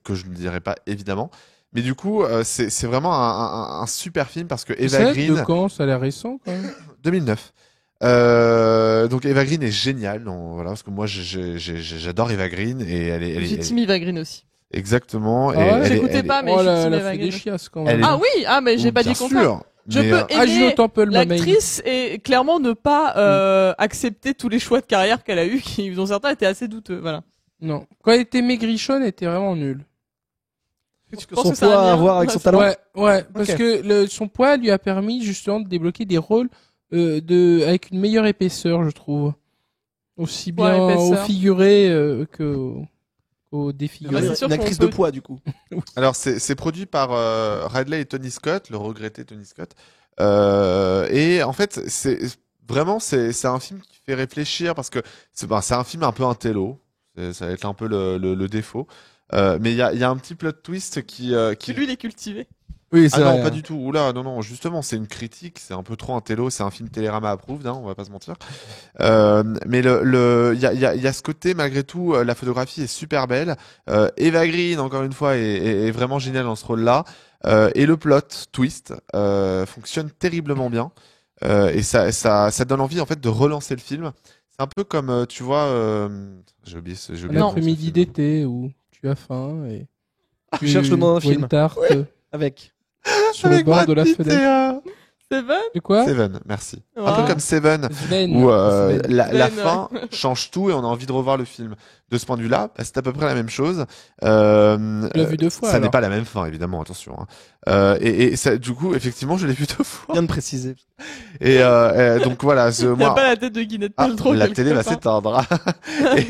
Que je ne dirai pas évidemment. Mais du coup c'est vraiment un super film parce que C'est Eva ça, Green de quand? Ça a l'air récent, quand même. 2009. Donc Eva Green est géniale, voilà, parce que moi j'adore Eva Green et elle J'ai est Team Eva Green aussi. exactement. Ah et ouais elle est- J'écoutais elle est- pas, mais Oh je suis là, Team elle a Eva fait des Green. chiasses, quand Elle même. est- Ah oui, mais j'ai pas bien dit le contraire. sûr, Je mais, peux Ah, Juno aimer Temple, ma main. l'actrice et clairement ne pas accepter tous les choix de carrière qu'elle a eu, qui dont certains étaient assez douteux. Voilà. Non. Quand elle était maigrichonne, elle était vraiment nulle. Tu Que penses son que ça a un poids à lien voir avec son talent. Ouais, parce Ok. que son poids lui a permis justement de débloquer des rôles avec une meilleure épaisseur, je trouve. Aussi bien Ouais, au épaisseur. figuré qu'au Ouais, défiguré. c'est sûr Une qu'on actrice peut- de poids, du coup. alors c'est produit par Radley et Tony Scott, le regretté Tony Scott. Et en fait c'est un film qui fait réfléchir parce que c'est un film un peu intello. Ça va être un peu le défaut. Mais il y a un petit plot twist qui Lui, il est cultivé. Oui, Ah non, pas du tout. Oula, non, justement, c'est une critique, c'est un peu trop un télo, c'est un film Télérama approved, hein, on va pas se mentir. Mais il y a ce côté, malgré tout, la photographie est super belle. Eva Green, encore une fois, est vraiment géniale dans ce rôle-là. Et le plot twist fonctionne terriblement bien. Et ça donne envie, en fait, de relancer le film. C'est un peu comme, tu vois, j'ai oublié Un le nom de ce après-midi film. d'été où tu as faim et Tu cherches le nom d'un vois film. une tarte Avec. sur le Avec bord Brad de la Pitt fenêtre. et, C'est bon. C'est quoi? Seven, merci. Un Ouais. peu comme Seven. Sven. Où Sven. la Ben, fin change tout et on a envie de revoir le film. De ce point de vue-là, bah, c'est à peu près la même chose. Tu l'as vu deux fois, Ça n'est alors. pas la même fin, évidemment, attention. Hein. Et ça, du coup, effectivement, je l'ai vu deux fois. Bien de préciser. Et donc voilà, Il n'y a moi, pas la tête de Guinette ah, Paltrow. la quelque télé va part. s'éteindre. Et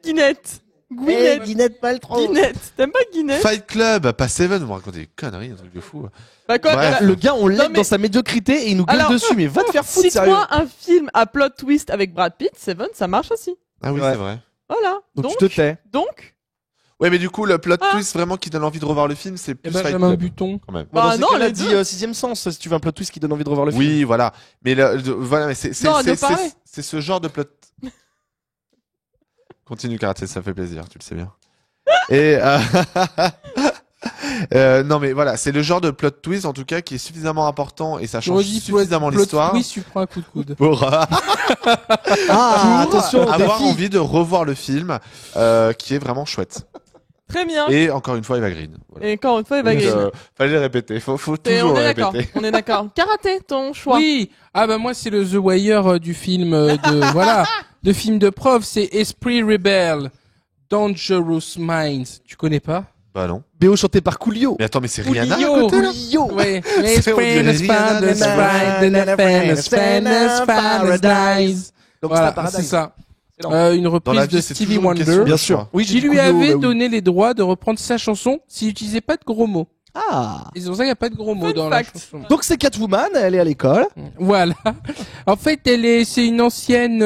Guinette. Gwyneth. Guinette Paltrow. Guinette. T'aimes pas Guinette Fight Club, pas Seven, vous me racontez des conneries, un truc de fou. Bah quoi Bref. voilà. Le gars, on Non, l'aide mais- dans sa médiocrité et il nous gueule Alors, dessus. Mais va te faire foutre, sérieux. Cite-moi un film à plot twist avec Brad Pitt, Seven, ça marche aussi. Ah oui, Ouais. c'est vrai. Voilà. Donc tu te tais. donc Ouais, mais du coup, le plot Ah. twist vraiment qui donne envie de revoir le film, c'est Et plus Fight Benjamin Club, Button. quand même. Bon, dans Bah ces non, cas-là, les dis deux. Sixième Sens si tu veux un plot twist qui donne envie de revoir le film. Oui, voilà. Mais voilà, mais c'est Non, de parler. ce genre de plot. Continue karaté, ça fait plaisir, tu le sais bien. Et non mais voilà, c'est le genre de plot twist en tout cas qui est suffisamment important et ça Tu change redis suffisamment plot l'histoire twist, tu prends un coup de coude. pour Ah, attention, avoir défi. envie de revoir le film qui est vraiment chouette. très bien. Et encore une fois Eva Green. Voilà. Et encore une fois, Eva Donc, Green. fallait le répéter, faut Et toujours on le est d'accord. répéter. On est d'accord. Karaté, ton choix. Oui. Ah bah moi c'est le The Wire du film de voilà, de film de prof, c'est Esprit Rebel, Dangerous Minds. Tu connais pas? Bah non. BO chanté par Coolio. Mais attends, mais c'est Rihanna à Coolio. côté là. Coolio. Ouais. C'est- on dirait Esprit Rihanna, the Paradise. Donc Voilà, c'est c'est ça. Excellent. Une Dans la reprise vie, de c'est Stevie toujours une question Wonder. de Bien sûr. choix. Oui, Qui lui avait donné les droits de reprendre sa chanson s'il n'utilisait pas de gros mots. Ah. Et c'est pour ça qu'il n'y a pas de gros mots Fun dans fact. la chanson. Donc c'est Catwoman, elle est à l'école. Voilà. En fait, c'est une ancienne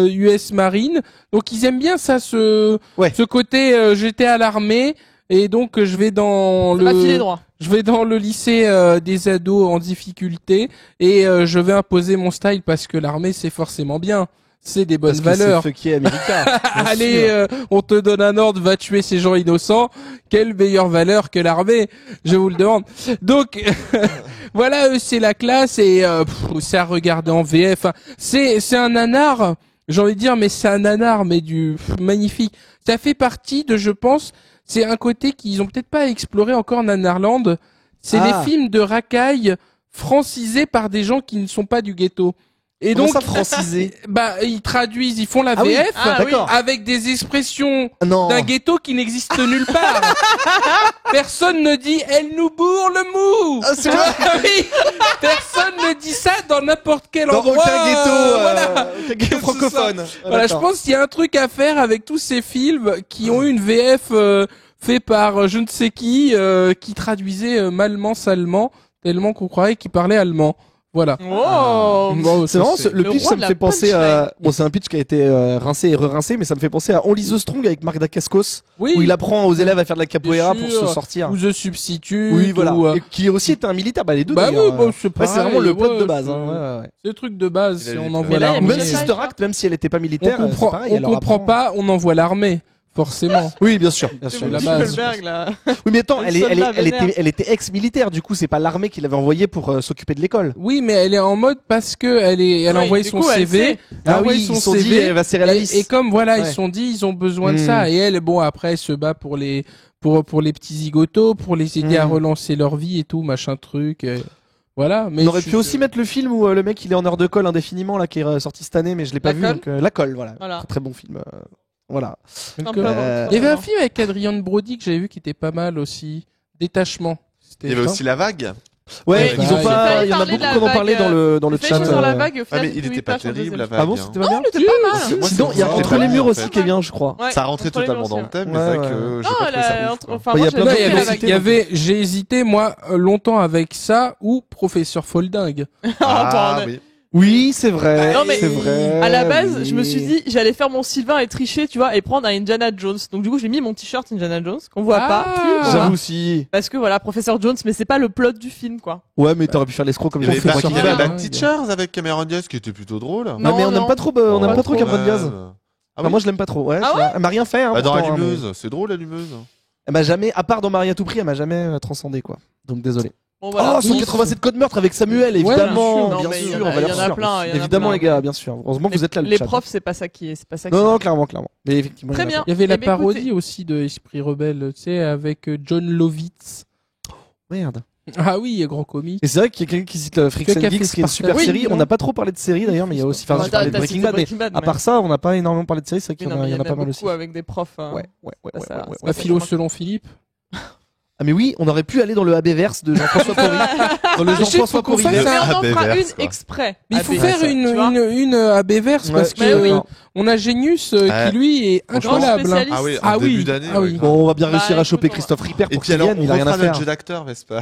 US Marine. Donc ils aiment bien ça, ce Ouais. côté j'étais à l'armée et donc je vais dans Ça va filer le droit. je vais dans le lycée des ados en difficulté et je vais imposer mon style parce que l'armée c'est forcément bien. C'est des bonnes Parce que valeurs. c'est fucké America. bien Allez, sûr. on te donne un ordre, va tuer ces gens innocents. Quelle meilleure valeur que l'armée, je vous le demande. Donc, voilà, c'est la classe et c'est à regarder en VF. Enfin, c'est un nanar, j'ai envie de dire, mais c'est un nanar, mais magnifique. Ça fait partie de, je pense, c'est un côté qu'ils ont peut-être pas exploré encore Nanarland. C'est Ah. les films de racailles francisés par des gens qui ne sont pas du ghetto. Et Comment donc, ça, francisé? bah, ils traduisent, ils font la Ah oui. VF Ah oui. D'accord. avec des expressions Non. d'un ghetto qui n'existe nulle part. Personne ne dit elle nous bourre le mou. Ah, c'est vrai. Oui. Personne ne dit ça dans n'importe quel Dans endroit. aucun ghetto, voilà. aucun ghetto C'est francophone. Ah, Voilà, je d'accord. pense qu'il y a un truc à faire avec tous ces films qui ont eu une VF fait par je ne sais qui traduisait malement salement tellement qu'on croyait qu'il parlait allemand. Voilà. Oh. Bon, C'est ça, marrant, le le pitch roi ça de me la fait penser à... punchline. Bon, c'est un pitch qui a été rincé et re-rincé, mais ça me fait penser à Only the Strong avec Marc Dacascos, Oui. où il apprend aux élèves à faire de la capoeira Bien pour sûr. se sortir. Ou The Substitute. Oui, voilà. ou, Et qui aussi était un militaire, bah les deux Bah oui, d'ailleurs. bon, c'est Ouais, c'est pareil, vraiment le plot ouais, de base. c'est- Hein. Ouais, ouais. C'est le truc de base, Il si a on dit- envoie Mais là, il y a l'armée. Même Michel Sister Pfeiffer. Act, même si elle était pas On militaire, c'est comprend, pareil, on elle leur comprend apprend. pas, on envoie l'armée, forcément. Oui, bien sûr, bien C'est sûr. la mon base. Spielberg, là. Oui, mais attends, Le elle, est- elle, est- soldat elle vénère. était, elle était ex-militaire, du coup, c'est pas l'armée qui l'avait envoyée pour s'occuper de l'école. Oui, mais elle est en mode parce que elle a Oui, envoyé du son coup, elle CV. sait. Elle a Ah envoyé oui, son ils se sont dit, CV. elle va serrer la vis. Et comme voilà, ils Ouais. se sont dit, ils ont besoin de Hmm. ça. Et elle, bon, après, elle se bat pour les petits zigotos, pour les aider à Hmm. relancer leur vie et tout, machin truc. Voilà. Mais On aurait je- pu aussi mettre le film où le mec il est en heure de colle indéfiniment là qui est sorti cette année mais je l'ai pas La vu Colle donc La Colle voilà. Voilà. Très, très bon film voilà. Donc, Simplement, il y avait un simplement. film avec Adrien Brody que j'avais vu qui était pas mal aussi. Détachement. C'était Il y avait ça. aussi La Vague. Ouais, Ouais, ils ont j'ai pas failli il y en a parler beaucoup de la qui en ont parlé vague, dans le chat. Réfléchis sur la vague et au Ah, final, mais il tu était pas pas sur le terrible, deuxième. La Vague. Ah bon, hein. c'était pas bien. Il était pas mal. Moi, Sinon, il y a c'est Entre pas les bien, murs en aussi fait. qui est bien je crois. Ouais, Ça rentrait Entre les totalement murs dans le aussi, thème, mais Ouais, c'est vrai ouais. que j'ai Non, pas trouvé ça là, ouf, quoi. enfin, Il y moi, a plein j'ai de Non, il y adoré trucs la avait, vague. il y avait, j'ai hésité, moi, longtemps avec ça ou Professeur Folding. Ah Attends, oui. Oui, c'est vrai. Non, mais c'est vrai. À la base, oui. je me suis dit, j'allais faire mon Sylvain et tricher, tu vois, et prendre un Indiana Jones. Donc du coup, j'ai mis mon t-shirt Indiana Jones qu'on voit Ah. pas. Voilà. J'avoue si. Parce que voilà, Professeur Jones, mais c'est pas le plot du film, quoi. Ouais, mais t'aurais pu faire l'escroc comme Il y avait, j'ai fait Professeur il y avait Folding. Bad Teachers avec Cameron Diaz qui était plutôt drôle. Non, mais on non. n'aime pas trop on aime pas trop Cameron Diaz. Ah Enfin, moi je l'aime pas trop. Ouais, Ah c'est vrai. Elle m'a rien fait hein, Bah, dans pourtant, hein, mais Allumeuse, c'est drôle Allumeuse. elle m'a jamais à part dans Marie à tout prix, elle m'a jamais transcendé quoi. Donc désolé. Bon, voilà. Oh, 187 codes meurtre avec Samuel, évidemment, Non, bien mais il y en sûr, a- valeur il y en a sûre. plein, il y en a Évidemment, plein. les gars, bien sûr. Heureusement que vous êtes là, le Les chat. profs, c'est pas ça qui est, c'est pas ça qui Non, non, clairement, clairement. Mais effectivement, Très il y en a bien. plein. Il y avait la Eh ben, parodie écoutez. aussi de Esprit Rebelle, tu sais, avec John Lovitz. Merde. Ah oui, grand comique. Et c'est vrai qu'il y a quelqu'un qui cite Freaks Que and Café Geeks, qui est une super Sparta. Oui, série. non. On n'a pas trop parlé de série d'ailleurs, mais il y a aussi. Enfin, Bah, j'ai parlé de t'as Breaking cité Bad, mais Breaking Bad, à mais- part ça, on n'a pas énormément parlé de série. C'est vrai Oui, qu'il y non, en a- mais il y en a pas mal beaucoup aussi. avec des profs. hein. Ouais, ouais, ouais. Ça, ouais, ça- ouais, ça- ouais, La ouais. philo selon Philippe. Ah, mais oui, on aurait pu aller dans le AB-verse de Jean-François Porry. Dans le Je sais, Jean-François faut qu'on Porry. fasse Mais ça. on en Ah, fera Béverse, une quoi. exprès. Mais il faut AB, faire ça, une, tu vois. une AB-verse parce Ouais, que oui. on a Genius Ouais. qui lui est Franchement, incroyable. hein. spécialiste. Ah oui, en Ah début oui, d'année. ah ouais, oui. grave. Bon, on va bien réussir à écoute, choper on va- Christophe Ripper Et pour puis qu'il alors, vienne, on il a rien à refera faire. notre jeu d'acteur, Vesper.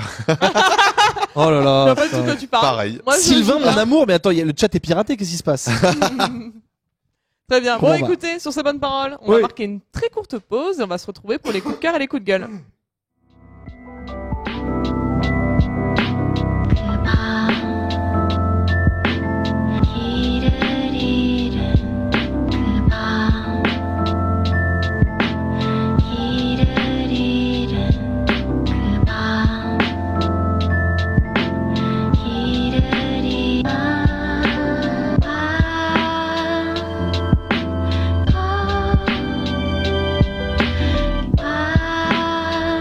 Oh là Je là. vois pas du tout putain. de quoi tu parles. Pareil. Moi, je Sylvain, joue mon bien. amour, mais attends, le chat est piraté, qu'est-ce qui se passe? Très bien. Comment Bon, on va écoutez, sur ces bonnes paroles, on Oui. va marquer une très courte pause et on va se retrouver pour les coups de cœur et les coups de gueule. Ah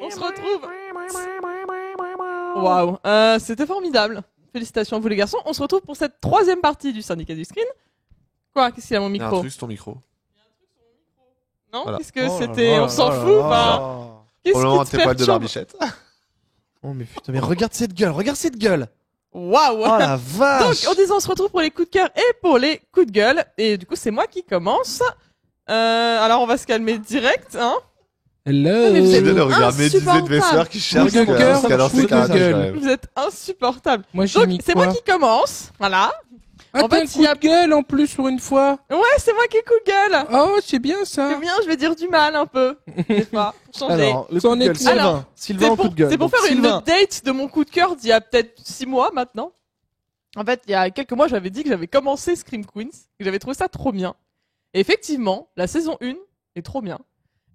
On se retrouve. Waouh, c'était formidable. Félicitations à vous les garçons. On se retrouve pour cette troisième partie du syndicat du screen. Quoi? Qu'est-ce qu'il y a à mon Il y a un micro? truc sur ton micro. Non? Voilà. Qu'est-ce que c'était? On s'en fout, enfin. Qu'est-ce Probablement qui te tes poils de perturbe? barbichette. Oh mais putain, mais regarde cette gueule, regarde cette gueule. Waouh! Oh la Donc, vache. en disant, on se retrouve pour les coups de cœur et pour les coups de gueule. Et du coup, c'est moi qui commence. Alors, on va se calmer direct, hein. Hello. Mais vous J'aime êtes bien le regard médusé de insupportable. Vesseur qui cherche Coup de à cœur, se calancer coup de carrage, gueule. quand même. Vous êtes insupportable. Moi j'ai Donc, mis c'est quoi moi qui commence. Voilà. Ah, en t'as fait, un il coup y a- de gueule en plus pour une fois. Ouais, c'est moi qui ai coup de gueule. Oh, c'est bien C'est ça. bien, je vais dire du mal un peu. Des fois, pour changer. Alors, le C'en coup de est gueule, clair. Sylvain. Alors, Sylvain en coup de gueule. C'est pour Donc, faire une Sylvain. update de mon coup de cœur d'il y a peut-être 6 mois maintenant. En fait, il y a quelques mois, j'avais dit que j'avais commencé Scream Queens, que j'avais trouvé ça trop bien. Et effectivement, la saison 1 est trop bien.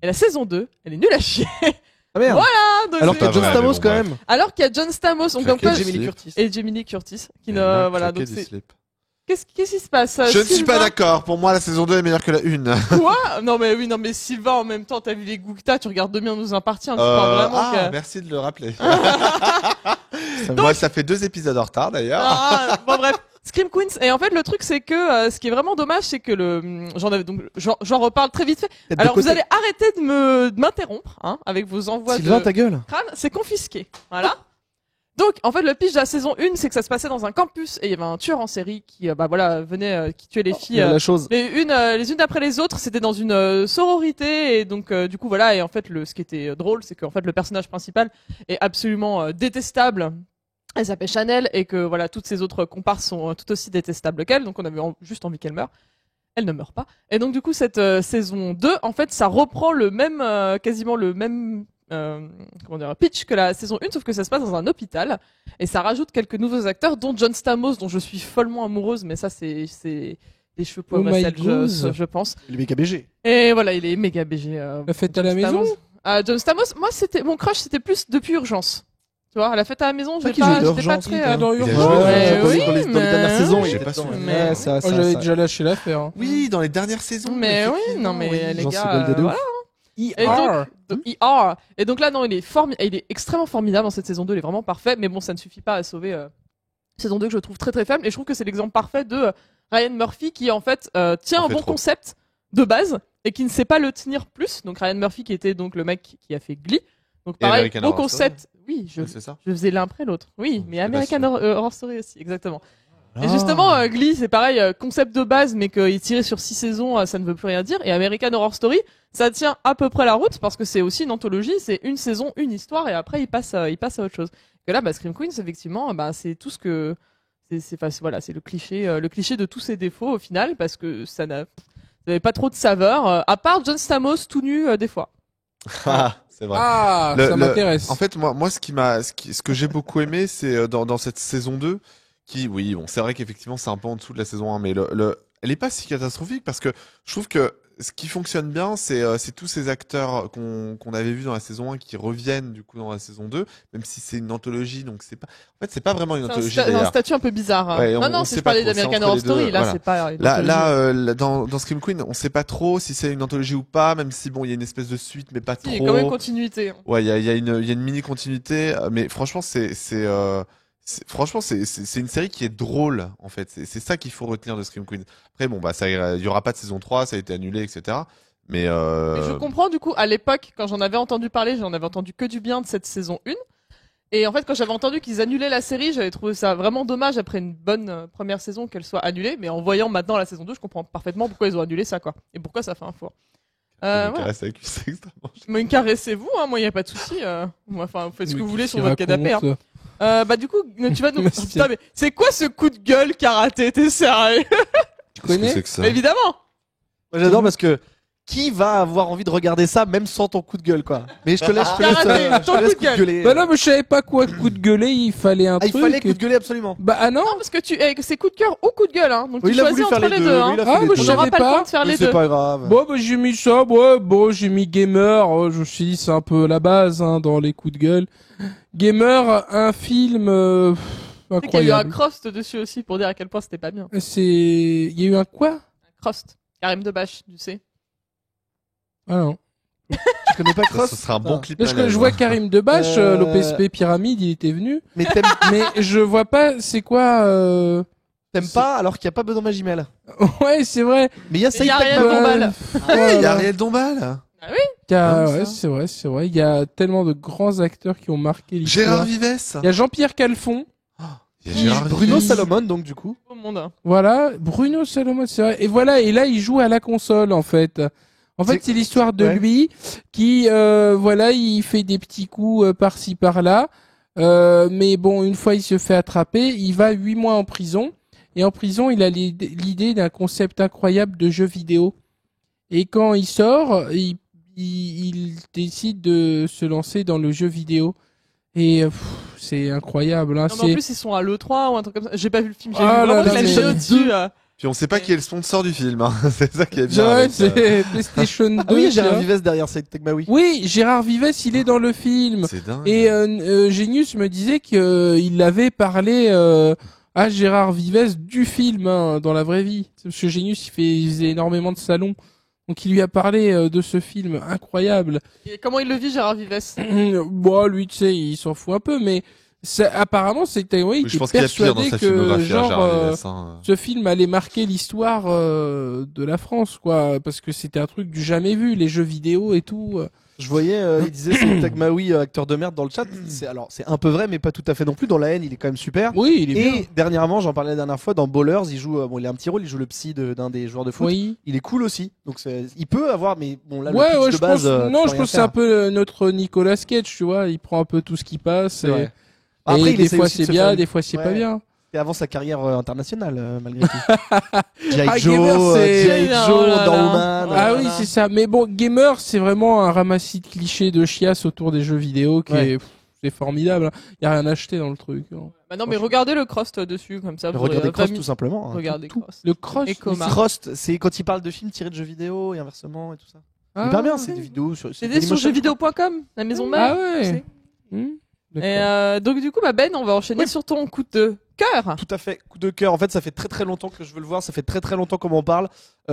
Et la saison 2, elle est nulle à chier. Ah merde. Voilà, donc Alors je qu'il y a vais- John Ouais, mais Stamos bon, quand bref. même. Alors qu'il y a John Stamos, donc comme Claquer quoi, du Jamie Lee slip. Curtis. et Jamie Lee Curtis, qui Et ne, là, voilà, claquer donc du c'est, slip. qu'est-ce qui se passe? Je ne suis Sylvain pas d'accord. Pour moi, la saison 2 est meilleure que la 1. Quoi? Non mais oui, non mais Sylvain, en même temps, t'as vu les goûts que t'as, tu regardes Demain nous appartient, tu crois vraiment que... Merci de le rappeler. Ça Moi, ça fait 2 épisodes en retard d'ailleurs. Ah, bon bref, Scream Queens. Et en fait, le truc c'est que ce qui est vraiment dommage, c'est que j'en avais donc j'en reparle très vite fait. Tête de Alors côté. vous allez arrêter de m'interrompre, hein, avec vos envois Sylvain, de ta gueule. crâne, c'est confisqué. Voilà. Donc en fait, le pitch de la saison 1, c'est que ça se passait dans un campus et il y avait un tueur en série qui venait qui tuait les Il y filles. a la chose. Les unes après les autres, c'était dans une sororité et donc du coup voilà, et en fait ce qui était drôle, c'est qu'en fait le personnage principal est absolument détestable. Elle s'appelle Chanel et que voilà, toutes ses autres comparses sont tout aussi détestables qu'elle, donc on avait juste envie qu'elle meure. Elle ne meurt pas. Et donc du coup cette saison 2, en fait, ça reprend le même quasiment le même pitch que la saison 1, sauf que ça se passe dans un hôpital et ça rajoute quelques nouveaux acteurs, dont John Stamos, dont je suis follement amoureuse, mais ça c'est des cheveux poivre Oh et my sel, goose. je pense. Le BKBG. Et voilà, il est méga BG. La fête à la maison. John Stamos, moi c'était mon crush, c'était plus depuis Urgence. Tu vois, à la fête à la maison, Toi j'étais qui jouais pas d'Urgence, très. toi. Dans Il a Urgence. joué, Ouais, Dans oui, les mais- dernières saisons, J'ai il pas était souvenir. dedans. Mais- Ouais, ça, Oh, ça, j'avais ça. déjà lâché l'affaire. Hein. Oui, dans les dernières saisons. Mais oui, effectivement, non mais oui. les Jean gars, Seagal de voilà. ouf. Et ER. donc, ER. Et donc là, non, il est extrêmement formidable dans cette saison 2, il est vraiment parfait, mais bon, ça ne suffit pas à sauver saison 2 que je trouve très très faible, et je trouve que c'est l'exemple parfait de Ryan Murphy qui en fait tient En un fait bon trop. concept de base et qui ne sait pas le tenir plus. Donc Ryan Murphy qui était donc le mec qui a fait Glee. Donc Et pareil, American bon Horror concept. Oui, Oui, c'est ça. je faisais l'un après l'autre. Oui, mais C'est American pas Horror Story aussi, exactement. Et Ah. justement, Glee, c'est pareil, concept de base, mais qu'il est tiré sur 6 saisons, ça ne veut plus rien dire. Et American Horror Story, ça tient à peu près la route parce que c'est aussi une anthologie, c'est une saison, une histoire, et après il passe à autre chose. Que là, Scream Queens, effectivement, c'est tout ce que voilà, c'est le cliché de tous ses défauts au final, parce que ça n'avait pas trop de saveur, à part John Stamos tout nu des fois. Ah, c'est vrai. Ah, Le- ça le- m'intéresse. En fait, moi, ce que j'ai beaucoup aimé, c'est dans cette saison 2, oui, bon, c'est vrai qu'effectivement, c'est un peu en dessous de la saison 1, mais elle est pas si catastrophique parce que je trouve que ce qui fonctionne bien, c'est tous ces acteurs qu'on avait vus dans la saison 1 qui reviennent du coup dans la saison 2, même si c'est une anthologie, donc c'est pas, en fait, c'est pas vraiment une anthologie C'est un d'ailleurs. statut un peu bizarre. Hein. Ouais, on non, sait si je pas parlais trop, c'est d'American entre Horror les deux, Story, là, voilà. c'est pas. une Là, anthologie. dans Scream Queen, on sait pas trop si c'est une anthologie ou pas, même si bon, il y a une espèce de suite, mais pas Si, il y a trop. quand même continuité. Hein. Ouais, il y a une mini continuité, mais franchement, franchement, c'est une série qui est drôle, en fait. C'est ça qu'il faut retenir de Scream Queen. Après, bon, il y aura pas de saison 3, ça a été annulé, etc. Mais, Et je comprends du coup, à l'époque, quand j'en avais entendu parler, j'en avais entendu que du bien de cette saison 1. Et en fait, quand j'avais entendu qu'ils annulaient la série, j'avais trouvé ça vraiment dommage après une bonne première saison qu'elle soit annulée. Mais en voyant maintenant la saison 2, je comprends parfaitement pourquoi ils ont annulé ça, quoi. Et pourquoi ça fait un four. Voilà. c'est extrêmement Mais caressez-vous, hein, moi, y a pas de souci. Moi, enfin, vous faites ce que Mais vous voulez qu'est-ce sur votre qu'il canapé. Hein. raconte Du coup, tu vas nous. Merci. Putain, mais c'est quoi ce coup de gueule karaté? T'es sérieux? Tu connais c'est que ça. Évidemment. Moi, j'adore parce que qui va avoir envie de regarder ça même sans ton coup de gueule, quoi. Mais je te laisse, Karaté, ton coup de gueule. gueuler. Bah non, mais je savais pas quoi coup de gueuler, il fallait un Ah, il truc. fallait coup de gueuler absolument. Bah ah non. Non, parce que c'est coup de cœur ou coup de gueule, hein. Donc Oui, tu il a choisis voulu faire entre les les deux. deux, Oui, hein. il a fait Ah, les moi, deux. je On n'aura savais pas le pas. temps de faire Mais les c'est deux. pas grave. Bon, bah j'ai mis ça, ouais, bon, j'ai mis gamer, je me suis dit c'est un peu la base hein, dans les coups de gueule. Gamer, un film Tu sais qu'il y a eu un incroyable. crust dessus aussi pour dire à quel point c'était pas bien. Il y a eu un quoi? Un crust. Karim Debache, tu sais. Ah non. Tu connais pas Cross? Ce sera un bon clip. Parce à que l'aise, je vois hein. Karim Debache, Euh, l'OPSP Pyramide, il était venu. Mais t'aimes Mais je vois pas, c'est quoi, pas alors qu'il n'y a pas besoin Magimel. Ouais, c'est vrai. Mais il y a Il y Saïd a rien Takmaoui. de Dombal. Ouais, il y a Ariel Dombal. Il y a- Comme ouais, ça. c'est vrai. Il y a tellement de grands acteurs qui ont marqué l'histoire. Gérard Vives. Il y a Jean-Pierre Calfon. Il y a Gérard Bruno Vives. Salomon, donc du coup. Au monde. Voilà. Bruno Salomon, c'est vrai. Et voilà. Et là, il joue à la console, en fait. En fait, c'est l'histoire de ouais. lui qui, voilà, il fait des petits coups par-ci par-là. Mais bon, une fois il se fait attraper, il va 8 mois en prison. Et en prison, il a l'idée d'un concept incroyable de jeu vidéo. Et quand il sort, il décide de se lancer dans le jeu vidéo. Et c'est incroyable. Hein, Non, mais en plus, ils sont à l'E3 ou un truc comme ça. J'ai pas vu le film, j'ai Ah vu là vraiment là, la mais- vidéo dessus. Puis on sait pas qui est le sponsor du film. Hein. C'est ça qui est bien. Ouais, avec, c'est PlayStation 2. Ah oui, tu Gérard vois. Vives derrière Saïd Takmaoui. Oui, Gérard Vives, il est dans le film. C'est dingue. Et Genius me disait qu'il avait parlé à Gérard Vives du film hein, dans la vraie vie. Parce que Genius, il faisait énormément de salons. Donc il lui a parlé de ce film incroyable. Et comment il le vit, Gérard Vives? Bon, lui, tu sais, il s'en fout un peu, mais apparemment, c'était oui, Oui, il je était pense qu'il y a pire dans persuadé sa que filmographie, genre Gérard Vives. Hein. ce film allait marquer l'histoire de la France, quoi, parce que c'était un truc du jamais vu, les jeux vidéo et tout. Je voyais, il disait Saïd Takmaoui, acteur de merde dans le chat. C'est un peu vrai, mais pas tout à fait non plus. Dans La Haine, il est quand même super. Oui, il est Et bien. dernièrement, j'en parlais la dernière fois, dans Ballers, il joue, bon, il a un petit rôle, il joue le psy d'un des joueurs de foot. Oui. Il est cool aussi. Donc il peut avoir, mais bon là, le Ouais, pitch ouais, de je base. pense. tu Non, peux je rien pense que c'est faire. un peu notre Nicolas Cage, tu vois. Il prend un peu tout ce qui passe. C'est Et, vrai. et Après, il des essaie fois aussi de c'est se bien, faire une- des fois c'est pas Ouais. bien. Et avant sa carrière internationale, malgré tout. G.I. Ah, Joe, Gamer, c'est- G.I. Oh Joe, là dans là. Woman. Ah voilà. oui, c'est ça. Mais bon, Gamer, c'est vraiment un ramassis de clichés de chiasse autour des jeux vidéo qui Ouais. est, c'est formidable. Hein. Y a rien à acheter dans le truc. Hein. Bah non, mais regardez le Crost dessus, comme ça. vous Regardez aurez Cross pas mis- tout simplement. hein. Regardez Tout. Crost. Le cross. Et Coma. Cross, c'est quand il parle de films tirés de jeux vidéo et inversement et tout ça. Ah, Hyper bien, c'est des vidéos sur. C'est des sur Dailymotion, jeuxvideo.com, la maison mère. Ah tu ouais. sais. Hmm, Et d'accord. donc du coup, bah Ben, on va enchaîner Oui. sur ton coup de cœur. Tout à fait, coup de cœur. En fait, ça fait très très longtemps que je veux le voir. Ça fait très très longtemps qu'on m'en parle.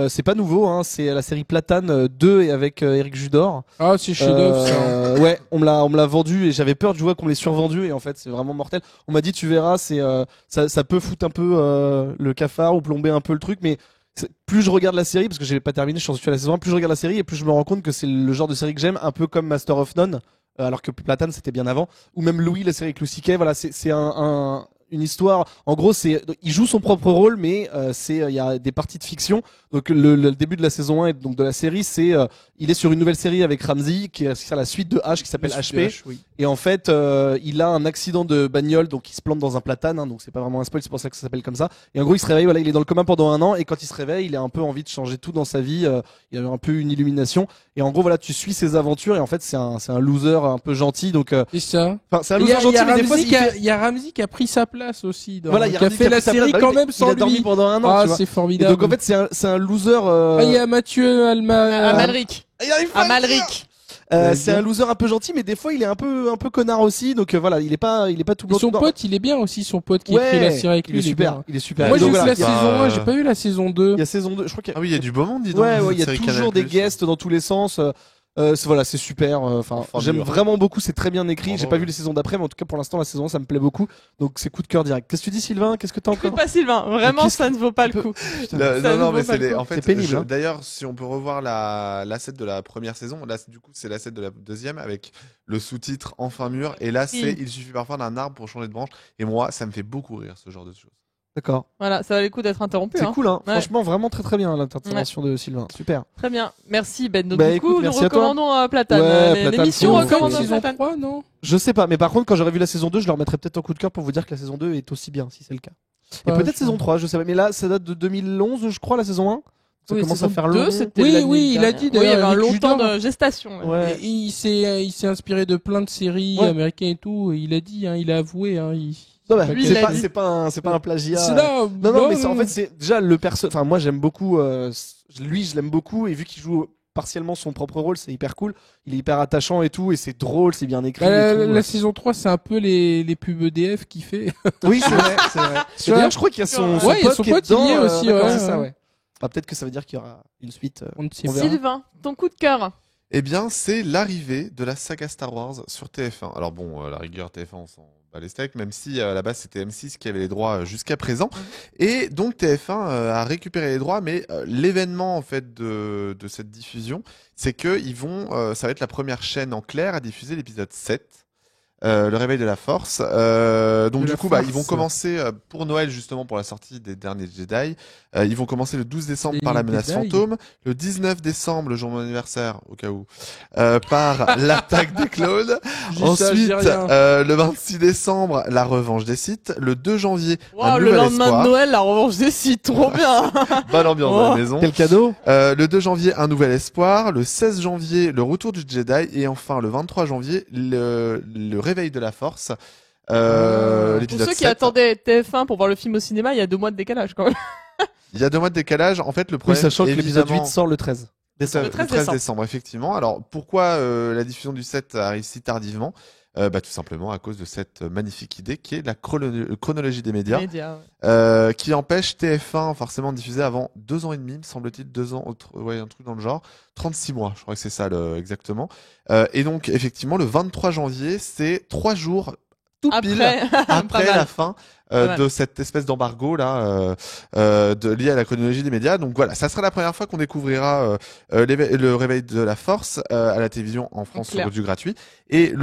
C'est pas nouveau, hein. C'est la série Platane 2 et avec Eric Judor. Ah, c'est chef-d'œuvre ça. Ouais, on me l'a vendu et j'avais peur de jouer qu'on me l'ait survendu et en fait c'est vraiment mortel. On m'a dit tu verras, ça peut foutre un peu le cafard ou plomber un peu le truc, mais plus je regarde la série parce que j'ai pas terminé, je suis à la saison 1, plus je regarde la série et plus je me rends compte que c'est le genre de série que j'aime, un peu comme Master of None, alors que Platane c'était bien avant, ou même Louis, la série avec Louis C.K. Voilà, c'est une histoire. En gros, il joue son propre rôle, mais il y a des parties de fiction. Donc le début de la saison 1 et donc de la série, il est sur une nouvelle série avec Ramsey qui est la suite de H qui s'appelle HP. Oui. Et en fait, il a un accident de bagnole, donc il se plante dans un platane, hein, donc c'est pas vraiment un spoil, c'est pour ça que ça s'appelle comme ça. Et en gros, il se réveille, voilà, il est dans le coma pendant 1 an, et quand il se réveille, il a un peu envie de changer tout dans sa vie. Il a un peu une illumination. Et en gros, voilà, tu suis ses aventures, et en fait, c'est un loser un peu gentil, donc. C'est ça. Enfin, c'est un Il y loser a, gentil, mais des fois, il y a Ramsey qui a pris sa place aussi. Dans, voilà, il y a qui a Ramsey fait qui la pris sa série place. quand Bah oui, même sans il a dormi lui. pendant 1 an, Ah, tu vois. c'est Et formidable. donc en fait, c'est un loser. Ah, il y a Mathieu Amalric. il arrive pas à le dire. Amalric. C'est un loser un peu gentil, mais des fois il est un peu connard aussi. Donc voilà, il est pas tout blanc. Son tout noir. pote, il est bien aussi, son pote qui Ouais, écrit la série avec il lui. est super, bien. il est super. Moi, Et j'ai donc, vu voilà, la saison 1, j'ai pas vu la saison 2. il y a saison 2, je crois qu'il y a... Ah oui, il y a du beau monde, dis donc. Ouais, il y a Série toujours Canal+. des guests dans tous les sens. Voilà, c'est super. Enfin, Enfin, j'aime dur. vraiment beaucoup. C'est très bien écrit. Bravo. J'ai pas vu les saisons d'après, mais en tout cas pour l'instant la saison 1, ça me plaît beaucoup. Donc c'est coup de cœur direct. Qu'est-ce que tu dis, Sylvain? Qu'est-ce que t'as Écoute encore? pas Sylvain, vraiment qu'est-ce ça ne vaut pas le coup. Non, Ça non, ne mais vaut pas le coup. en fait, C'est pénible, hein. d'ailleurs, si on peut revoir l'asset de la première saison, là, du coup, c'est l'asset de la deuxième avec le sous-titre Enfin mûr. Et là, c'est il suffit parfois d'un arbre pour changer de branche. Et moi, ça me fait beaucoup rire, ce genre de choses. D'accord. Voilà, ça valait le coup d'être interrompu. C'est Hein. cool, hein. Ouais. Franchement, vraiment très très bien l'intervention de Sylvain. Super. Très bien, merci Ben. Donc Bah, du écoute, coup, nous merci à toi. recommandons Platane. Ouais, Platane, L'émission c'est On fait recommande une saison Platane. 3, non? Je sais pas, mais par contre, quand j'aurai vu la saison 2, je leur mettrai peut-être un coup de cœur pour vous dire que la saison 2 est aussi bien, si c'est le cas. Et Ouais, peut-être je saison sais. 3, je sais pas. Mais là, ça date de 2011, je crois, la saison 1. Ça Oui, commence saison à faire 2, long. c'était Oui, l'année oui, il a dernière. dit Oui, il y d'ailleurs, avait un Eric long temps Judor. de gestation. Ouais. Et il s'est inspiré de plein de séries Ouais. américaines et tout. Et il a dit, hein, il a avoué, hein, Non, bah, Lui, c'est il a pas, dit. c'est pas un plagiat. C'est là. Non, mais en fait, c'est déjà le perso. Enfin, moi, j'aime beaucoup. Lui, je l'aime beaucoup. Et vu qu'il joue partiellement son propre rôle, c'est hyper cool. Il est hyper attachant et tout. Et c'est drôle, c'est bien écrit. La, et tout. la saison 3, c'est un peu les pubs EDF qu'il fait. Oui, c'est vrai, c'est vrai. Tu vois D'ailleurs, je crois qu'il y a son Ouais, il y a pote son qui est pote, il y est dedans, aussi, d'accord, ouais, c'est ça, ouais. ouais. Peut-être que ça veut dire qu'il y aura une suite. On ne sait On pas. verra. Sylvain, ton coup de cœur. Eh bien, c'est l'arrivée de la saga Star Wars sur TF1. Alors bon, la rigueur TF1, on s'en bat les steaks, même si à la base c'était M6 qui avait les droits jusqu'à présent. Et donc TF1 a récupéré les droits, mais l'événement en fait de cette diffusion, c'est que ils vont, ça va être la première chaîne en clair à diffuser l'épisode 7. Le réveil de la force. Donc De du la coup, force. ils vont commencer pour Noël justement pour la sortie des derniers Jedi. Ils vont commencer le 12 décembre Les par la menace Jedi. fantôme, le 19 décembre, le jour de mon anniversaire au cas où, par l'attaque des clones. Ensuite, le 26 décembre, la revanche des Sith. Le 2 janvier, un Wow, le nouvel lendemain espoir. de Noël, la revanche des sites, trop bien. Bonne ambiance dans Oh. la maison. Quel cadeau. Le 2 janvier, un nouvel espoir. Le 16 janvier, le retour du Jedi. Et enfin, le 23 janvier, le réveil de la force. Pour L'épisode ceux qui 7. attendaient TF1 pour voir le film au cinéma, il y a 2 mois de décalage quand même. Il y a 2 mois de décalage. En fait, le Oui, problème, sachant que l'épisode évidemment, 8 sort le 13 décembre. Le 13 décembre, effectivement. Alors, pourquoi la diffusion du 7 arrive si tardivement? Tout simplement à cause de cette magnifique idée qui est la chronologie des médias, qui empêche TF1 forcément de diffuser avant 2 ans et demi, me semble-t-il, 2 ans, ouais, un truc dans le genre, 36 mois, je crois que c'est ça exactement. Et donc, effectivement, le 23 janvier, c'est 3 jours tout pile après la fin de cette espèce d'embargo là lié à la chronologie des médias. Donc voilà, ça sera la première fois qu'on découvrira le réveil de la force à la télévision en France sur du gratuit. Et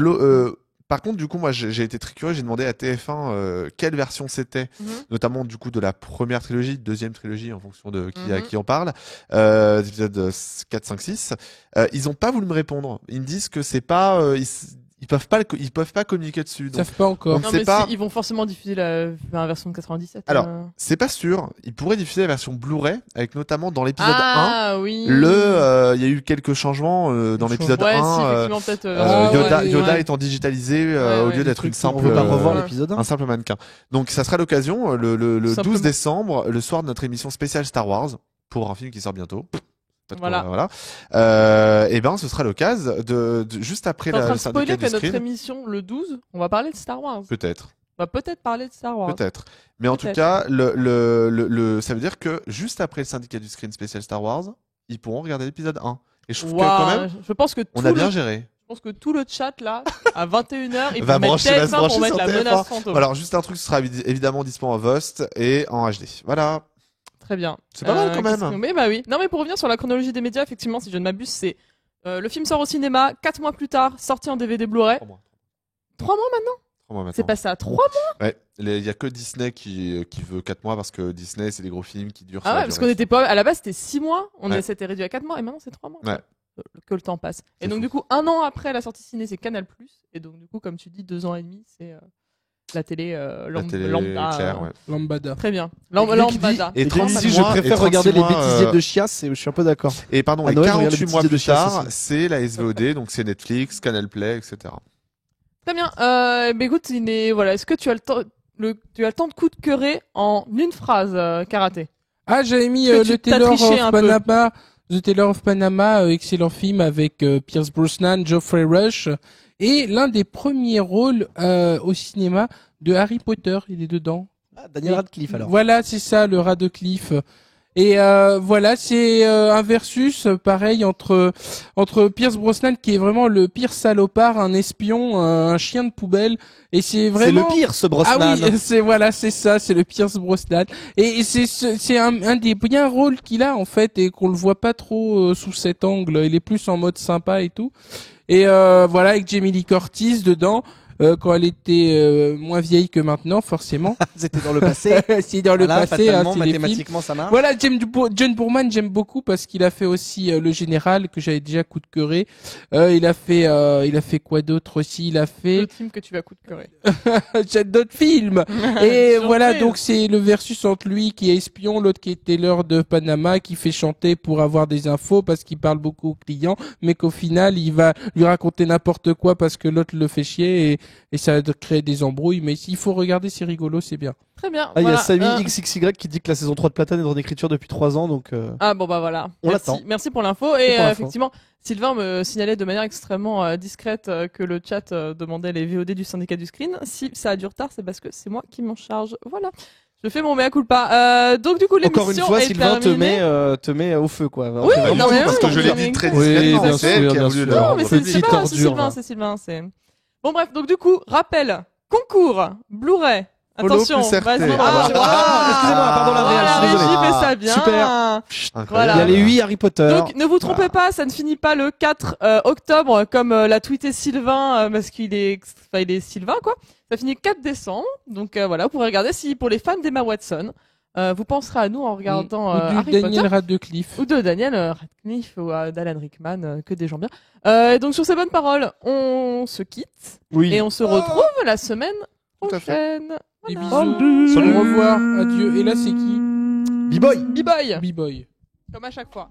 par contre, du coup, moi, j'ai été très curieux. J'ai demandé à TF1 quelle version c'était, notamment du coup de la première trilogie, deuxième trilogie en fonction de qui en parle, épisode 4, 5, 6. Ils ont pas voulu me répondre. Ils me disent que c'est pas ils peuvent pas communiquer dessus. Ils savent pas encore. Donc Non, c'est mais pas. ils vont forcément diffuser la version de 97. Alors, c'est pas sûr. Ils pourraient diffuser la version Blu-ray avec notamment dans l'épisode 1. Ah oui. Il y a eu quelques changements dans l'épisode Ouais, 1. si, effectivement, peut-être. Yoda étant digitalisé au lieu d'être une simple. On veut pas revoir l'épisode 1. Un simple mannequin. Donc ça sera l'occasion le 12 Simplement. décembre, le soir de notre émission spéciale Star Wars pour un film qui sort bientôt. Voilà. Et ben ce sera l'occasion de juste après T'es en train la de spoiler syndicat que du notre screen. émission, le 12, on va parler de Star Wars. Peut-être. On va peut-être parler de Star Wars. Peut-être. Mais en tout Peut-être. cas, ça veut dire que juste après le syndicat du screen spécial Star Wars, ils pourront regarder l'épisode 1. Et je trouve que quand même, je pense que on a bien géré. Je pense que tout le chat là, à 21h, il Va faut mettre brancher- va se TF1 brancher pour mettre sur la TF1. menace fantôme. Alors juste un truc, ce sera évidemment dispo en Vost et en HD. Voilà. Très bien. C'est pas mal quand même. Mais bah oui. Non mais pour revenir sur la chronologie des médias, effectivement, si je ne m'abuse, c'est le film sort au cinéma, 4 mois plus tard, sorti en DVD Blu-ray. 3 mois. 3 mois maintenant. 3 mois C'est maintenant. passé à 3 mois. Ouais. Il y a que Disney qui veut 4 mois parce que Disney c'est des gros films qui durent. Ah ça ouais, va parce durer. qu'on était pas à la base c'était 6 mois, Ouais. s'était réduit à 4 mois et maintenant c'est 3 mois. Ouais. Que le temps passe. Et C'est donc fou. du coup, 1 an après la sortie ciné, c'est Canal+. Et donc du coup, comme tu dis, 2 ans et demi, c'est la télé La télé lambda. claire, ouais. Lambada. Très bien. Lui qui Lambada. Et Et 36 si je mois- préfère 36 regarder les mois, bêtisiers de Chiasse, je suis un peu d'accord. Et pardon, À et Noël, on regarde 48 les mois bêtisiers de plus Chiasse tard, aussi. c'est la SVOD, donc c'est Netflix, Canal Play, etc. Très bien. Écoute, voilà. Est-ce que tu as le temps, tu as le temps de coup de cœurer en une phrase, Karaté? Ah, j'avais mis Est-ce que le tu t'as Taylor triché un of peu Panama. The Taylor of Panama, excellent film avec Pierce Brosnan, Geoffrey Rush et l'un des premiers rôles au cinéma de Harry Potter. Il est dedans. Ah, Daniel Radcliffe alors. Voilà, c'est ça, le Radcliffe. Et voilà, c'est un versus pareil entre Pierce Brosnan qui est vraiment le pire salopard, un espion, un chien de poubelle, et c'est vraiment C'est le pire ce Brosnan. ah oui, c'est ça, c'est le Pierce Brosnan. Et c'est un des bien rôles qu'il a en fait et qu'on le voit pas trop sous cet angle. Il est plus en mode sympa et tout. Et voilà, avec Jamie Lee Curtis dedans. Quand elle était moins vieille que maintenant, forcément. C'était dans le passé. C'est dans le Voilà, passé, hein, fatalement, c'est des films. mathématiquement, ça marche. Voilà, John Boorman, j'aime beaucoup parce qu'il a fait aussi Le Général que j'avais déjà coup de cœuré. Il a fait quoi d'autre aussi? Il a fait Le film que tu vas coup de cœurer. j'ai d'autres films. Et Surprise. voilà, donc c'est le versus entre lui qui est espion, l'autre qui est Taylor de Panama, qui fait chanter pour avoir des infos parce qu'il parle beaucoup aux clients, mais qu'au final il va lui raconter n'importe quoi parce que l'autre le fait chier et ça va créer des embrouilles. Mais s'il faut regarder, c'est rigolo, c'est bien. Très bien. Ah, il y a voilà. Samy XXY qui dit que la saison 3 de Platane est en écriture depuis 3 ans, donc Ah bon bah voilà. On Merci. l'attend. Merci pour l'info. C'est Et pour l'info. effectivement, Sylvain me signalait de manière extrêmement discrète que le chat demandait les VOD du syndicat du screen. Si ça a du retard, c'est parce que c'est moi qui m'en charge. Voilà. Je fais mon mea culpa. Donc du coup l'émission Encore une fois, est Sylvain terminée. te met au feu, quoi. Oui, C'est non, vraiment- mais parce oui, que je l'ai mais dit très oui, discrètement. bien C'est elle sûr, qui a bien voulu sûr. le Non, rendre mais Petite c'est pas, c'est ordure, Sylvain, va. c'est Sylvain, c'est. Bon bref, donc du coup, rappel, concours, Blu-ray. Follow Attention, plus RT. vas-y. Excusez-moi, pardon, la la je suis désolé. régie fait ça bien. Super. Voilà. Il y a les 8 Harry Potter. Donc ne vous trompez pas, ça ne finit pas le 4 octobre comme l'a tweeté Sylvain parce qu'il est, enfin, il est Sylvain quoi. Ça finit le 4 décembre. Donc voilà, vous pourrez regarder si pour les fans d'Emma Watson, vous penserez à nous en regardant Ou du Harry Daniel Potter. Radcliffe. Ou de Daniel Radcliffe ou d'Alan Rickman, que des gens bien. Et donc sur ces bonnes paroles, on se quitte Oui. et on se retrouve la semaine Tout à fait. prochaine. Des Voilà. bisous. Au revoir. Adieu. Et là, c'est qui B-Boy. B-Boy, B-Boy. comme à chaque fois.